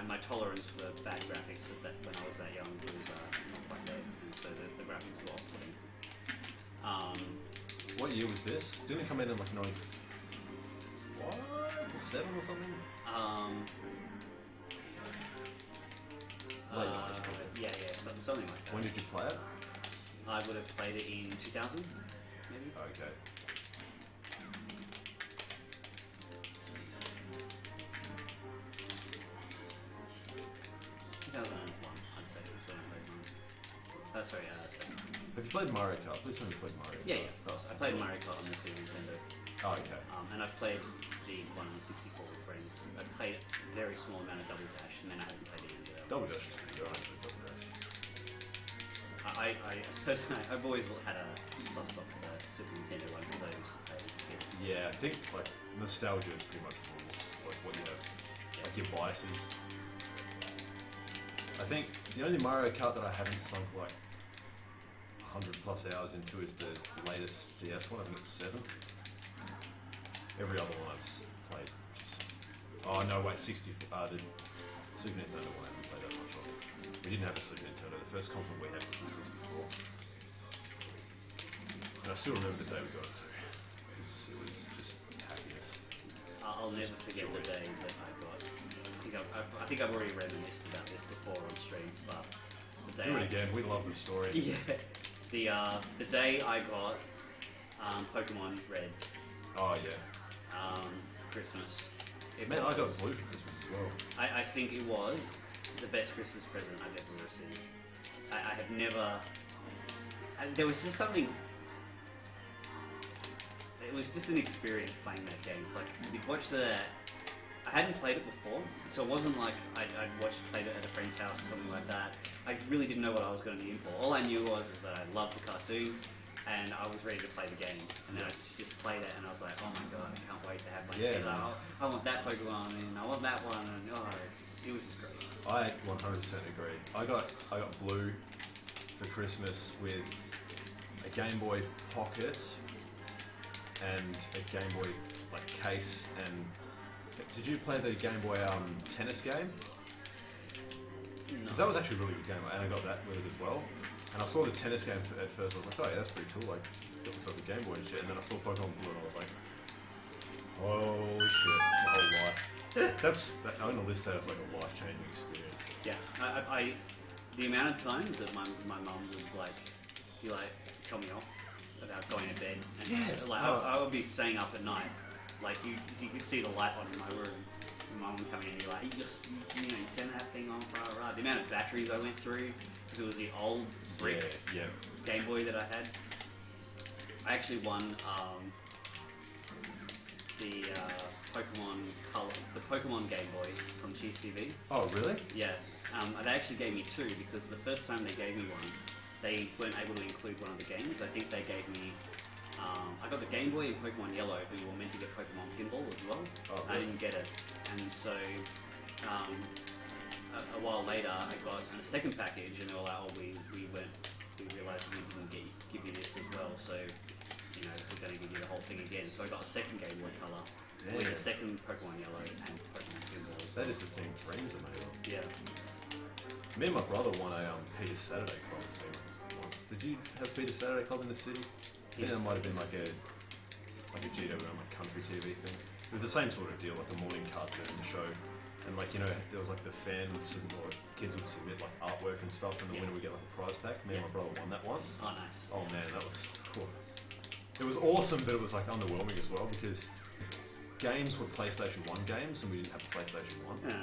My tolerance for bad graphics when I was that young was not quite there, and so the graphics were off-putting. What year was this? Didn't it come in like 95 or 7 or something? Yeah, something like that. When did you play it? I would have played it in 2000, maybe. Okay. I'd say it was when I played mine. Second. Have you played Mario Kart? Please tell me you played Mario Kart. Yeah, of course. I played Mario Kart on the Super Nintendo. Oh, okay. And I've played the one on the 64 with friends. I played a very small amount of Double Dash, and then I haven't played it in the Double Dash is pretty good. I haven't played Double Dash. I personally, I've always had a soft spot for the Super Nintendo one because I used to play it as a kid. Yeah, I think like nostalgia pretty much rules like what you have, like your biases. I think the only Mario Kart that I haven't sunk like 100 plus hours into is the latest DS one. I think it's 7. Every other one I've played. Oh no, wait, 64. The Super Nintendo one I haven't played that much of. We didn't have a Super Nintendo. The first console we had was the 64. And I still remember the day we got it too. It was just happiness. I'll never forget the day that I got. I think I've already reminisced about this before on stream, but the day. Do it again. We love the story. Yeah. The day I got Pokemon Red. Oh yeah. Christmas. Man, I got blue for Christmas as well. I think it was the best Christmas present I've ever received. I have never. There was just something. It was just an experience playing that game. Like you'd watch I hadn't played it before, so it wasn't like I'd played it at a friend's house or something like that. I really didn't know what I was going to be in for. All I knew was that I loved the cartoon, and I was ready to play the game. And then I just played it, and I was like, oh my god, I can't wait to have my kids. I want that Pokemon, and I want that one, and it was just great. I 100% agree. I got blue for Christmas with a Game Boy Pocket and a Game Boy like case. And did you play the Game Boy tennis game? Because that was actually a really good game, and I got that with it as well. And I saw the tennis game at first. I was like, oh yeah, that's pretty cool. Like, got myself a Game Boy and shit. And then I saw Pokemon Blue, and I was like, holy shit, my whole life. I'm gonna list that as like a life-changing experience. Yeah, I the amount of times that my mum would be tell me off about going to bed, and I would be staying up at night. Like you could see the light on in my room. My mum would come in and be like, you turn that thing on, rah. The amount of batteries I went through, because it was the old brick Game Boy that I had. I actually won the Pokemon Game Boy from GCV. Oh, really? Yeah. They actually gave me 2 because the first time they gave me one, they weren't able to include one of the games. I think they gave me. I got the Game Boy and Pokemon Yellow, but you were meant to get Pokemon Pinball as well. Oh, really? I didn't get it, and so a while later I got a second package, and they were like, "Oh, we realised we didn't give you this as well, so we're going to give you the whole thing again." So I got a second Game Boy Color with a second Pokemon Yellow and Pokemon Pinball as well. That is the thing dreams are made of. Yeah. Me and my brother won a Peter Saturday Club thing once. Did you have Peter Saturday Club in the city? I think that might have been like a GWM, like country TV thing. It was the same sort of deal, like a morning cartoon show. And there was like the fans or kids would submit like artwork and stuff, and the winner would get like a prize pack. Me and my brother won that once. Oh, nice. Oh man, that was cool. It was awesome, but it was like underwhelming as well because games were PlayStation 1 games, and we didn't have a PlayStation 1.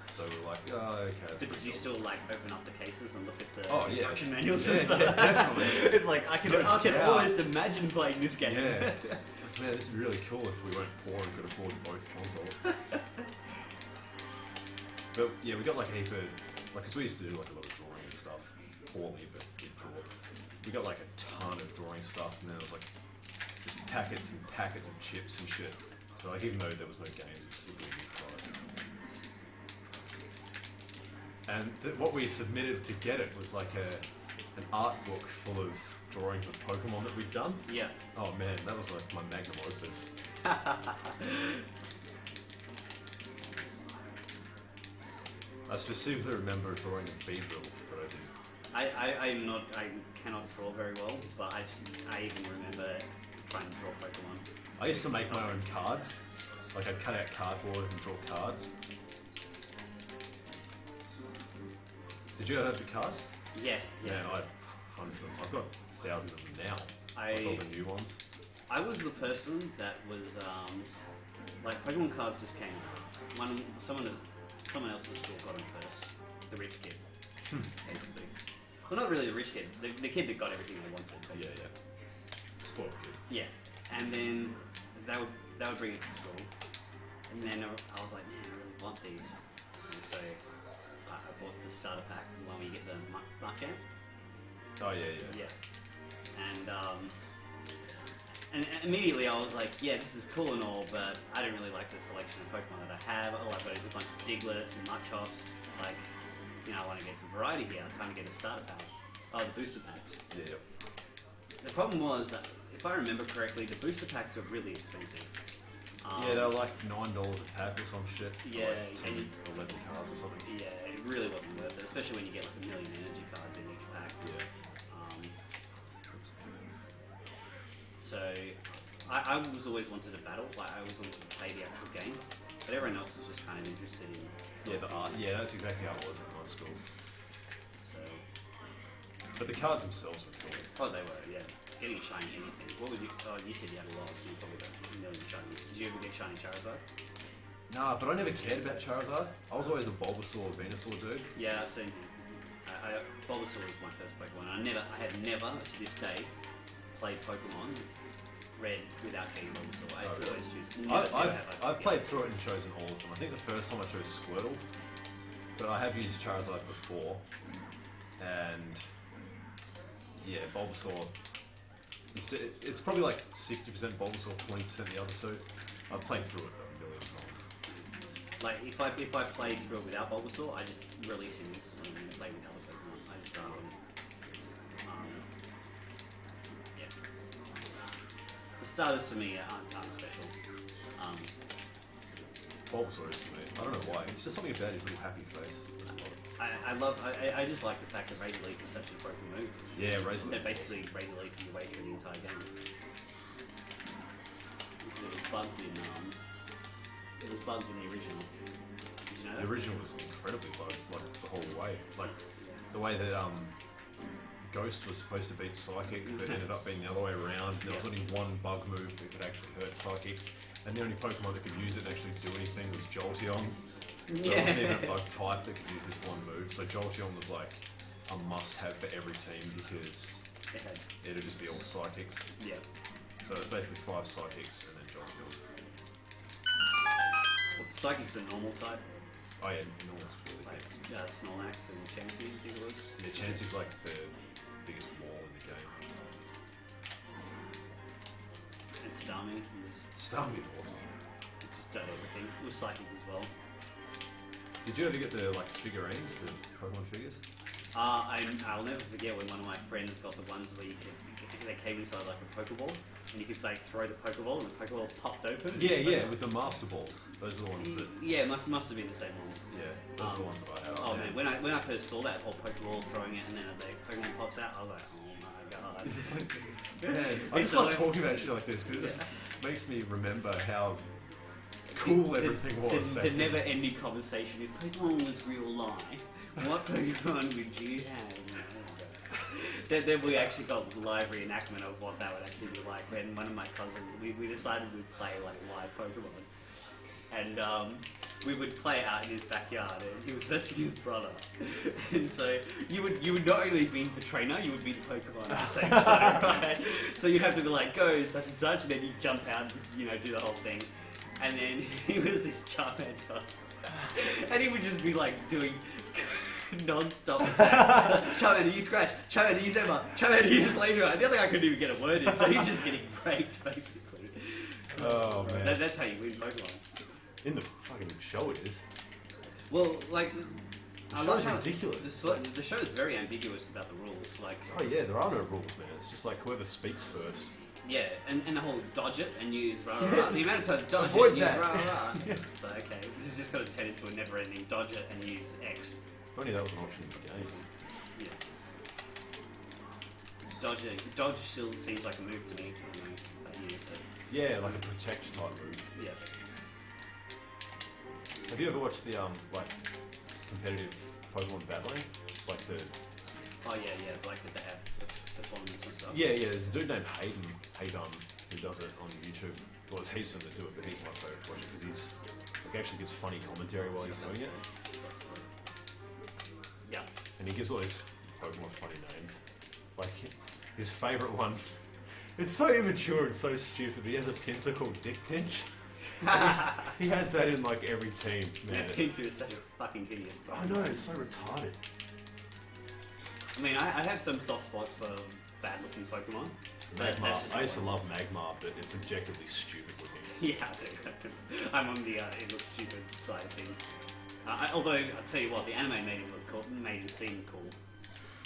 So we were like, oh, okay. But did you still open up the cases and look at the instruction manuals and stuff? Yeah, definitely. It's like I can almost imagine playing this game. Yeah. Man, this is really cool if we weren't poor and could afford both consoles. But yeah, we got like a heap of because we used to do like a lot of drawing and stuff, poorly but good draw. We got like a ton of drawing stuff, and then it was like just packets and packets of chips and shit. So like, even though there was no games, it was still really good. And what we submitted to get it was like an art book full of drawings of Pokemon that we'd done. Yeah. Oh man, that was like my magnum opus. I specifically remember drawing a Beedrill that I did. I cannot draw very well, but I even remember trying to draw Pokemon. I used to make my own cards. Like I'd cut out cardboard and draw cards. Did you ever have the cards? Yeah. Man, I have hundreds of them. I've got thousands of them now. Like all the new ones. I was the person that was like Pokemon cards just came out. Someone else's school got them first. The rich kid, basically. Well, not really the rich kid. The kid that got everything they wanted. Basically. Yeah. Spoiled kid. Yeah, and then they would bring it to school, and then I was like, man, I really want these, and so I bought the starter pack, the one where you get the Marquette. Oh yeah. Yeah, and immediately I was like, yeah, this is cool and all, but I don't really like the selection of Pokemon that I have. All I've got is a bunch of Digletts and Mudchops. Like, I want to get some variety here. I'm trying to get a starter pack. Oh, the booster packs. Yeah. The problem was, if I remember correctly, the booster packs are really expensive. Yeah, they were like $9 a pack or some shit. Yeah, like 10 or 11 cards or something. Yeah, it really wasn't worth it, especially when you get like a million energy cards in each pack. Yeah. So, I was always wanted to battle, like I always wanted to play the actual game, but everyone else was just kind of interested in the art. Yeah, that's exactly how it was at my school. So, but the cards themselves were cool. Oh, they were, yeah. Getting a shiny anything. What would you? Oh, you said you had a lot, so you probably got a million shiny. Did you ever get shiny Charizard? Nah, but I never cared about Charizard. I was always a Bulbasaur, Venusaur dude. Yeah, same here. Bulbasaur was my first Pokemon. I had never to this day played Pokemon Red without getting Bulbasaur. I always choose. I've played through it and chosen all of them. I think the first time I chose Squirtle, but I have used Charizard before, and yeah, Bulbasaur. It's probably like 60% Bulbasaur, 20% the other two. I've played through it a million times. Like if I played through it without Bulbasaur, I just release him instantly and play with other Pokemon. I just don't. Yeah. The starters for me aren't special. Bulbasaur is for me. I don't know why. It's just something about his little happy face. I just like the fact that Razor Leaf is such a broken move. Yeah, Razor Leaf. That basically Razor Leaf your way through the entire game. It was bugged in the original. Did you know that? The original was incredibly bugged, like the whole way. Like the way that Ghost was supposed to beat Psychic, but ended up being the other way around. There was only one bug move that could actually hurt Psychics, and the only Pokemon that could use it and actually do anything was Jolteon. So it wasn't even a bug type that could use this one move. So Jolteon was like a must-have for every team because it'd just be all Psychics. Yeah. So it's basically 5 Psychics and then Jolteon. Well, Psychic's a normal type. Oh yeah, Norm's really Like good. Snorlax and Chansey, I think it was. Yeah, Chansey's like the biggest wall in the game. And Starmie was Starmie is awesome. it's done everything. It was Psychic as well. Did you ever get the like figurines, the Pokemon figures? I'll never forget when one of my friends got the ones where they came inside like a Pokeball, and you could like throw the Pokeball, and the Pokeball popped open. Yeah, with the Master Balls. Those are the ones that. Yeah, must have been the same one. Yeah, those are the ones that I had. Oh man, when I first saw that whole Pokeball throwing it, and then the Pokemon pops out, I was like, oh my god. It's like, man, I just love talking about shit like this because it just makes me remember how cool everything was. The never-ending conversation. If Pokemon was real life, what Pokemon would you have? Then we actually got the live reenactment of what that would actually be like when one of my cousins, we decided we'd play like live Pokemon. And we would play out in his backyard and he was versing his brother. And so you would not only be the trainer, you would be the Pokemon at the same time, right? So you'd have to be like, go such and such, and then you jump out and, do the whole thing. And then he was this Charmander. And he would just be like doing non-stop attack. Charmander, you scratch. Charmander, use Emma. Charmander, use Flamethrower. The other guy couldn't even get a word in, so he's just getting raped, basically. Oh man. That's how you win Pokemon. In the fucking show it is. Well, like... The show's ridiculous. The show is very ambiguous about the rules. Like, oh yeah, there are no rules, man. It's just like whoever speaks first. yeah, and the whole dodge it and use rah rah Yeah, rah. The amount of time dodge it avoid and that. use rah rah rah. Yeah. So, okay, this is just going to turn into a never-ending dodge it and use X. If only that was an option in the game. Yeah. Dodge still seems like a move to me. I don't know about you, but Yeah, like a protect type move. yeah. Have you ever watched the like competitive Pokemon battling? Like the Oh yeah, like that they have the tournaments and stuff. yeah, there's a dude named Hayden who does it on YouTube. Well, there's heaps of them that do it, but he's my favourite to watch it because he's like actually gives funny commentary while he's doing it, Yeah. and he gives all his Pokemon funny names. Like his favourite one. It's so immature and so stupid. He has a pincer called Dick Pinch. He has that in like every team, man. Yeah, Pincer is such a fucking hideous I know, it's so retarded. I mean, I have some soft spots for bad-looking Pokemon. But Magmar. that's just I used to one. love Magmar, but it's objectively stupid looking. Yeah, I do. I'm on the it looks stupid side of things. Although, I'll tell you what, the anime made him look cool, made him seem cool.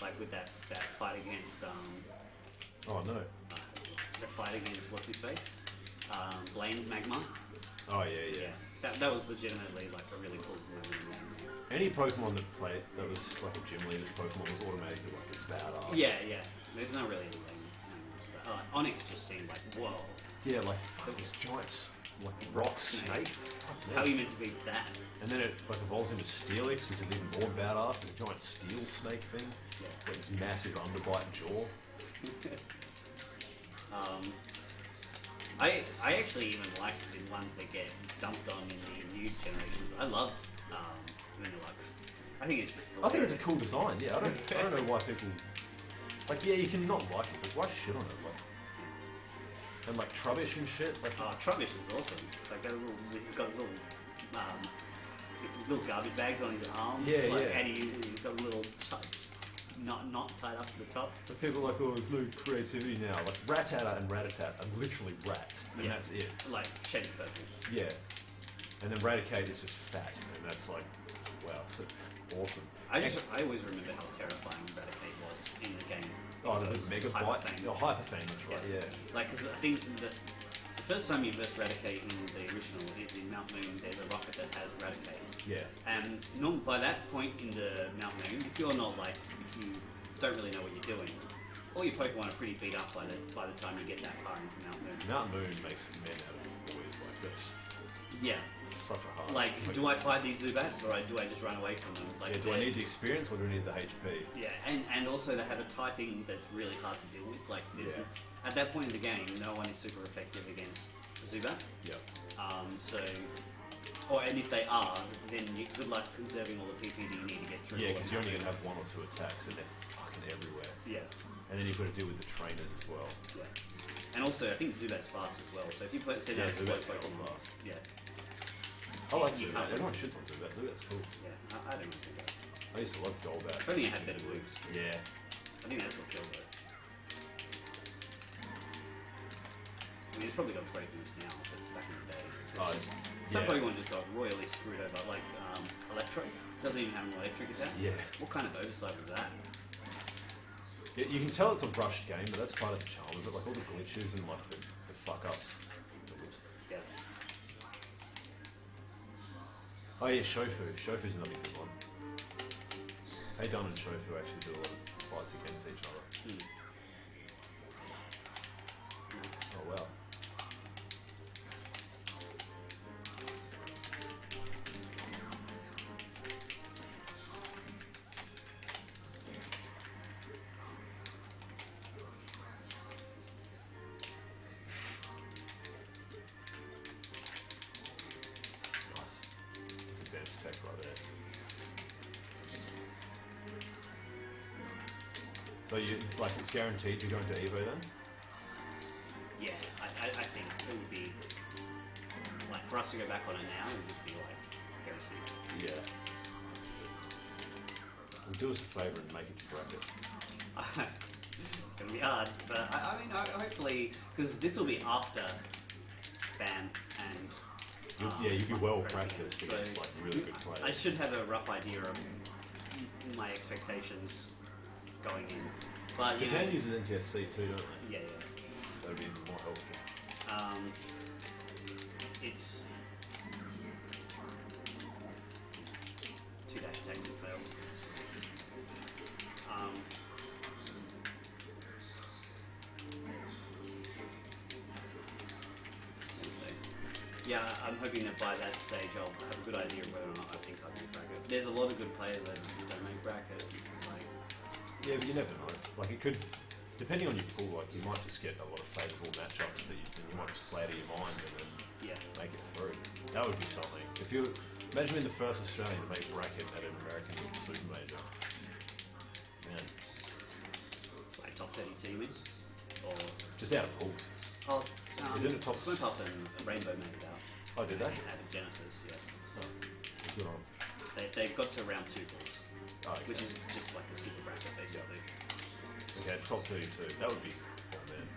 Like with that fight against, Oh no. the fight against, what's his face? Blaine's Magmar. Oh yeah. That was legitimately like a really cool moment. Any Pokemon that was like a gym leader's Pokemon was automatically like a badass. Yeah. There's not really anything. Onyx just seemed like, whoa. Yeah, like fuck this giant like rock snake. Fuck, How are man. you meant to beat that? And then it like evolves into Steelix, which is even more badass. It's a giant steel snake thing. Yeah. With this massive underbite jaw. I actually even like the ones that get dumped on in the new generations. I love Vanillux. I think it's just I think it's a hilarious. cool design. Yeah, I don't know why people like. Yeah, you can not like it, but why shit on it? Like, and like Trubbish and shit. Like, Trubbish is awesome. It's like he's got little garbage bags on his arms. Yeah, like, yeah. And he's got a little not tied up to the top. but people are like, oh, there's no creativity now. Like Rattata and Rattata are literally rats, and Yeah. that's it. Like shady purple. Yeah. And then Raticate is just fat, and that's like, wow, so awesome. I always remember how terrifying Raticate was in the game. Oh, the Because Mega Hyper Bite. Fang. Oh, Hyper Fang, that's right, yeah. Like, because I think the first time you first Raticate in the original is in Mount Moon. There's a rocket that has Raticate. Yeah. And by that point in the Mount Moon, if you don't really know what you're doing, all your Pokemon are pretty beat up by the time you get that far into Mount Moon. Mount Moon makes men out of boys, like, that's Yeah. such a hard... Like, do I fight these Zubats or do I just run away from them? Like, Yeah, do I need the experience or do I need the HP? Yeah, and also they have a typing that's really hard to deal with. Like, at that point in the game, no one is super effective against Zubat. Yep. And if they are, then good luck conserving all the PP that you need to get through. Yeah, all because of you're them. only going to have one or two attacks, and they're fucking everywhere. Yeah, And then you've got to deal with the trainers as well. yeah. And also, I think Zubat's fast as well. So if you send out a slow Zubat's hella Pokemon, fast. yeah, I like You Zubat. can't- Everyone shits on Zubat. Zubat's cool. yeah, I don't know Zubat. I used to love Golbat. If only it had better moves. Yeah. I think that's what killed it. I mean, it's probably got great moves now, but back in the day. Oh, Some yeah. Pokemon just got royally screwed over, like Electro. Doesn't even have an electric attack. Yeah. What kind of oversight was that? Yeah, you can tell it's a rushed game, but that's part of the charm of it. Like all the glitches and like the fuck ups. Yeah. Oh yeah, Shofu. Shofu's another good one. Heidun and Shofu actually do a lot of fights against each other. Nice. Oh wow. Nice. That's advanced tech right there. So you like it's guaranteed to go into Evo then? Yeah, I think it would be like for us to go back on it now, it would just be like heresy. Yeah. Well, do us a favour and make it to bracket. It's gonna be hard, but I mean, hopefully, because this will be after BAM and. You'll be well President, practiced against like really good I players. should have a rough idea of my expectations going in. But you know, Japan uses NTSC too, don't they? yeah. That would be even more helpful. It's 2 dash attacks and failed. Let's see. Yeah, I'm hoping that by that stage I'll have a good idea of whether or not I think I can bracket. There's a lot of good players that don't make bracket. Like, Yeah, but you never know. Like it could, depending on your pool, like you might just get a lot of favourable matchups that you might just play out of your mind and then yeah. make it through. That would be something. If you imagine being the first Australian to make bracket at an American Super Major. Man, Like top 32, you mean? Or just out of pools. oh, Is it a top Swim Up and Rainbow made it out. Oh, did they? Out of Genesis, yeah. So Good on. they've got to round 2 pools, Oh, okay. which is just like a super bracket basically. Okay, top 32. That would be, oh man.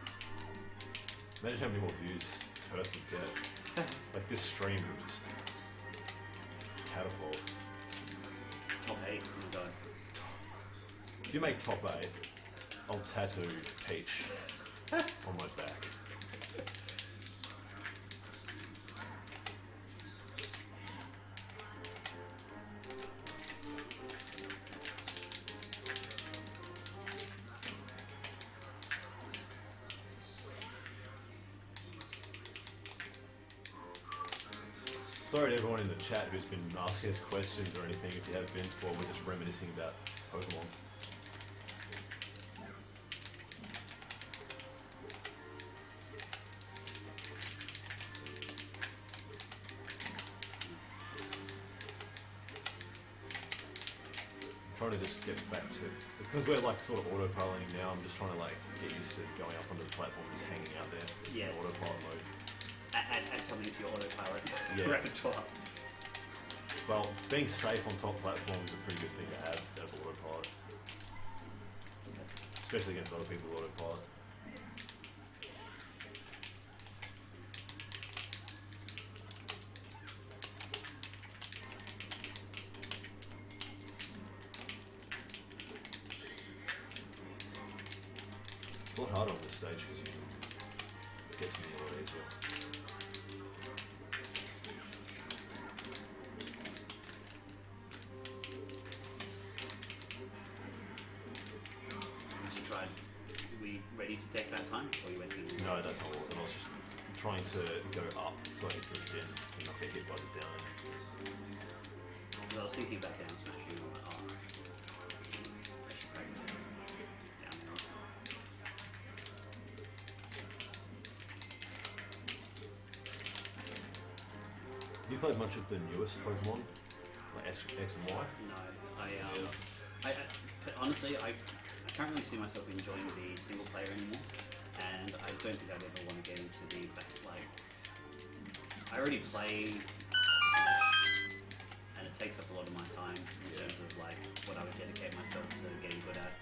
Imagine how many more views Perth would get. Like this stream would just catapult. Top 8, oh my god. If you make top 8, I'll tattoo Peach on my back. Sorry to everyone in the chat who's been asking us questions or anything if you have been before, we're just reminiscing about Pokemon. I'm trying to just get back to, because we're like sort of autopiloting now, I'm just trying to like get used to going up onto the platform and just hanging out there Yeah. in autopilot mode. Add something to your autopilot Yeah. repertoire. Well, being safe on top platform is a pretty good thing to have as autopilot. Especially against other people with autopilot. It's a lot harder on this stage because you can get to me a lot easier. Did you try? Are we ready to take that time? Or you went in? No, that's all. I was just trying to go up so I could drift in and not get hit by the down. I was thinking about down smashing. Oh, I should practice that. Down there. Have you played much of the newest Pokemon? Like X and Y? No, but honestly, I can't really see myself enjoying the single player anymore, and I don't think I'd ever want to get into the like. I already play Smash, and it takes up a lot of my time in terms of like what I would dedicate myself to getting good at.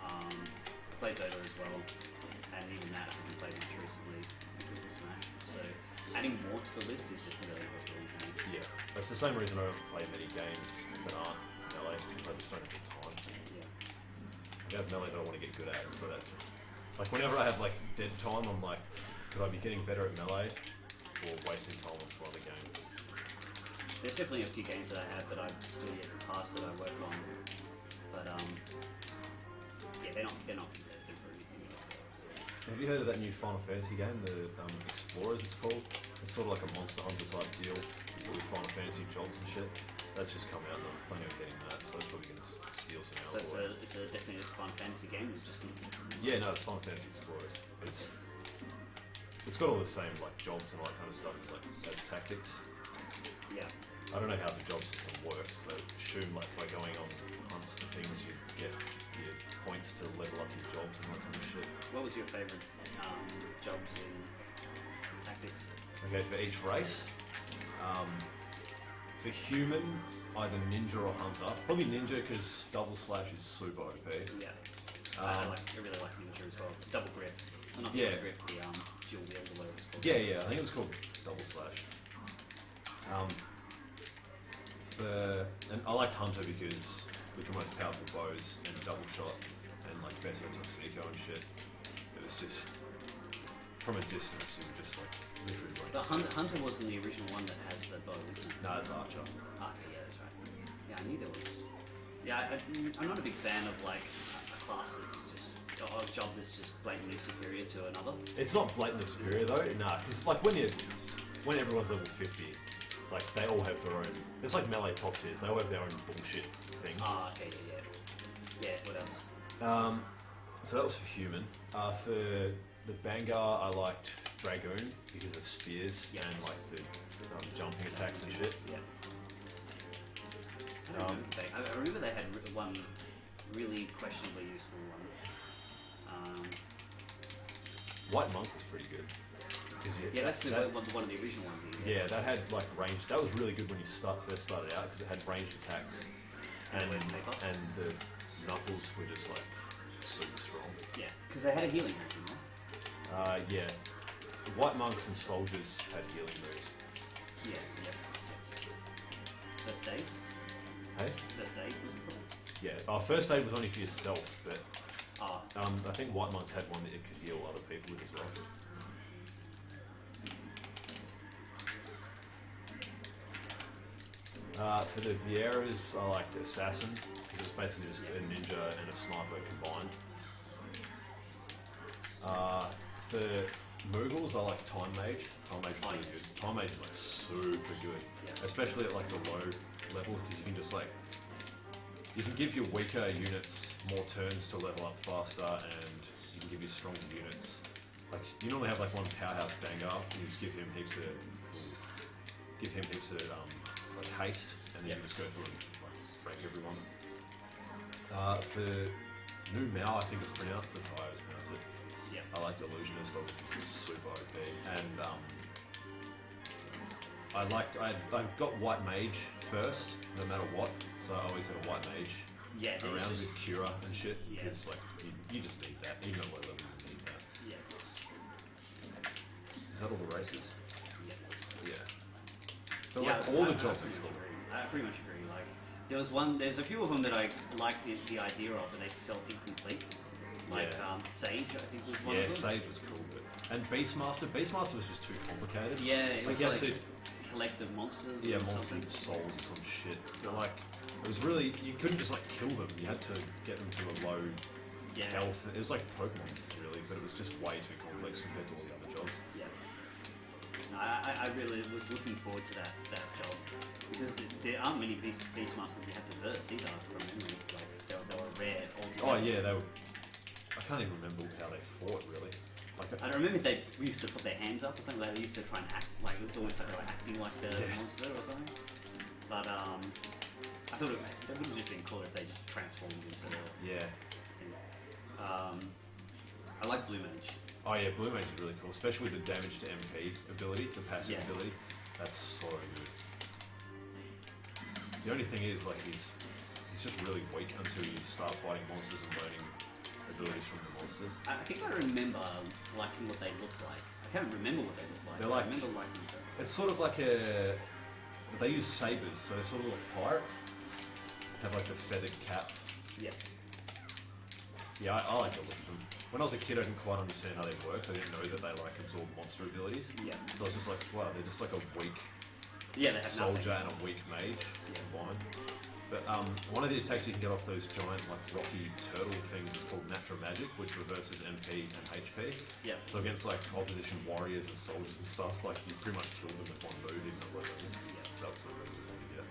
I played Dota as well, and even that I haven't played much recently because of Smash. So adding more to the list is just really fulfilling to me. Yeah. That's the same reason I don't play many games that aren't melee, because I just don't have the time. Yeah. I have melee that I want to get good at, so that just... Like, whenever I have, like, dead time, I'm like, could I be getting better at melee, or wasting time on some other game? There's definitely a few games that I have that I've still yet to pass that I work on, but yeah, they're not competitive or anything like that. So. Have you heard of that new Final Fantasy game, the Explorers it's called? It's sort of like a Monster Hunter type deal with Final Fantasy jobs and shit. That's just come out and I'm planning on getting that, so that's probably going to steal some So hours away. it's a definitely a Final Fantasy game. Just Yeah, no, it's Final Fantasy Explorers. It's got all the same like jobs and all that kind of stuff as tactics. yeah. I don't know how the job system works. They assume like by going on hunts for things you get your points to level up your jobs and that kind of shit. What was your favorite jobs in Tactics? Okay, for each race, For human, either ninja or hunter. Probably ninja because double slash is super OP. Yeah. I really like Ninja as well. Double grip. Well, not Yeah. double grip, the dual wield or whatever it's called. Yeah, I think it was called double slash. And I liked hunter because with the most powerful bows and double shot and like Besso Tuxedo and shit, it was just from a distance you were just like literally like. But Hunter wasn't the original one that has the bow, isn't it? No, it's archer. Okay, yeah, that's right. Yeah, I knew there was. Yeah, I'm not a big fan of like a class that's just a job that's just blatantly superior to another. It's not blatantly superior though, nah, because like when everyone's level 50, like they all have their own. It's like melee top tiers. They all have their own bullshit thing. Ah, okay, yeah. Yeah, what else? So that was for human. For the Bangar, I liked Dragoon because of spears Yeah. and like the jumping attacks and shit. Yeah. I remember they had one really questionably useful one. White Monk was pretty good. 'Cause Yeah, that's one of the original ones. Yeah, that had like range. That was really good when you first started out because it had ranged attacks, and the knuckles were just like super strong. Yeah, because they had a healing action, right? Yeah, White Monks and soldiers had healing moves. Yeah. First aid? Hey? First aid was it called? Yeah. First aid was only for yourself, but Ah. I think White Monks had one that it could heal other people with as well. For the Vieras, I liked Assassin, because it's basically just a ninja and a sniper combined. For Moogles, I like Time Mage. Time Mage is really good. Time Mage is like super good, especially at like the low levels, because you can just like, you can give your weaker units more turns to level up faster, and you can give your stronger units, like you normally have like one powerhouse Vanguard, and you just give him heaps of like haste, and then you just go through and like break everyone. For Nu Mao, I think it's pronounced, that's how I always pronounce it. Yeah. I liked Illusionist, obviously because it's super OP, and I got White Mage first, no matter what, so I always had a White Mage around with Cura and shit, because like you just need that, even at low level you need that. Yeah. Is that all the races? Yeah. Yeah. But like all the jobs are cool. I pretty much agree. Like there's a few of them that I liked the idea of, but they felt incomplete. Like Sage, I think was one of them. Yeah, Sage was cool, and Beastmaster was just too complicated. Yeah, it was like to collective monsters. Yeah, or monster something. souls or some shit. But like, it was really, you couldn't just like kill them. You had to get them to a low health. It was like Pokemon, really, but it was just way too complex compared to all the other jobs. Yeah. No, I really was looking forward to that job because there aren't many Beastmasters you have to verse either from memory. Like they were rare altogether. Oh yeah, they were. I can't even remember how they fought really. Like, I remember they used to put their hands up or something. Like they used to try and act like it was almost like they were acting like the monster or something. But I thought it would have just been cool if they just transformed into the thing. I like Blue Mage. Oh yeah, Blue Mage is really cool, especially with the damage to MP ability, the passive ability. That's so good. The only thing is, like, he's just really weak until you start fighting monsters and learning abilities from the monsters. I think I remember liking what they looked like. I can't remember what they looked like. They're like, I remember liking them. it's sort of like a. They use sabers, so they're sort of like pirates. Have like the feathered cap. Yeah. Yeah, I like the look of them. When I was a kid, I didn't quite understand how they work. I didn't know that they like absorb monster abilities. Yeah. So I was just like, wow, they're just like a weak They have soldier nothing. and a weak mage combined. But one of the attacks you can get off those giant like rocky turtle things is called Natural Magic, which reverses MP and HP. Yeah. So against like opposition warriors and soldiers and stuff, like you pretty much kill them with one move, even at low level. So that was a really good one to get.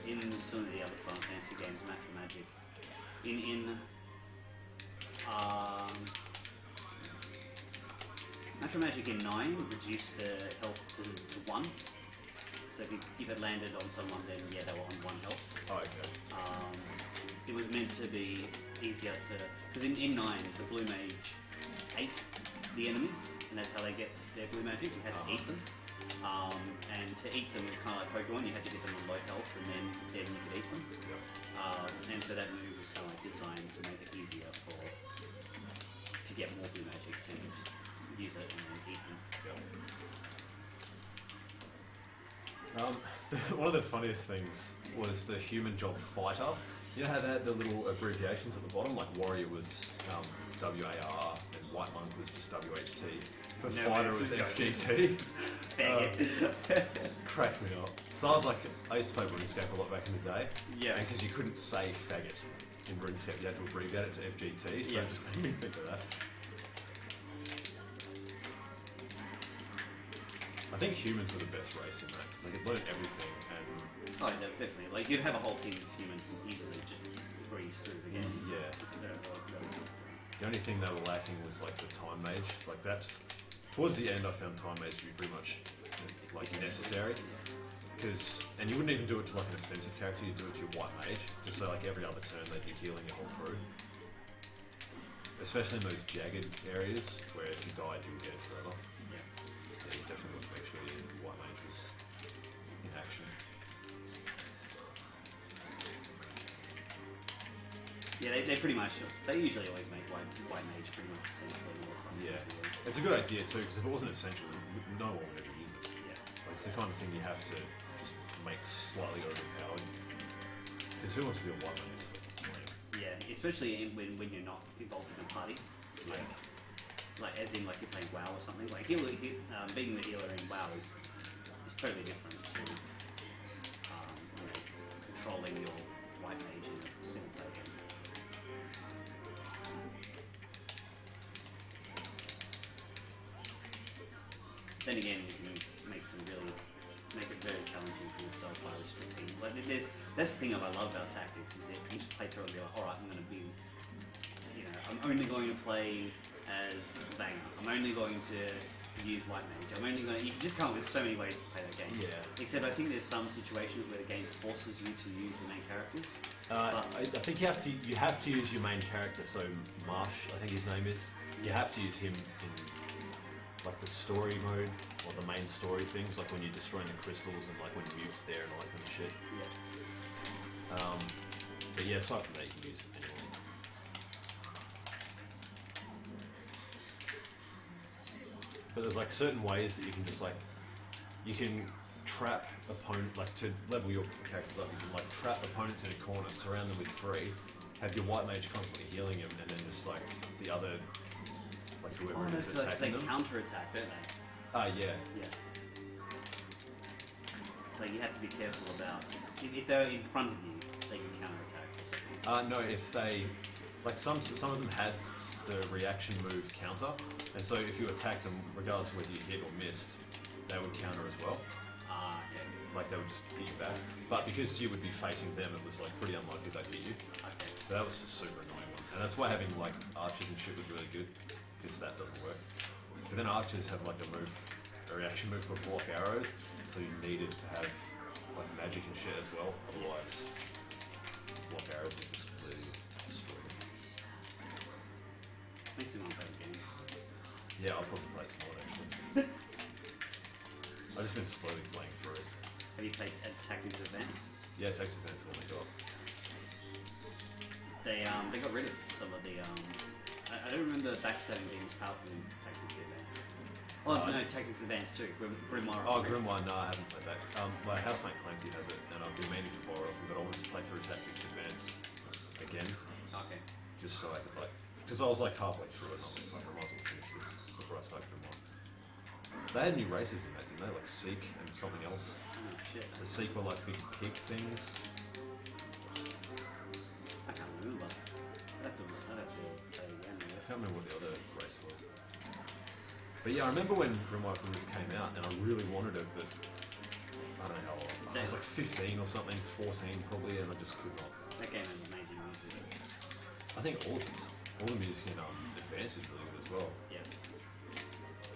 In some of the other Final Fantasy games, Natural Magic. Natural Magic in 9 reduced the health to 1. So if it landed on someone, then they were on 1 health. Oh, okay. It was meant to be easier to... Because in 9, the Blue Mage ate the enemy, and that's how they get their Blue Magic. You had to eat them. and to eat them was kind of like Pokemon. You had to get them on low health, and then you could eat them. And so that move was kind of like designed to make it easier to get more blue magics and just use it and then eat them. One of the funniest things was the human job fighter. You know how they had the little abbreviations at the bottom, like warrior was WAR and white monk was just WHT. For fighter it was FGT. Cracked me up. So I used to play RuneScape a lot back in the day. Yeah. And because you couldn't say faggot in RuneScape, you had to abbreviate it to FGT. So it just made me think of that. I think humans were the best race in that because they could learn everything and. Oh, no, definitely. Like you'd have a whole team of humans and easily just breeze through the game. Yeah. The only thing they were lacking was like the time mage. Like that's towards the end, I found time mage to be pretty much like necessary. And you wouldn't even do it to like an offensive character. You'd do it to your white mage, just so like every other turn they'd be healing it all through. Especially in those jagged areas where if you died, you would get it forever. Yeah. You definitely want to make sure your white mage was in action. Yeah, they pretty much, they usually always make white mage pretty much essentially more fun. Yeah, it's a good idea too, because if it wasn't essential, no one would ever use it. Yeah. Like, it's the kind of thing you have to just make slightly overpowered. Because who wants to be a white mage? Yeah, especially when you're not involved in a party. Like as in like you're playing WoW or something. Like being the healer in WoW is totally different to controlling your white mage in a single player game. Then again, you can make it very challenging for yourself by restricting. Like that's the thing I love about tactics is that you can just play through and be like, all right, I'm going to be, I'm only going to play as Banger. I'm only going to use white mage. You can just come up with so many ways to play that game. Yeah. Except I think there's some situations where the game forces you to use the main characters. I think you have to use your main character. So Marsh, I think his name is. You have to use him in like the story mode or the main story things, like when you're destroying the crystals and like when Mute's there and all that kind of shit. Yeah. But yeah, aside from that, you can use it anyway. But there's like certain ways that you can just like, you can trap opponent, like to level your characters up, you can like trap opponents in a corner, surround them with 3, have your white mage constantly healing them, and then just like the other, like whoever it is attacking them. They counter-attack, don't they? Yeah. Yeah. Like you have to be careful about, if they're in front of you, they can counter-attack or something. No, if they, like some of them had the reaction move counter, and so if you attack them, regardless of whether you hit or missed, they would counter as well. Okay. Like they would just hit you back. But because you would be facing them, it was like pretty unlikely they'd hit you. Okay. But that was a super annoying one, and that's why having like archers and shit was really good, because that doesn't work. But then archers have like a reaction move called block arrows, so you needed to have like magic and shit as well, otherwise block arrows would just completely destroy them. Makes me want to play the game. Yeah, I'll probably play some more actually. I've just been slowly playing through it. Have you played Tactics Advance? Yeah, it takes advantage of what they got. They got rid of some of the I don't remember backstabbing being as powerful in Tactics Advance. Oh no, Tactics Advance too. Grimoire. Oh, Grimoire, no, I haven't played that. My housemate Clancy has it, and I've been meaning to borrow it from him, but I wanted to play through Tactics Advance again. Okay. Just so I could like, because I was like halfway through it, and I was like, fuck, I might as well finish this before I start Grimoire. They had new races in that, didn't they? Like Seek and something else. Oh shit. The Seek were like big pig things. I can't remember. I'd have to play it again, I I guess. can't remember what the other race was. But yeah, I remember when Grimoire came out, and I really wanted it, but I don't know how old. I was like 15 or something, 14 probably, and I just could not. That game has amazing music. I think all the music in Advance is really good as well. Yeah.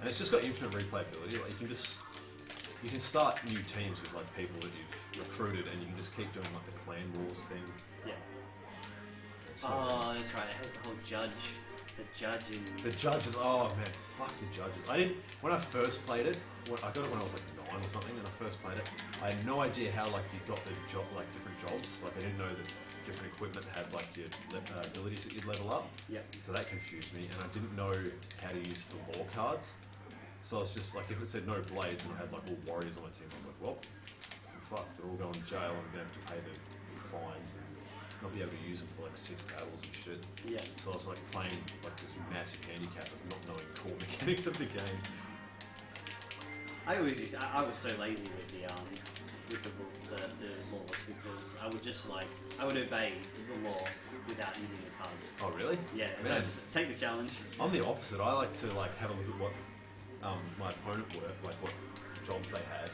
And it's just got infinite replayability. Like you can start new teams with like people that you've recruited, and you can just keep doing like the clan rules thing. Yeah. So, Oh, that's right. It has the whole judge The judging. The judges, oh man, fuck the judges. When I first played it, I got it when I was like 9 or something, and I first played it, I had no idea how like you got the job, like different jobs. Like I didn't know that different equipment had like your abilities that you'd level up. Yep. So that confused me, and I didn't know how to use the law cards. So I was just like, if it said no blades and I had like all warriors on my team, I was like, well, I'm fucked. They're all going to jail, and I'm gonna have to pay the fines and not be able to use them for like 6 battles and shit. Yeah. So I was like playing like this massive handicap of not knowing the core mechanics of the game. I was so lazy with the laws because I would obey the law without using the cards. Oh really? Yeah, so Man. I just take the challenge. I'm the opposite. I like to like have a look at what my opponent worked, like what jobs they had,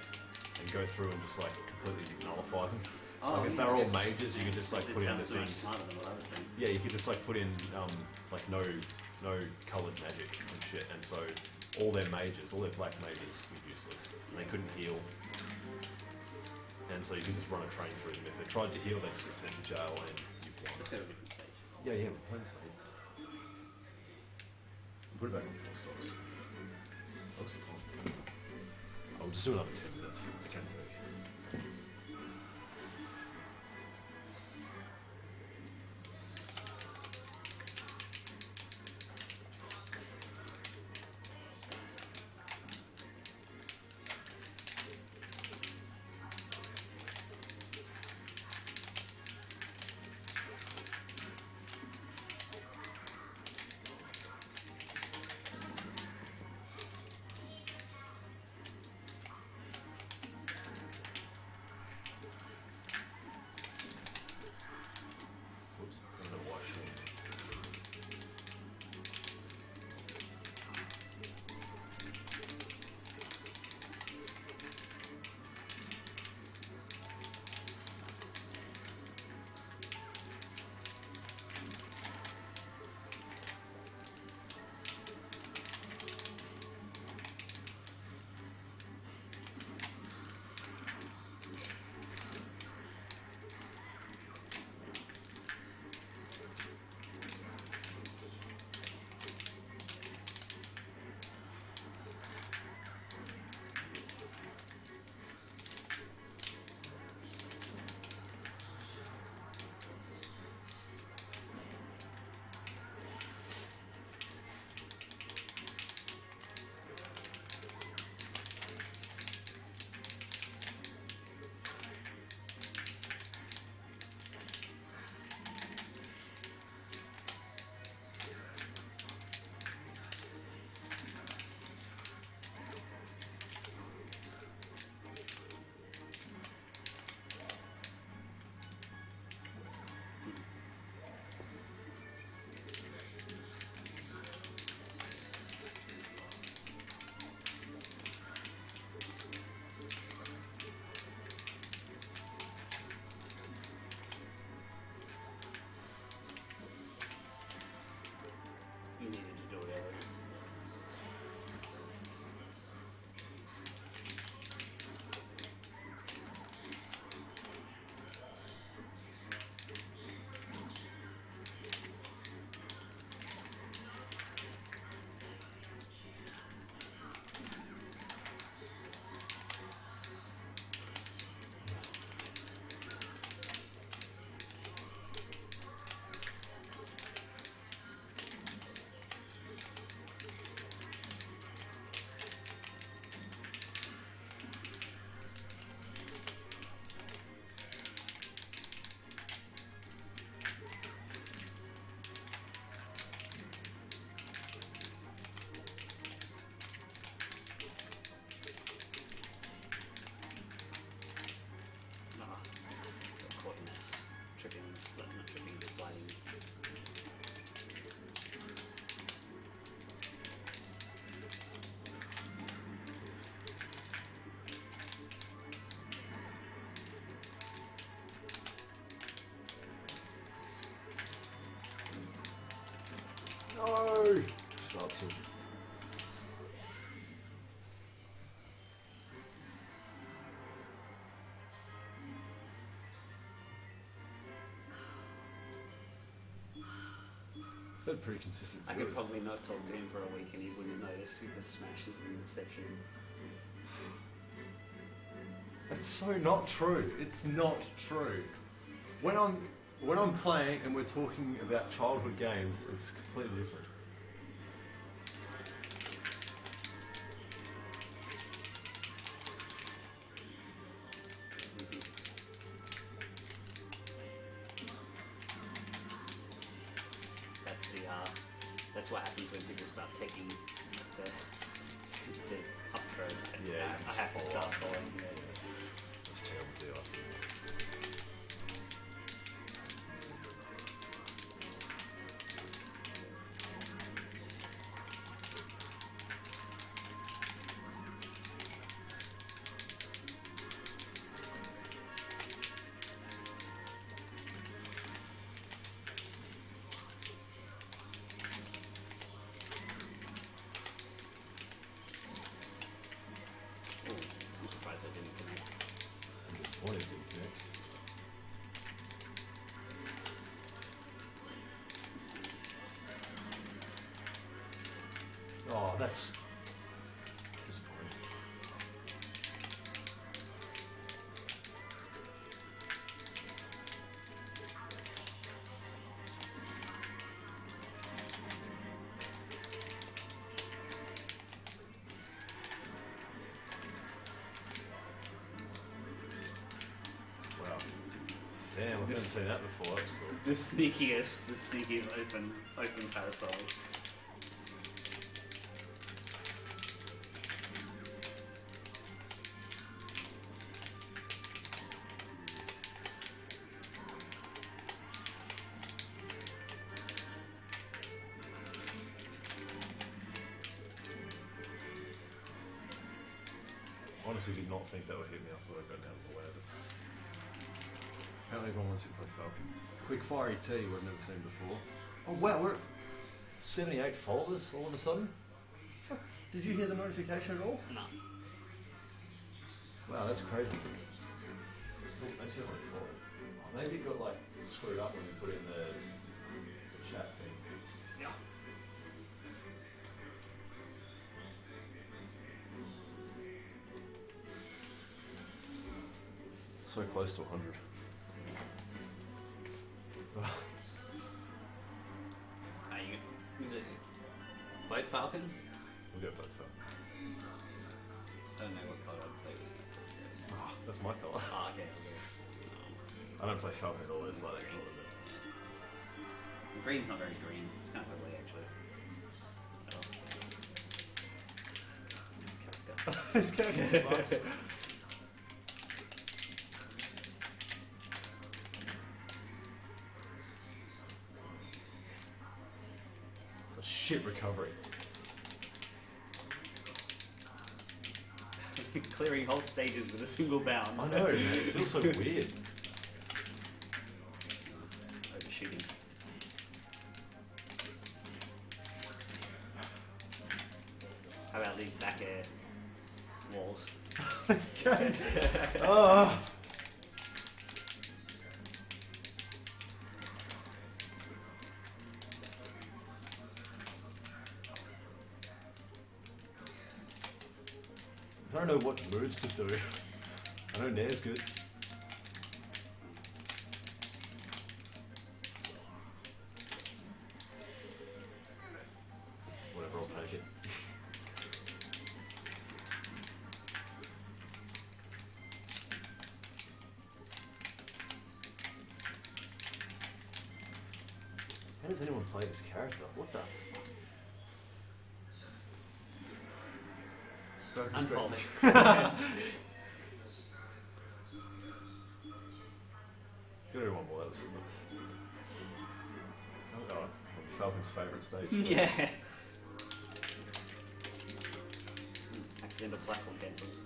and go through and just like completely nullify them. Oh, like if yeah, they're all yes. mages, you can just like It put in the sounds so much things. smarter than what I was doing. Yeah, you could just like put in like no coloured magic and shit, and so all their mages, all their black mages were useless. They couldn't heal, and so you could just run a train through them. If they tried to heal, they just get sent to jail, and you've won. Let's go to a different stage. Yeah, we're playing this game. Put it back on 4 stars. What's the time? I'll just do another 10 minutes. It's 10:30. Whoops, I don't know why she. You needed to do it already. Got caught in that tripping, sliding. No! Stop him. But pretty consistent I viewers. could probably not talk to him for a week and he wouldn't notice the smashes in reception. It's so not true. It's not true. When I'm playing and we're talking about childhood games, it's completely different. That's what happens when people start taking the up throw. And Yeah, I have to start following. Yeah. That's a terrible deal, I think. I'm surprised I didn't connect. I'm disappointed it didn't connect. Oh, that's disappointing. Wow. Damn, I've never seen that before. That's cool. The sneakiest open parasol. Honestly, did not think that would hit me. I thought I'd go down the way of it. Apparently everyone wants to play Falcon. Quick fire ET we've never seen before. Oh wow, we're at 78 followers all of a sudden. Fuck. Did you hear the notification at all? No. Wow, that's crazy. They said only 4. Oh, maybe it got like screwed up when we put in the chat thing. Yeah. So close to 100. Is it both Falcon? We'll go both Falcon. I don't know what colour I'd play with. Oh, that's my colour. Ah, okay. I don't play Falcon at all. It's like that Green. colour. The green's not very green. It's kind of ugly, actually. Oh. This character. This character sucks. It's a shit recovery. Clearing whole stages with a single bound. I know, man. It feels so weird. Overshooting. How about these back air walls? This guy. Oh. I don't know what moves to do. I know Nair's good. Whatever, I'll take it. How does anyone play this character? What the fuck? Unfold it. Go to one more. That was Falcon's favourite stage. Yeah. Accidental platform cancels.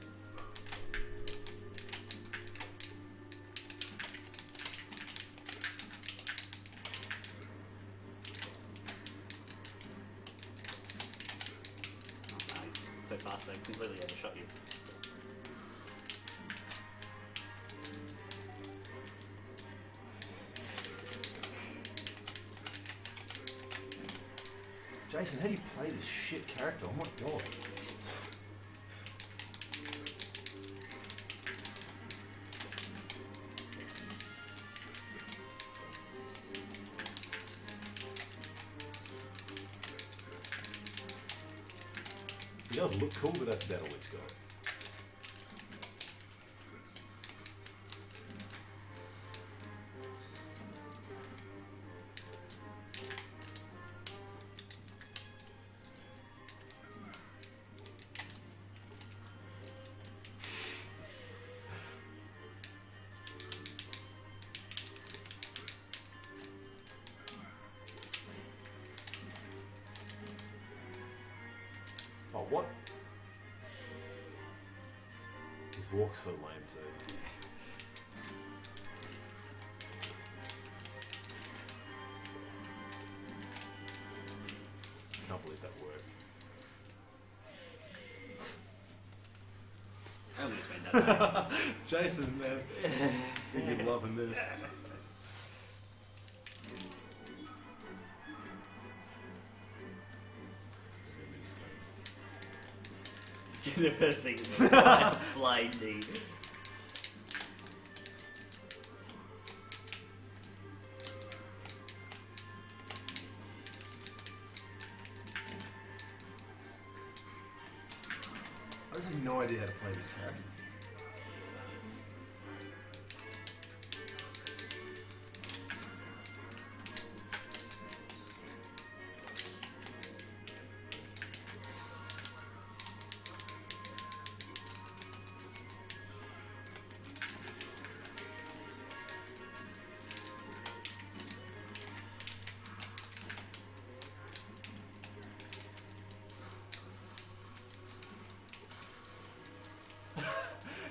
Oh, nice. So fast, they completely overshot you. Jason, how do you play this shit character? Oh my god. He does look cool, but that's about all he's got. Oh, what? His walk's so lame too. Can't believe that worked. I almost made that. Jason, man. You're loving this. The first thing is blinding. I just have no idea how to play this character.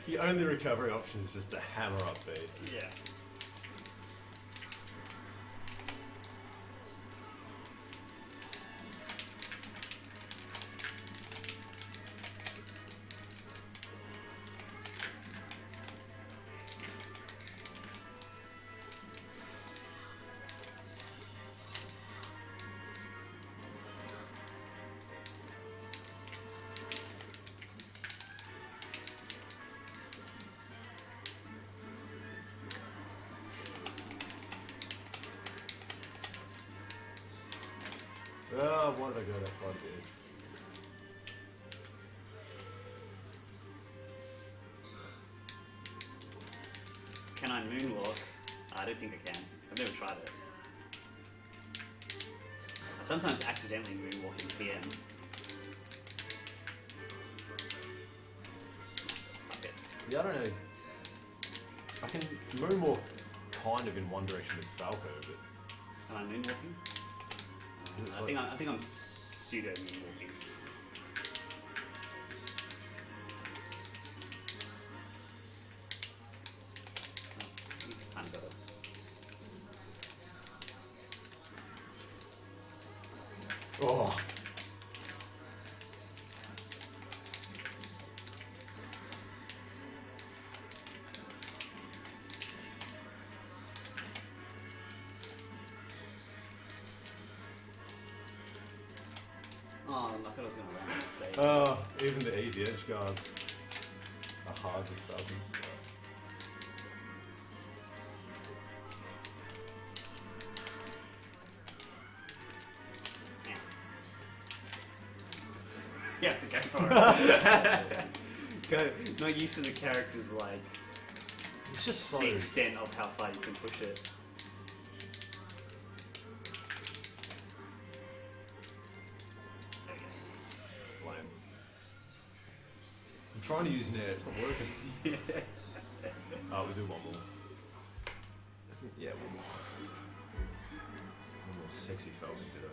The only recovery option is just to hammer up B. Yeah. Oh, why did I go that far, dude? Can I moonwalk? I don't think I can. I've never tried it. I sometimes accidentally moonwalk in PM. Fuck it. Yeah, I don't know. I can moonwalk kind of in one direction with Falco, but Am I moonwalking? it's I like- think I'm pseudo moonwalking. Kind of got it. oh, Oh, I thought I was going to land on the stage. even the easy edge guards are hard with Falcon. You have to go for it. Go, not used to the characters like It's just so. the extent of how far you can push it. There we lame. I'm trying to use an air, it's not working. Oh, we'll do one more. Yeah, one more. One more sexy Falcon ditto.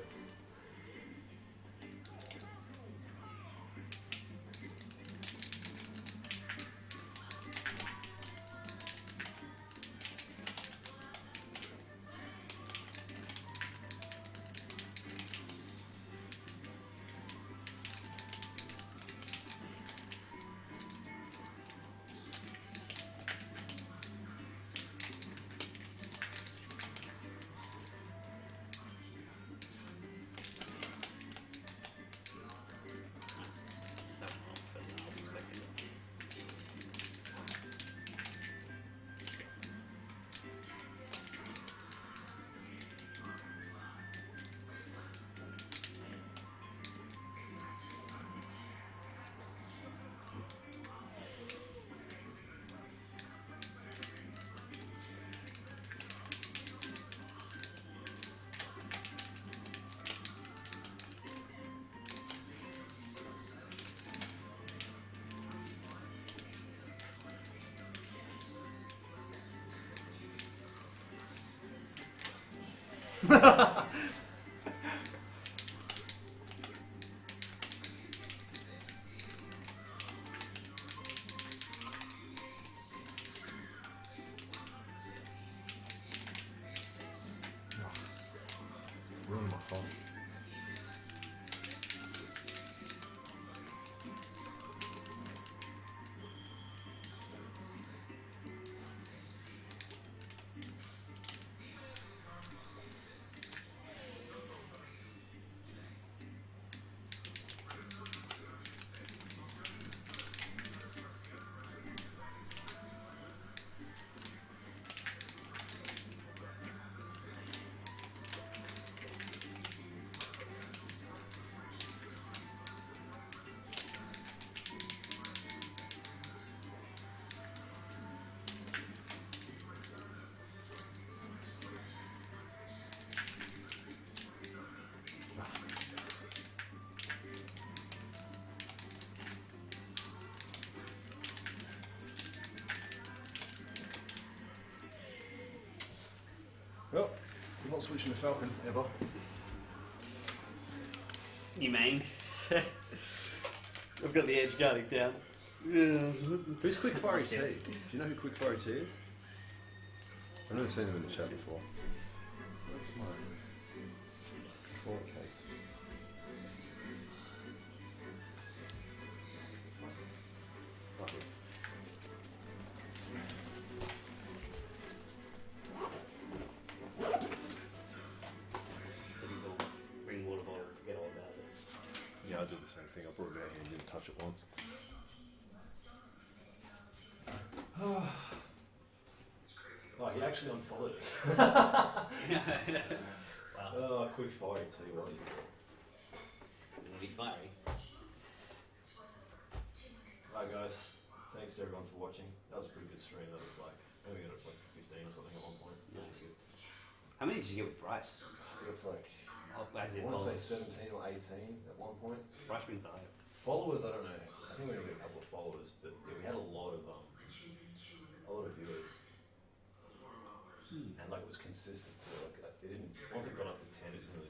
It's ruining my phone. Well, I'm not switching to Falcon ever. You mean? I've got the edge guarding down. Who's Quick Fiery T? Do you know who Quick Fiery T is? I've never seen them in the chat before. My controller case. Typical bring water bottle and forget all about it. Yeah, I did the same thing. I brought it out here and didn't touch it once. Oh, he actually unfollowed us. Wow. Oh, Quick Fiery T, what? It'll be fiery. Alright guys, thanks to everyone for watching. That was a pretty good stream. That was like, I think we got it to like 15 or something at one point. That was good. How many did you get with Bryce? It was like, Oh, as I in want to say followers. 17 or 18 at one point. Bryce brings the hype. Followers, I don't know. I think we only got a couple of followers, but yeah, we had a lot of viewers. And like it was consistent. So like it didn't. Once it got up to 10, it didn't really